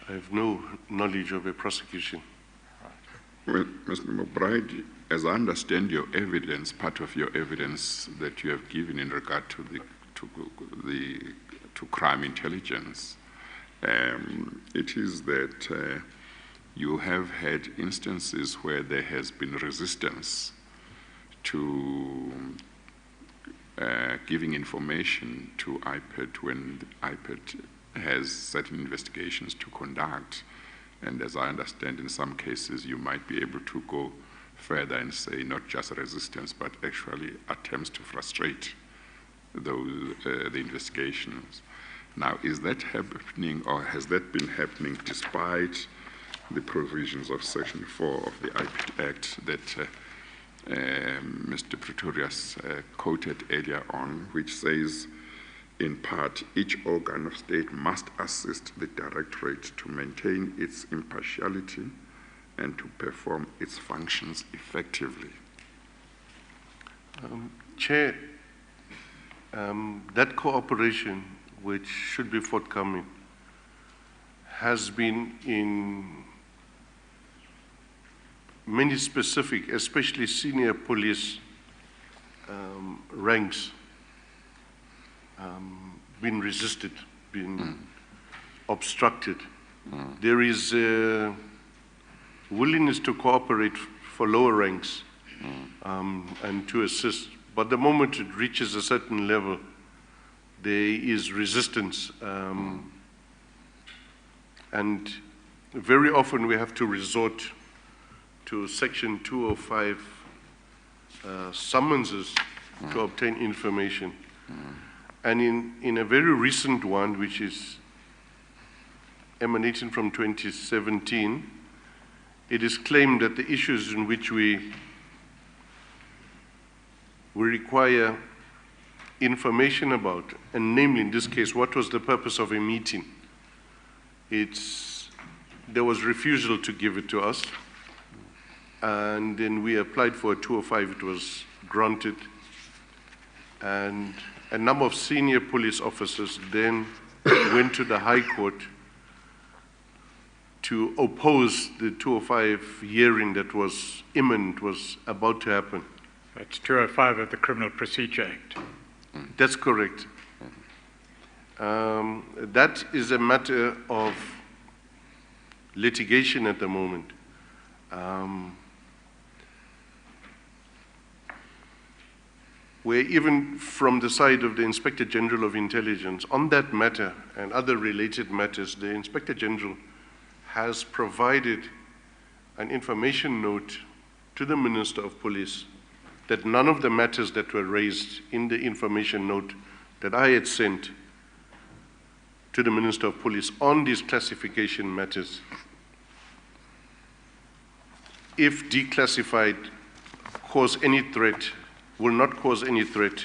have no knowledge of a prosecution. Well, Mr. McBride, as I understand your evidence, part of your evidence that you have given in regard to crime intelligence, it is that you have had instances where there has been resistance to giving information to IPED when IPED has certain investigations to conduct. And as I understand, in some cases, you might be able to go further and say not just resistance, but actually attempts to frustrate those, the investigations. Now, is that happening, or has that been happening despite the provisions of Section 4 of the IPED Act that Mr. Pretorius quoted earlier on, which says, in part, each organ of state must assist the Directorate to maintain its impartiality and to perform its functions effectively? Chair, that cooperation, which should be forthcoming, has been in many specific, especially senior police ranks, been resisted, been obstructed. There is a willingness to cooperate for lower ranks and to assist. But the moment it reaches a certain level, there is resistance. And very often we have to resort to Section 205 summonses to obtain information. And in a very recent one, which is emanating from 2017, it is claimed that the issues in which we require information about, and namely in this case, what was the purpose of a meeting, there was refusal to give it to us, and then we applied for a 205, it was granted, and a number of senior police officers then went to the High Court to oppose the 205 hearing that was imminent, was about to happen. That's 205 of the Criminal Procedure Act. That's correct. That is a matter of litigation at the moment. Where even from the side of the Inspector General of Intelligence, on that matter and other related matters, the Inspector General has provided an information note to the Minister of Police that none of the matters that were raised in the information note that I had sent to the Minister of Police on these classification matters, if declassified, cause any threat, will not cause any threat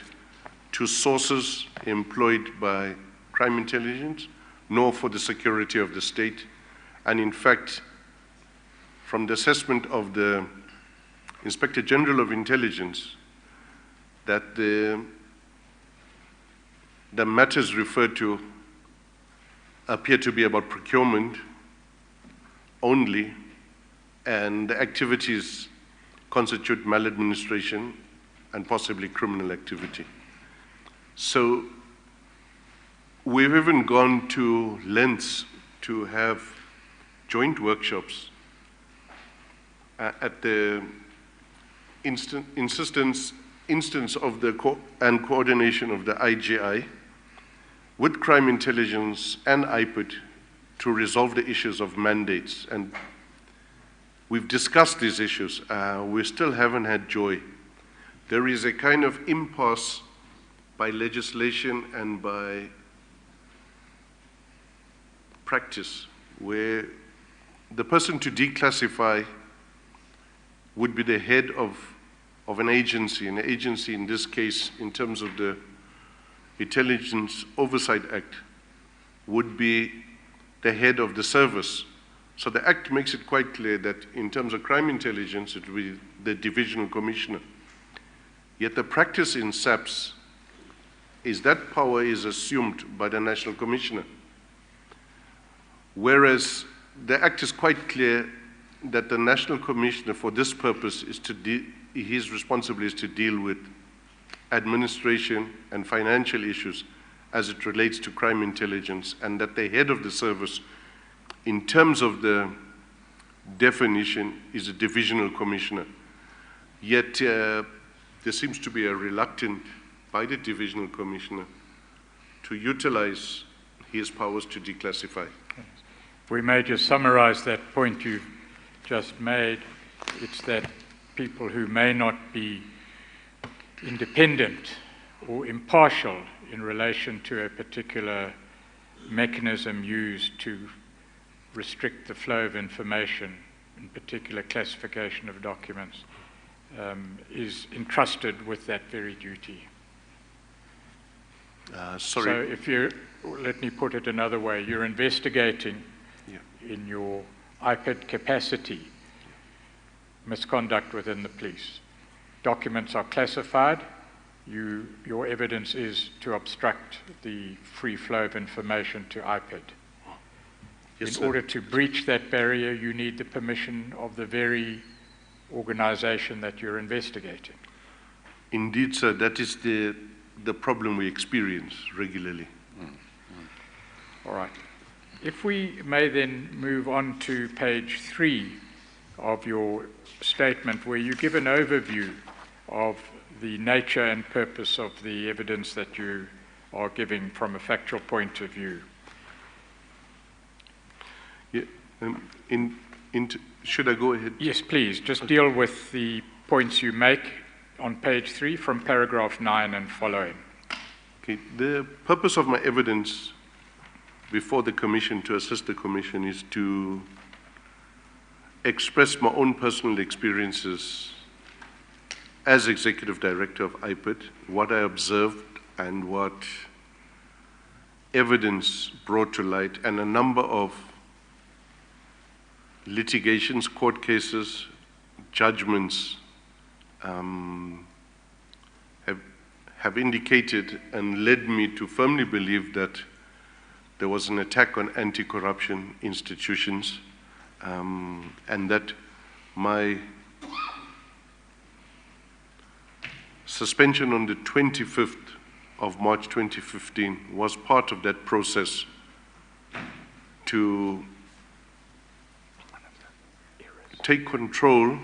to sources employed by crime intelligence, nor for the security of the state. And in fact, from the assessment of the Inspector General of Intelligence, that the matters referred to appear to be about procurement only, and the activities constitute maladministration and possibly criminal activity. So we've even gone to lengths to have joint workshops at the instance of the and coordination of the IGI with crime intelligence and IPED to resolve the issues of mandates. And we've discussed these issues. We still haven't had joy. There is a kind of impasse by legislation and by practice where the person to declassify would be the head of an agency, and the agency in this case, in terms of the Intelligence Oversight Act, would be the head of the service. So the Act makes it quite clear that in terms of crime intelligence, it will be the divisional commissioner. Yet the practice in SABC is that power is assumed by the national commissioner. Whereas the Act is quite clear that the National Commissioner for this purpose is his responsibility is to deal with administration and financial issues as it relates to crime intelligence, and that the head of the service, in terms of the definition, is a divisional commissioner. Yet there seems to be a reluctance by the divisional commissioner to utilize his powers to declassify. If we may just summarize that point you've just made, it's that people who may not be independent or impartial in relation to a particular mechanism used to restrict the flow of information, in particular classification of documents, is entrusted with that very duty. Sorry. So if you, let me put it another way, you're investigating in your IPID capacity misconduct within the police. Documents are classified. Your evidence is to obstruct the free flow of information to IPID. Yes, In order to breach that barrier, you need the permission of the very organization that you're investigating. Indeed, sir, that is the problem we experience regularly. All right. If we may then move on to page 3 of your statement, where you give an overview of the nature and purpose of the evidence that you are giving from a factual point of view. Yeah, should I go ahead? Yes, please. Just deal with the points you make on page 3 from paragraph 9 and following. Okay. The purpose of my evidence before the Commission, to assist the Commission, is to express my own personal experiences as Executive Director of IPID, what I observed and what evidence brought to light, and a number of litigations, court cases, judgments have indicated and led me to firmly believe that there was an attack on anti-corruption institutions, and that my suspension on the 25th of March 2015 was part of that process to take control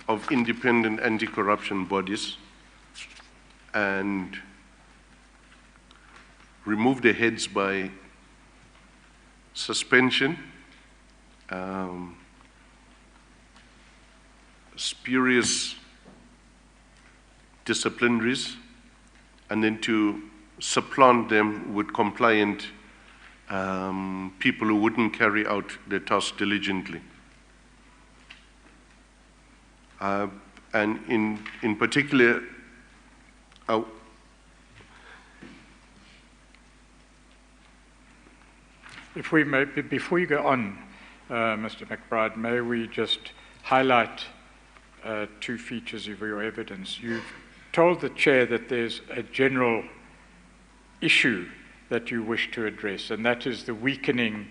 of independent anti-corruption bodies and remove their heads by suspension, spurious disciplinaries, and then to supplant them with compliant people who wouldn't carry out their task diligently. And in particular, If we may, before you go on, Mr. McBride, may we just highlight 2 features of your evidence. You've told the Chair that there's a general issue that you wish to address, and that is the weakening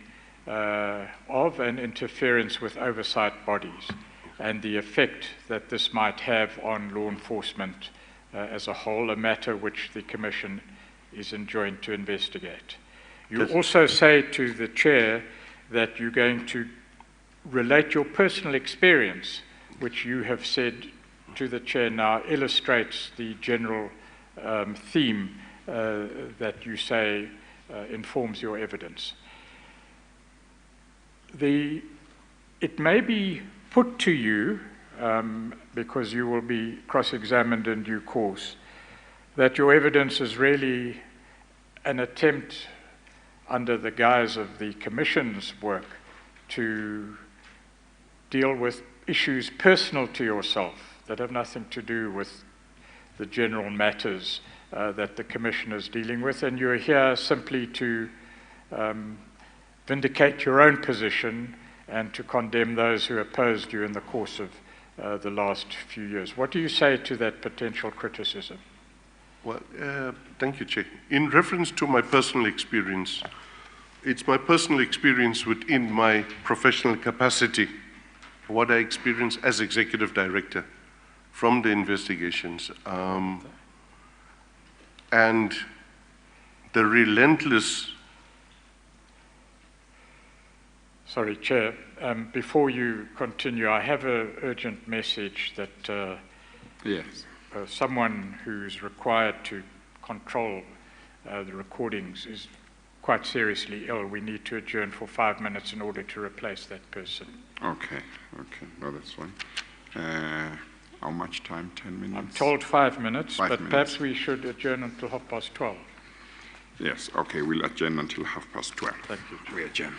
of and interference with oversight bodies and the effect that this might have on law enforcement as a whole, a matter which the Commission is enjoined to investigate. You also say to the Chair that you're going to relate your personal experience, which you have said to the Chair now illustrates the general theme that you say informs your evidence. It may be put to you, because you will be cross-examined in due course, that your evidence is really an attempt under the guise of the Commission's work to deal with issues personal to yourself that have nothing to do with the general matters that the Commission is dealing with, and you're here simply to vindicate your own position and to condemn those who opposed you in the course of the last few years. What do you say to that potential criticism? Well, thank you, Chair. In reference to my personal experience, it's my personal experience within my professional capacity what I experienced as executive director from the investigations, and the relentless. Sorry, Chair. Before you continue, I have an urgent message that Yes. someone who's required to control the recordings is quite seriously ill. We need to adjourn for 5 minutes in order to replace that person. Okay. No, that's fine. How much time? 10 minutes? I'm told 5 minutes, 5 but minutes. perhaps we should adjourn until 12:30. Yes, okay, we'll adjourn until 12:30. Thank you. We adjourn.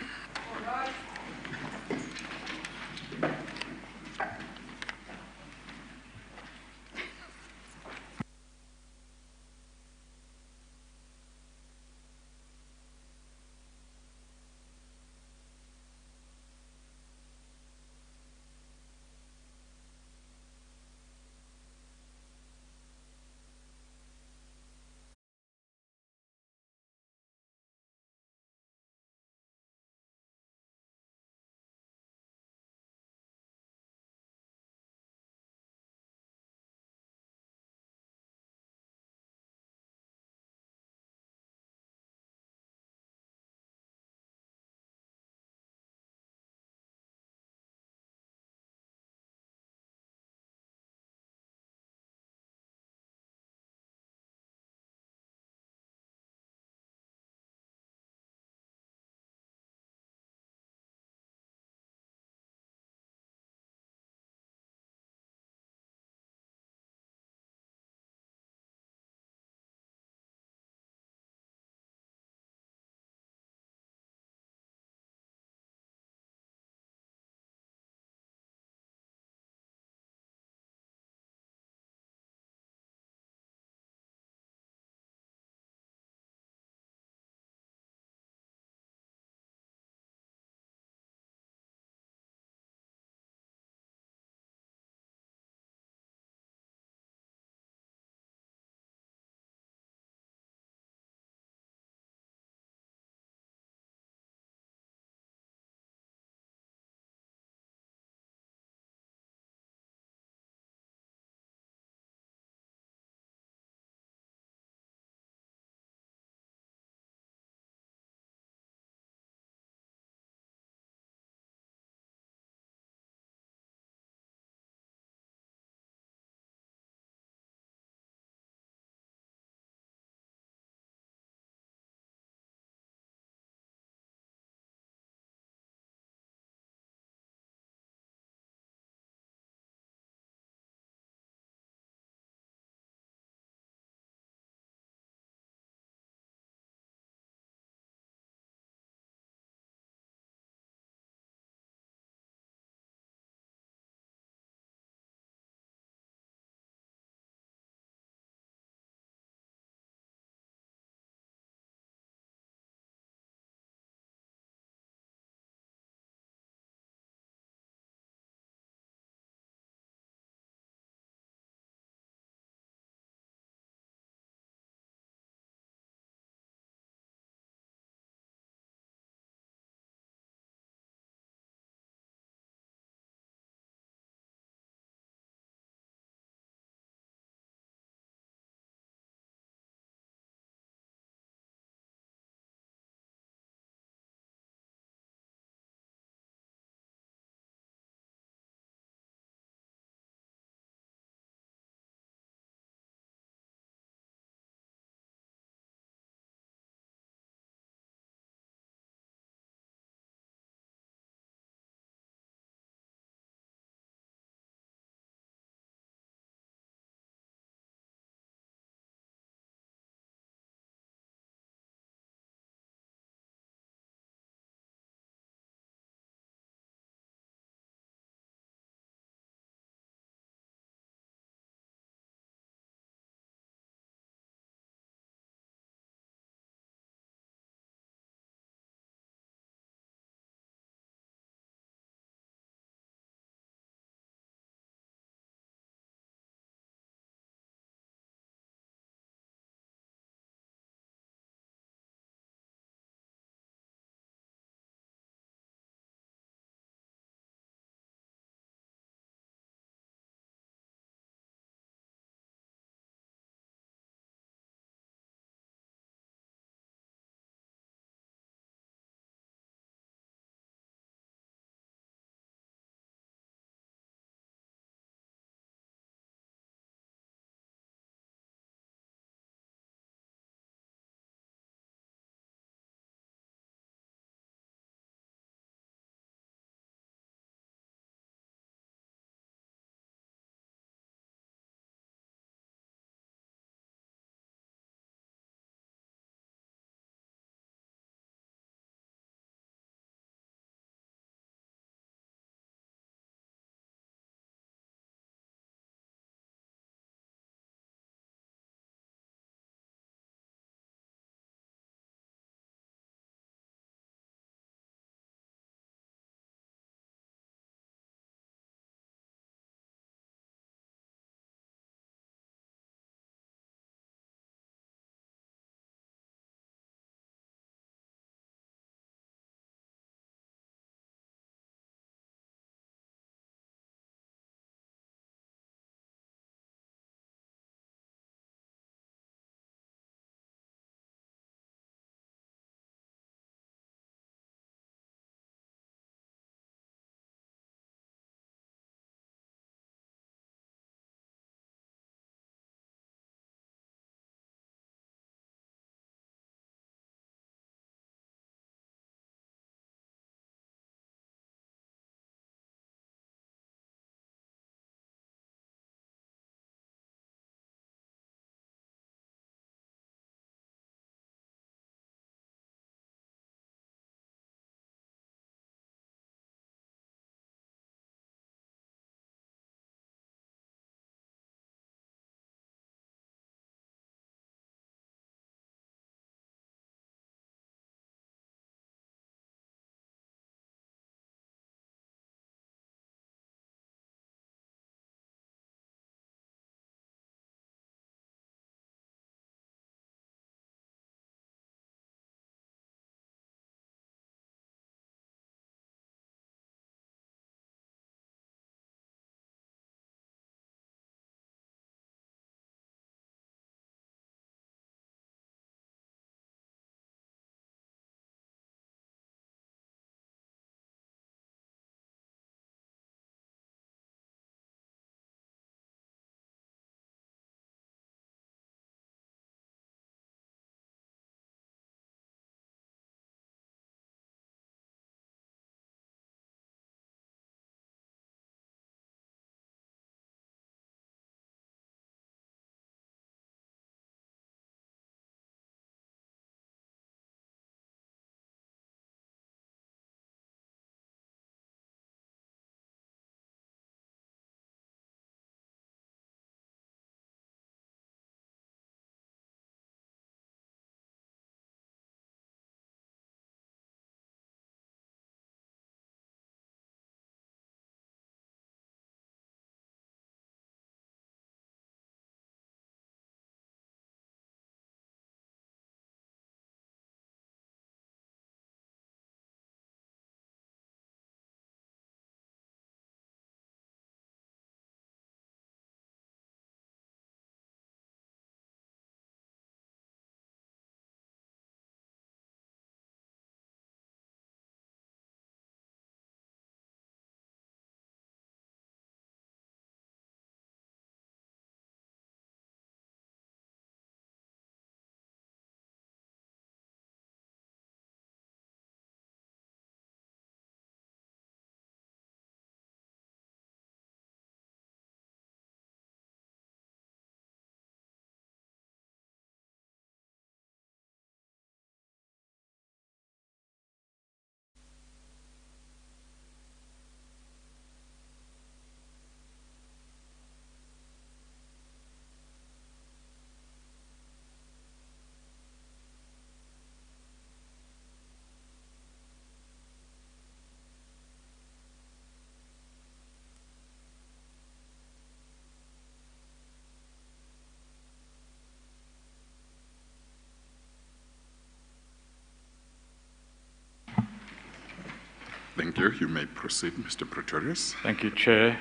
Thank you. You may proceed, Mr. Pretorius. Thank you, Chair.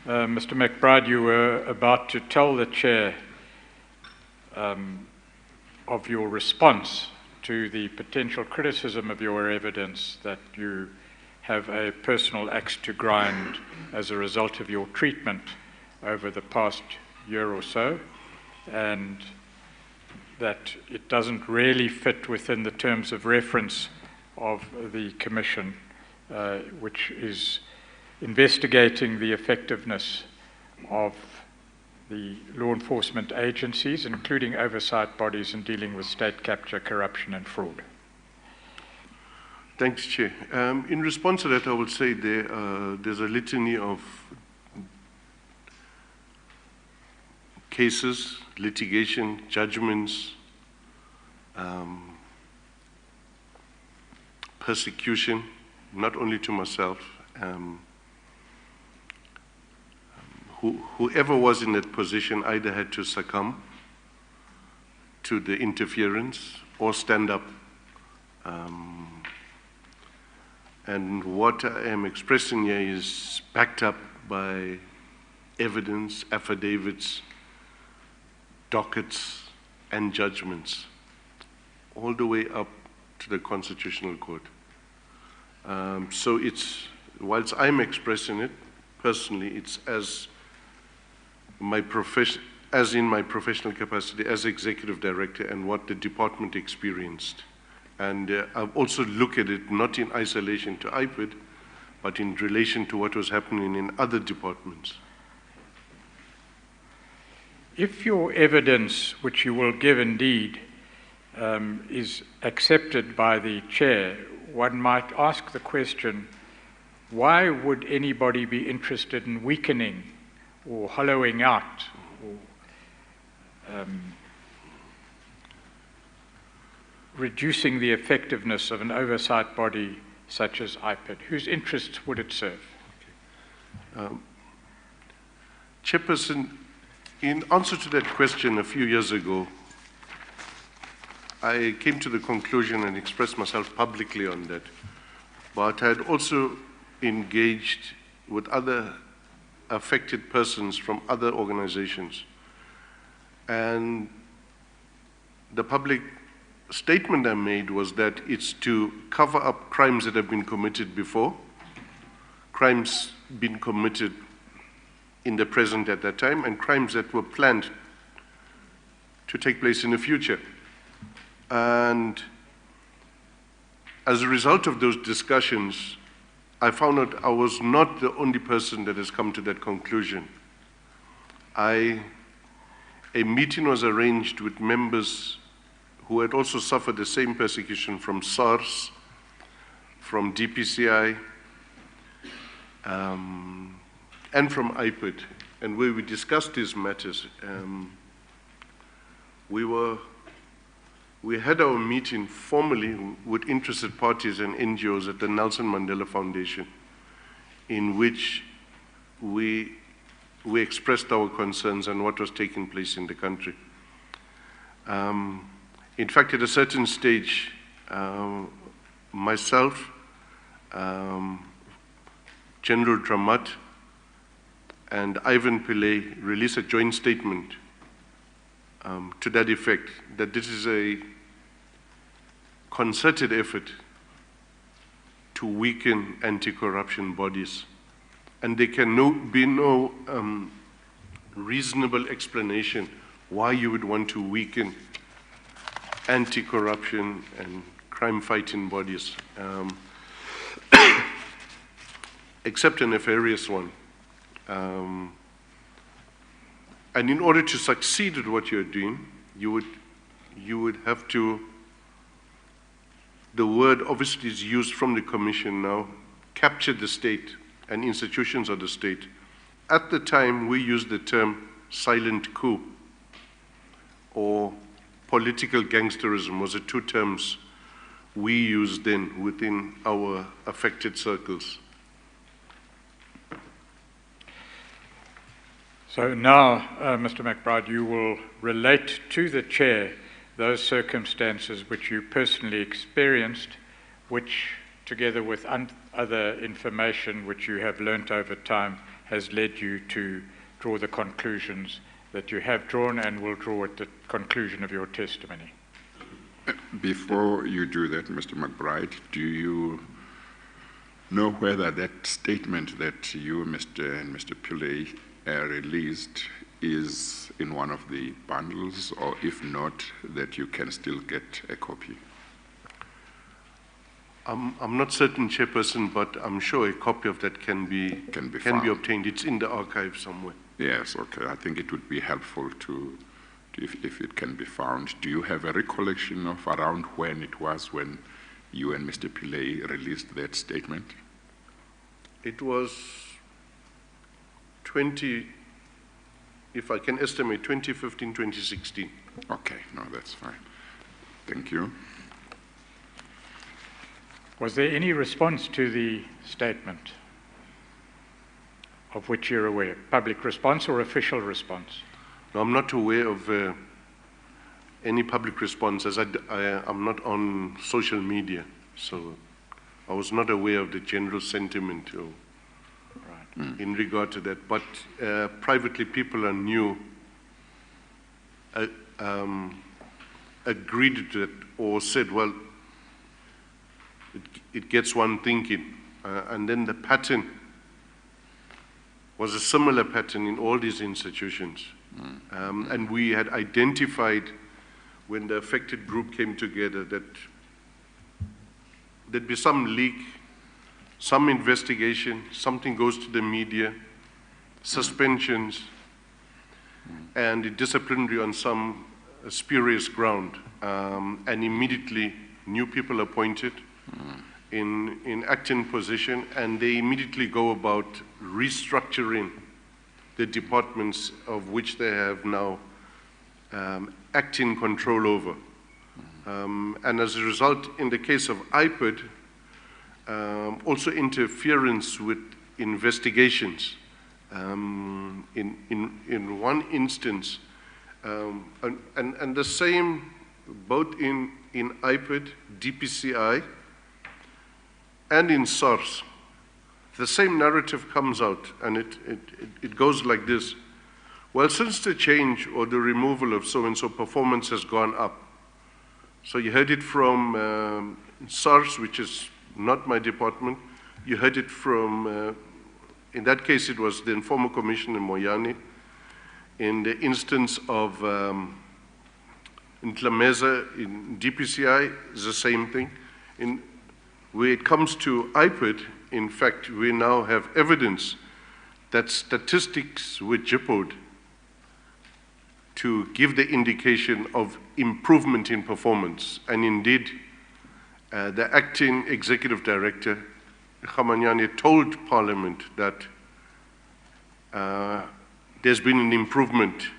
Mr. McBride, you were about to tell the Chair of your response to the potential criticism of your evidence that you have a personal axe to grind as a result of your treatment over the past year or so, and that it doesn't really fit within the terms of reference of the Commission, which is investigating the effectiveness of the law enforcement agencies, including oversight bodies, in dealing with state capture, corruption and fraud. Thanks, Chair. In response to that, I would say there's a litany of cases, litigation, judgments, persecution, not only to myself. Whoever was in that position either had to succumb to the interference or stand up. And what I am expressing here is backed up by evidence, affidavits, dockets, and judgments, all the way up to the Constitutional Court. So it's, whilst I'm expressing it, personally, it's as in my professional capacity as Executive Director and what the department experienced. And I've also looked at it not in isolation to IPID, but in relation to what was happening in other departments. If your evidence, which you will give indeed, is accepted by the Chair, one might ask the question, why would anybody be interested in weakening or hollowing out or reducing the effectiveness of an oversight body such as IPID? Whose interests would it serve? Chairperson, in answer to that question a few years ago, I came to the conclusion and expressed myself publicly on that, but I had also engaged with other affected persons from other organizations. And the public statement I made was that it's to cover up crimes that have been committed before, crimes been committed in the present at that time, and crimes that were planned to take place in the future. And as a result of those discussions, I found out I was not the only person that has come to that conclusion. A meeting was arranged with members who had also suffered the same persecution from SARS, from DPCI, and from IPID, and where we discussed these matters. We had our meeting formally with interested parties and NGOs at the Nelson Mandela Foundation, in which we expressed our concerns on what was taking place in the country. In fact, at a certain stage, myself, General Dramat, and Ivan Pillay released a joint statement to that effect, that this is a concerted effort to weaken anti-corruption bodies. And there can be no reasonable explanation why you would want to weaken anti-corruption and crime-fighting bodies, except a nefarious one. And in order to succeed at what you're doing, you would have to, the word obviously is used from the Commission now, capture the state and institutions of the state. At the time, we used the term silent coup or political gangsterism was the two terms we used then within our affected circles. So now, Mr. McBride, you will relate to the Chair those circumstances which you personally experienced, which together with other information which you have learnt over time, has led you to draw the conclusions that you have drawn and will draw at the conclusion of your testimony? Before you do that, Mr. McBride, do you know whether that statement that you, Mr. and Mr. Pillay, released is in one of the bundles, or if not, that you can still get a copy? I'm not certain, Chairperson, but I'm sure a copy of that can be obtained. It's in the archive somewhere. Yes, okay. I think it would be helpful if it can be found. Do you have a recollection of around when it was when you and Mr. Pillay released that statement? It was if I can estimate, 2015, 2016. Okay, no, that's fine. Thank you. Was there any response to the statement of which you're aware? Public response or official response? No, I'm not aware of any public response, as I'm not on social media, so I was not aware of the general sentiment in regard to that. But privately, people I knew agreed to that or said, well, it gets one thinking. And then the pattern was a similar pattern in all these institutions. And we had identified when the affected group came together that there'd be some leak, some investigation, something goes to the media, suspensions, and disciplinary on some spurious ground, and immediately new people appointed in acting position, and they immediately go about restructuring the departments of which they have now acting control over. And as a result, in the case of IPID, also interference with investigations. In one instance, and the same both in IPID, DPCI, and in SARS, the same narrative comes out, and it goes like this. Well, since the change or the removal of so-and-so, performance has gone up. So you heard it from SARS, which is not my department. You heard it from, in that case, it was the former Commissioner Moyane. In the instance of in Tlameza, in DPCI, it's the same thing. When it comes to IPID, in fact, we now have evidence that statistics were jippoed to give the indication of improvement in performance. And indeed, the acting executive director, Khamanyane, told Parliament that there's been an improvement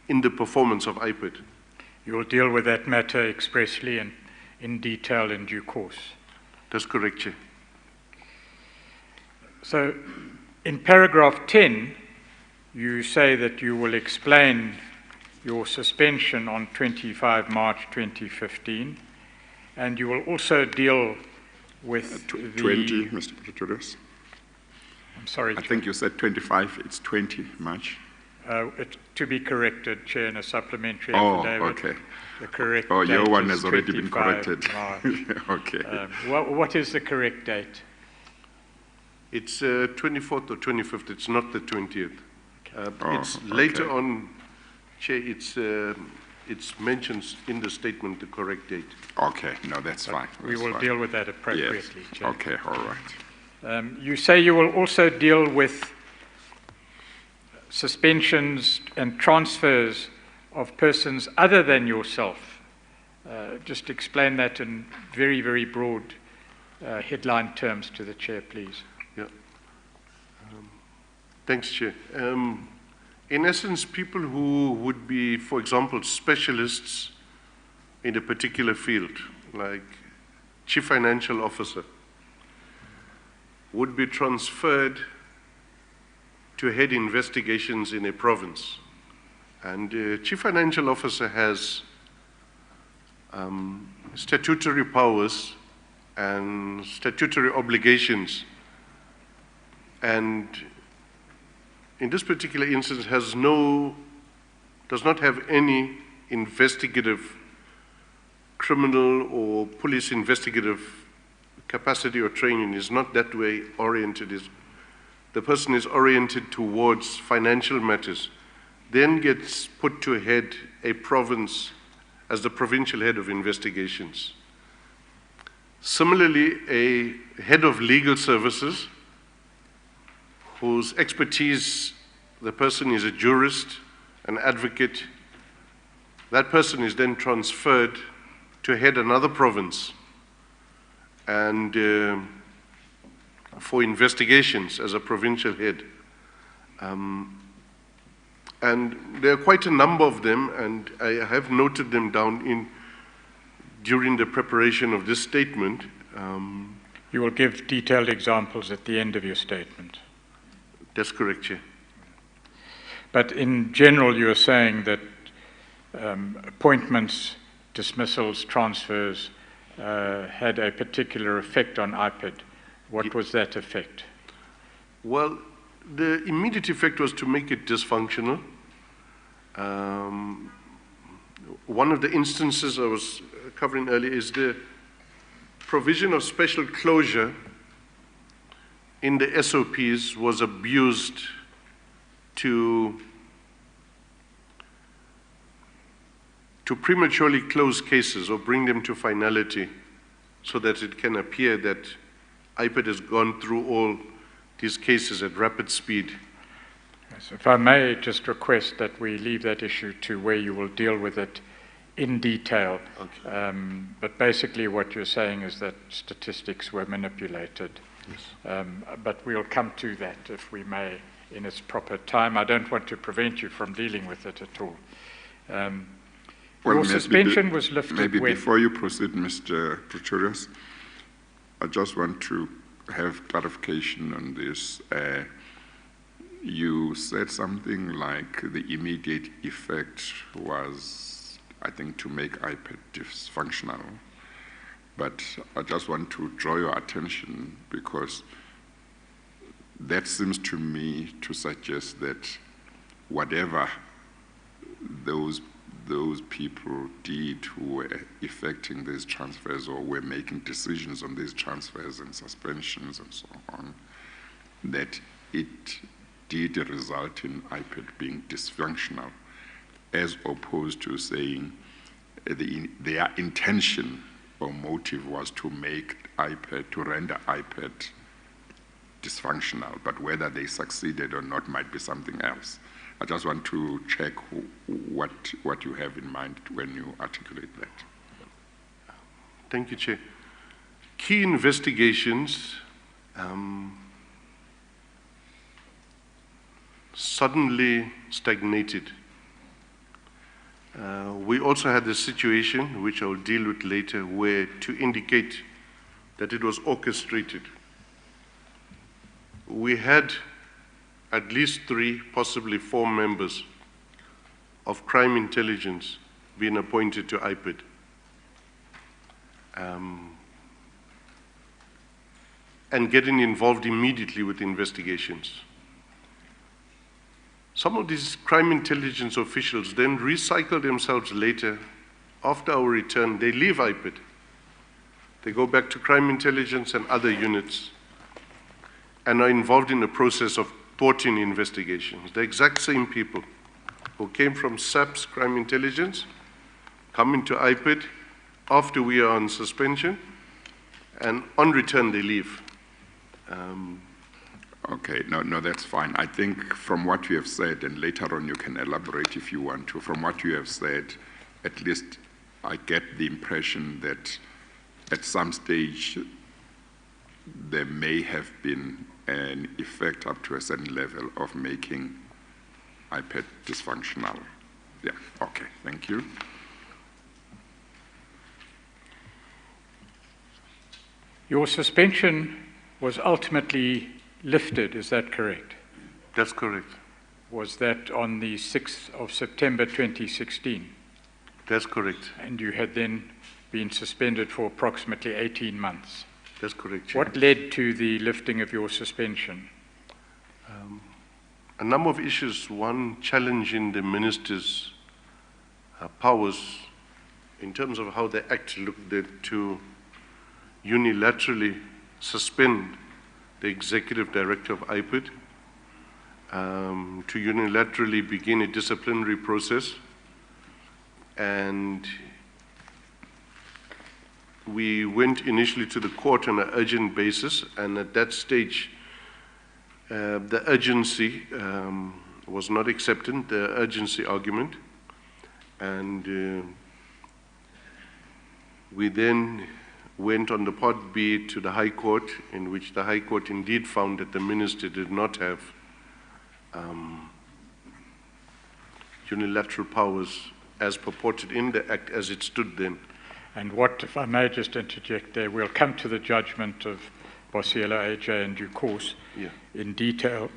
in the performance of IPID. You will deal with that matter expressly and in detail in due course. That's correct, Chair. So, in paragraph 10, you say that you will explain your suspension on 25 March 2015, and you will also deal with 20, Mr. Pretorius. I'm sorry. I think you said 25, it's 20 March. To be corrected, Chair, in a supplementary affidavit. Okay. The correct date your one is has already been corrected. Okay. What is the correct date? It's 24th or 25th. It's not the 20th. It's okay. Later on, Chair, it's mentioned in the statement the correct date. Okay, no, that's fine. We will deal with that appropriately, yes. Chair. Okay, all right. You say you will also deal with suspensions and transfers of persons other than yourself. Just explain that in very, very broad headline terms to the Chair, please. Yeah. Thanks, Chair. In essence, people who would be, for example, specialists in a particular field, like Chief Financial Officer, would be transferred to head investigations in a province. And Chief Financial Officer has statutory powers and statutory obligations, and in this particular instance does not have any investigative, criminal or police investigative capacity or training, is not that way oriented. The person is oriented towards financial matters, then gets put to head a province as the provincial head of investigations. Similarly, a head of legal services whose expertise, the person is a jurist, an advocate, that person is then transferred to head another province and for investigations as a provincial head. And there are quite a number of them, and I have noted them down during the preparation of this statement. You will give detailed examples at the end of your statement. That's correct, Chair. But in general, you're saying that appointments, dismissals, transfers had a particular effect on IPID. What was that effect? Well, the immediate effect was to make it dysfunctional. One of the instances I was covering earlier is the provision of special closure in the SOPs was abused to prematurely close cases or bring them to finality so that it can appear that IPID has gone through all these cases at rapid speed. Yes, if I may just request that we leave that issue to where you will deal with it in detail. Okay. But basically what you're saying is that statistics were manipulated. Yes. But we'll come to that, if we may, in its proper time. I don't want to prevent you from dealing with it at all. Your suspension was lifted maybe when? Before you proceed, Mr. Pretorius, I just want to have clarification on this. You said something like the immediate effect was, I think, to make IPID dysfunctional. But I just want to draw your attention because that seems to me to suggest that whatever those people did who were effecting these transfers or were making decisions on these transfers and suspensions and so on, that it did result in IPID being dysfunctional, as opposed to saying their intention or motive was to make IPID, to render IPID dysfunctional, but whether they succeeded or not might be something else. I just want to check what you have in mind when you articulate that. Thank you, Chair. Key investigations suddenly stagnated. We also had a situation, which I'll deal with later, where to indicate that it was orchestrated, we had at least 3, possibly 4 members of crime intelligence being appointed to IPID. And getting involved immediately with investigations. Some of these crime intelligence officials then recycle themselves later. After our return, they leave IPID. They go back to crime intelligence and other units and are involved in the process of thwarting investigations. The exact same people who came from SAP's crime intelligence come into IPID after we are on suspension, and on return they leave. Okay, no, that's fine. I think from what you have said, and later on you can elaborate if you want to, from what you have said, at least I get the impression that at some stage there may have been an effect up to a certain level of making IPID dysfunctional. Yeah, okay, thank you. Your suspension was ultimately lifted, is that correct? That's correct. Was that on the 6th of September 2016? That's correct. And you had then been suspended for approximately 18 months. That's correct, Chair. What led to the lifting of your suspension? A number of issues. One, challenging the minister's powers in terms of how the Act looked at to unilaterally suspend the executive director of IPID, to unilaterally begin a disciplinary process. And we went initially to the court on an urgent basis, and at that stage, the urgency was not accepted, the urgency argument, and we then went on the Part B to the High Court, in which the High Court indeed found that the minister did not have unilateral powers as purported in the Act as it stood then. And what, if I may just interject there, we'll come to the judgment of Bosiela AJ in due course in detail,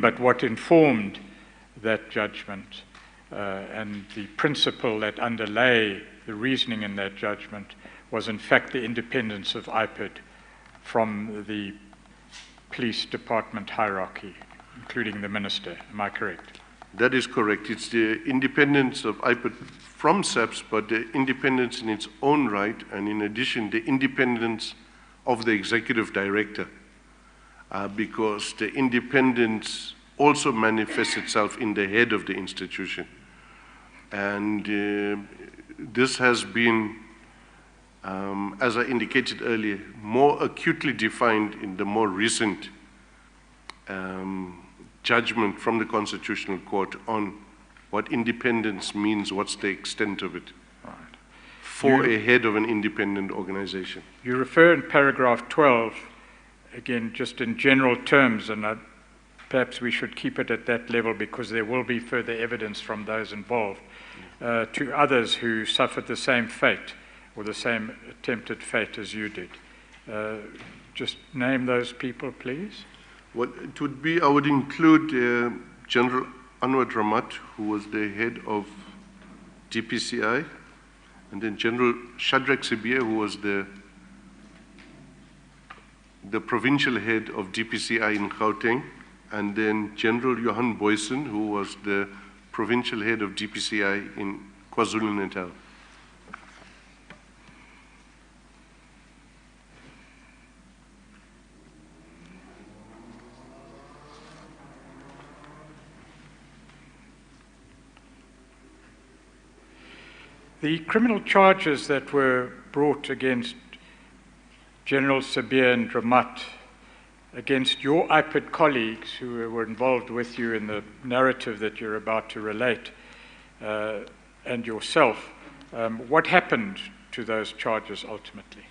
but what informed that judgment and the principle that underlay the reasoning in that judgment was in fact the independence of IPID from the police department hierarchy, including the minister. Am I correct? That is correct. It's the independence of IPID from SABC, but the independence in its own right, and in addition, the independence of the executive director, because the independence also manifests itself in the head of the institution. And this has been, as I indicated earlier, more acutely defined in the more recent judgment from the Constitutional Court on what independence means, what's the extent of it, for a head of an independent organization. You refer in paragraph 12, again, just in general terms, and perhaps we should keep it at that level because there will be further evidence from those involved, to others who suffered the same fate or the same attempted fate as you did. Just name those people, please. What it would be, I would include General Anwar Ramat, who was the head of GPCI, and then General Shadrach Sibia, who was the provincial head of GPCI in Gauteng, and then General Johan Boysen, who was the provincial head of GPCI in KwaZulu-Natal. The criminal charges that were brought against General Sabir and Ramat, against your IPID colleagues who were involved with you in the narrative that you're about to relate, and yourself, what happened to those charges ultimately?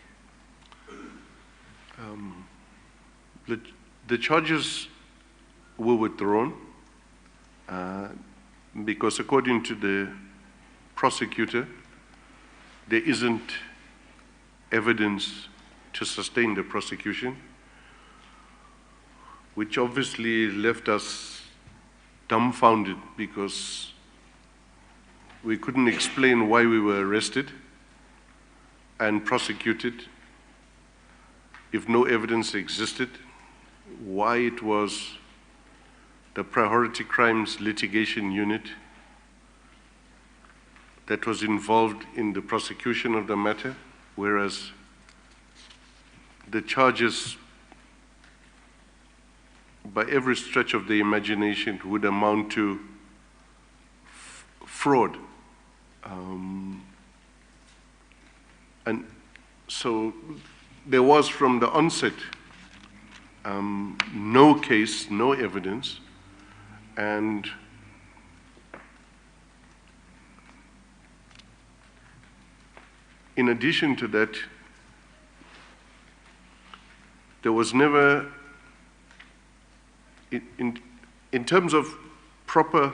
The charges were withdrawn because according to the prosecutor, there isn't evidence to sustain the prosecution, which obviously left us dumbfounded because we couldn't explain why we were arrested and prosecuted if no evidence existed, why it was the Priority Crimes Litigation Unit that was involved in the prosecution of the matter, whereas the charges, by every stretch of the imagination, would amount to fraud. And so there was from the onset no case, no evidence, and in addition to that, there was never, in terms of proper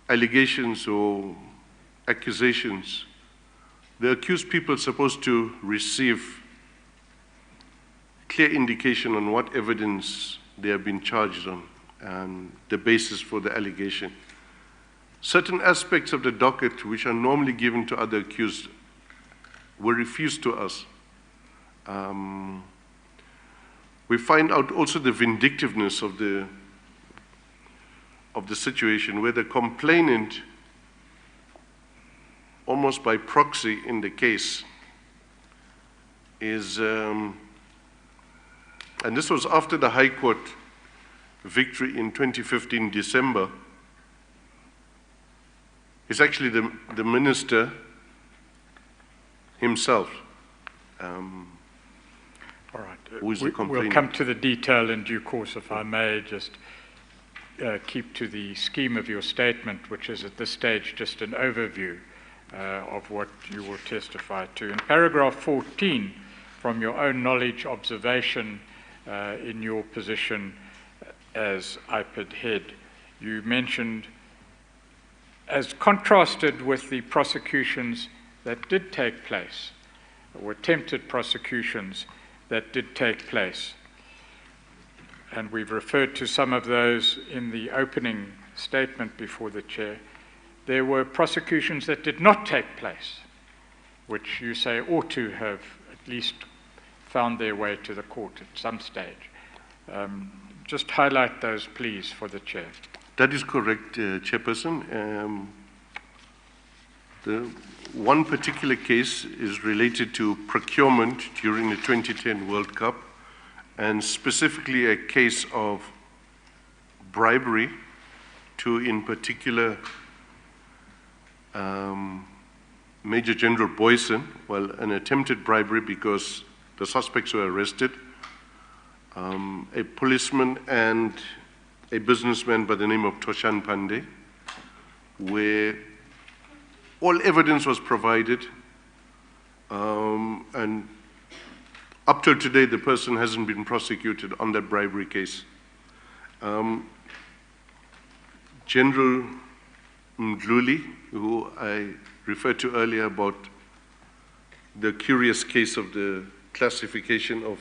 allegations or accusations, the accused people are supposed to receive clear indication on what evidence they have been charged on and the basis for the allegation. Certain aspects of the docket which are normally given to other accused were refused to us. We find out also the vindictiveness of the situation, where the complainant, almost by proxy in the case, is, and this was after the High Court victory in 2015 December, is actually the minister himself. All right. Who is the We'll complainant. come to the detail in due course, if I may just keep to the scheme of your statement, which is at this stage just an overview of what you will testify to. In paragraph 14, from your own knowledge, observation in your position as IPID head, you mentioned, as contrasted with the prosecutions that did take place, or attempted prosecutions that did take place, and we've referred to some of those in the opening statement before the chair, there were prosecutions that did not take place, which you say ought to have at least found their way to the court at some stage. Just highlight those, please, for the chair. That is correct, Chairperson. The one particular case is related to procurement during the 2010 World Cup, and specifically a case of bribery to, in particular, Major General Boyson, well, an attempted bribery because the suspects were arrested, a policeman and a businessman by the name of Toshan Pandey, where all evidence was provided, and up till today, the person hasn't been prosecuted on that bribery case. General Mdluli, who I referred to earlier about the curious case of the classification of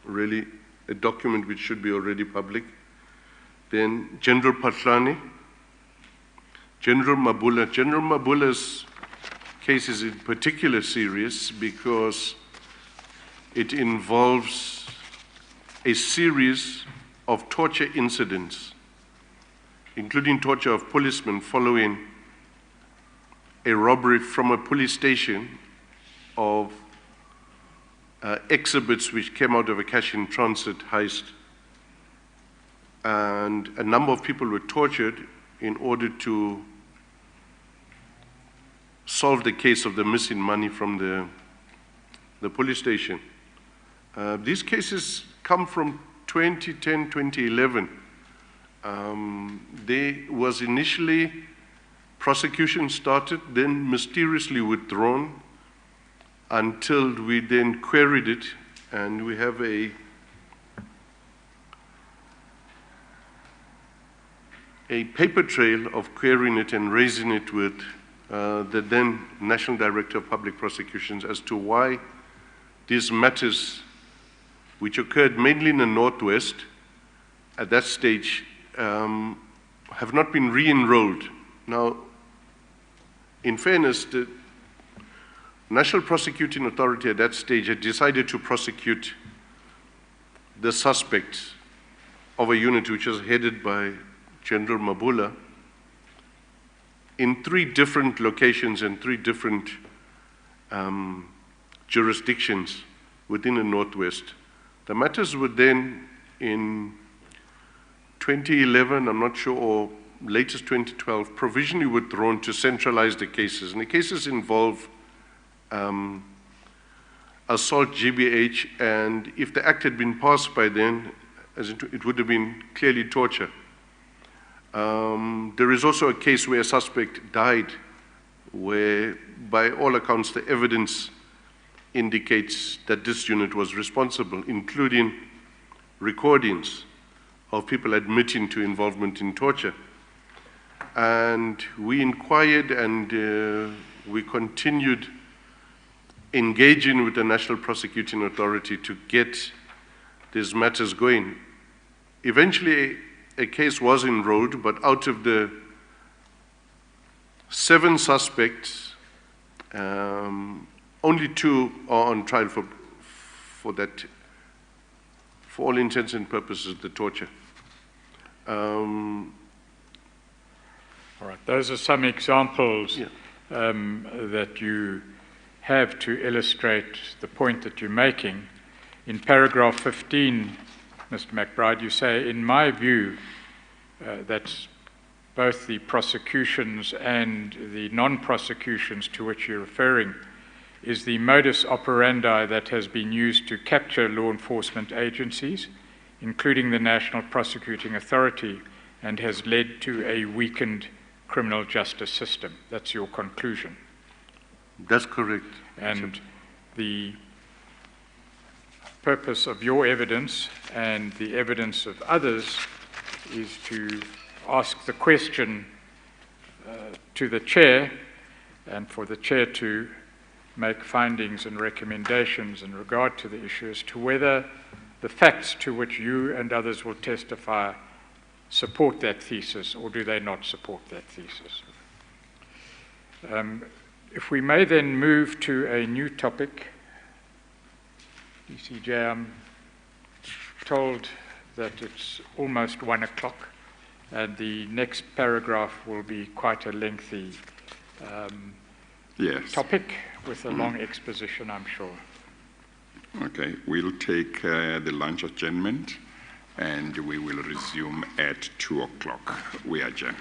really a document which should be already public. Then General Patlani, General Mabula. General Mabula's case is in particular serious because it involves a series of torture incidents, including torture of policemen following a robbery from a police station of exhibits which came out of a cash-in-transit heist. And a number of people were tortured in order to solve the case of the missing money from the police station. These cases come from 2010, 2011. There was initially prosecution started, then mysteriously withdrawn until we then queried it, and we have a paper trail of querying it and raising it with the then National Director of Public Prosecutions as to why these matters, which occurred mainly in the Northwest at that stage, have not been re-enrolled. Now, in fairness, the National Prosecuting Authority at that stage had decided to prosecute the suspect of a unit which was headed by General Mabula in 3 different locations and 3 different jurisdictions within the Northwest. The matters were then in 2011, I'm not sure, or latest 2012, provisionally withdrawn to centralize the cases. And the cases involve assault, GBH, and if the act had been passed by then, it would have been clearly torture. There is also a case where a suspect died, where by all accounts the evidence indicates that this unit was responsible, including recordings of people admitting to involvement in torture. And we inquired and we continued engaging with the National Prosecuting Authority to get these matters going. Eventually, a case was enrolled, but out of the 7 suspects, only 2 are on trial for that, for all intents and purposes, the torture. All right, those are some examples Yeah. that you have to illustrate the point that you're making. In paragraph 15, Mr. McBride, you say, in my view, that's both the prosecutions and the non-prosecutions to which you're referring, is the modus operandi that has been used to capture law enforcement agencies, including the National Prosecuting Authority, and has led to a weakened criminal justice system. That's your conclusion. That's correct. And the purpose of your evidence and the evidence of others is to ask the question to the chair, and for the chair to make findings and recommendations in regard to the issue as to whether the facts to which you and others will testify support that thesis, or do they not support that thesis. If we may then move to a new topic. DCJ, I'm told that it's almost 1 o'clock, and the next paragraph will be quite a lengthy Yes. topic with a long exposition, I'm sure. Okay, we'll take the lunch adjournment, and we will resume at 2 o'clock. We adjourn.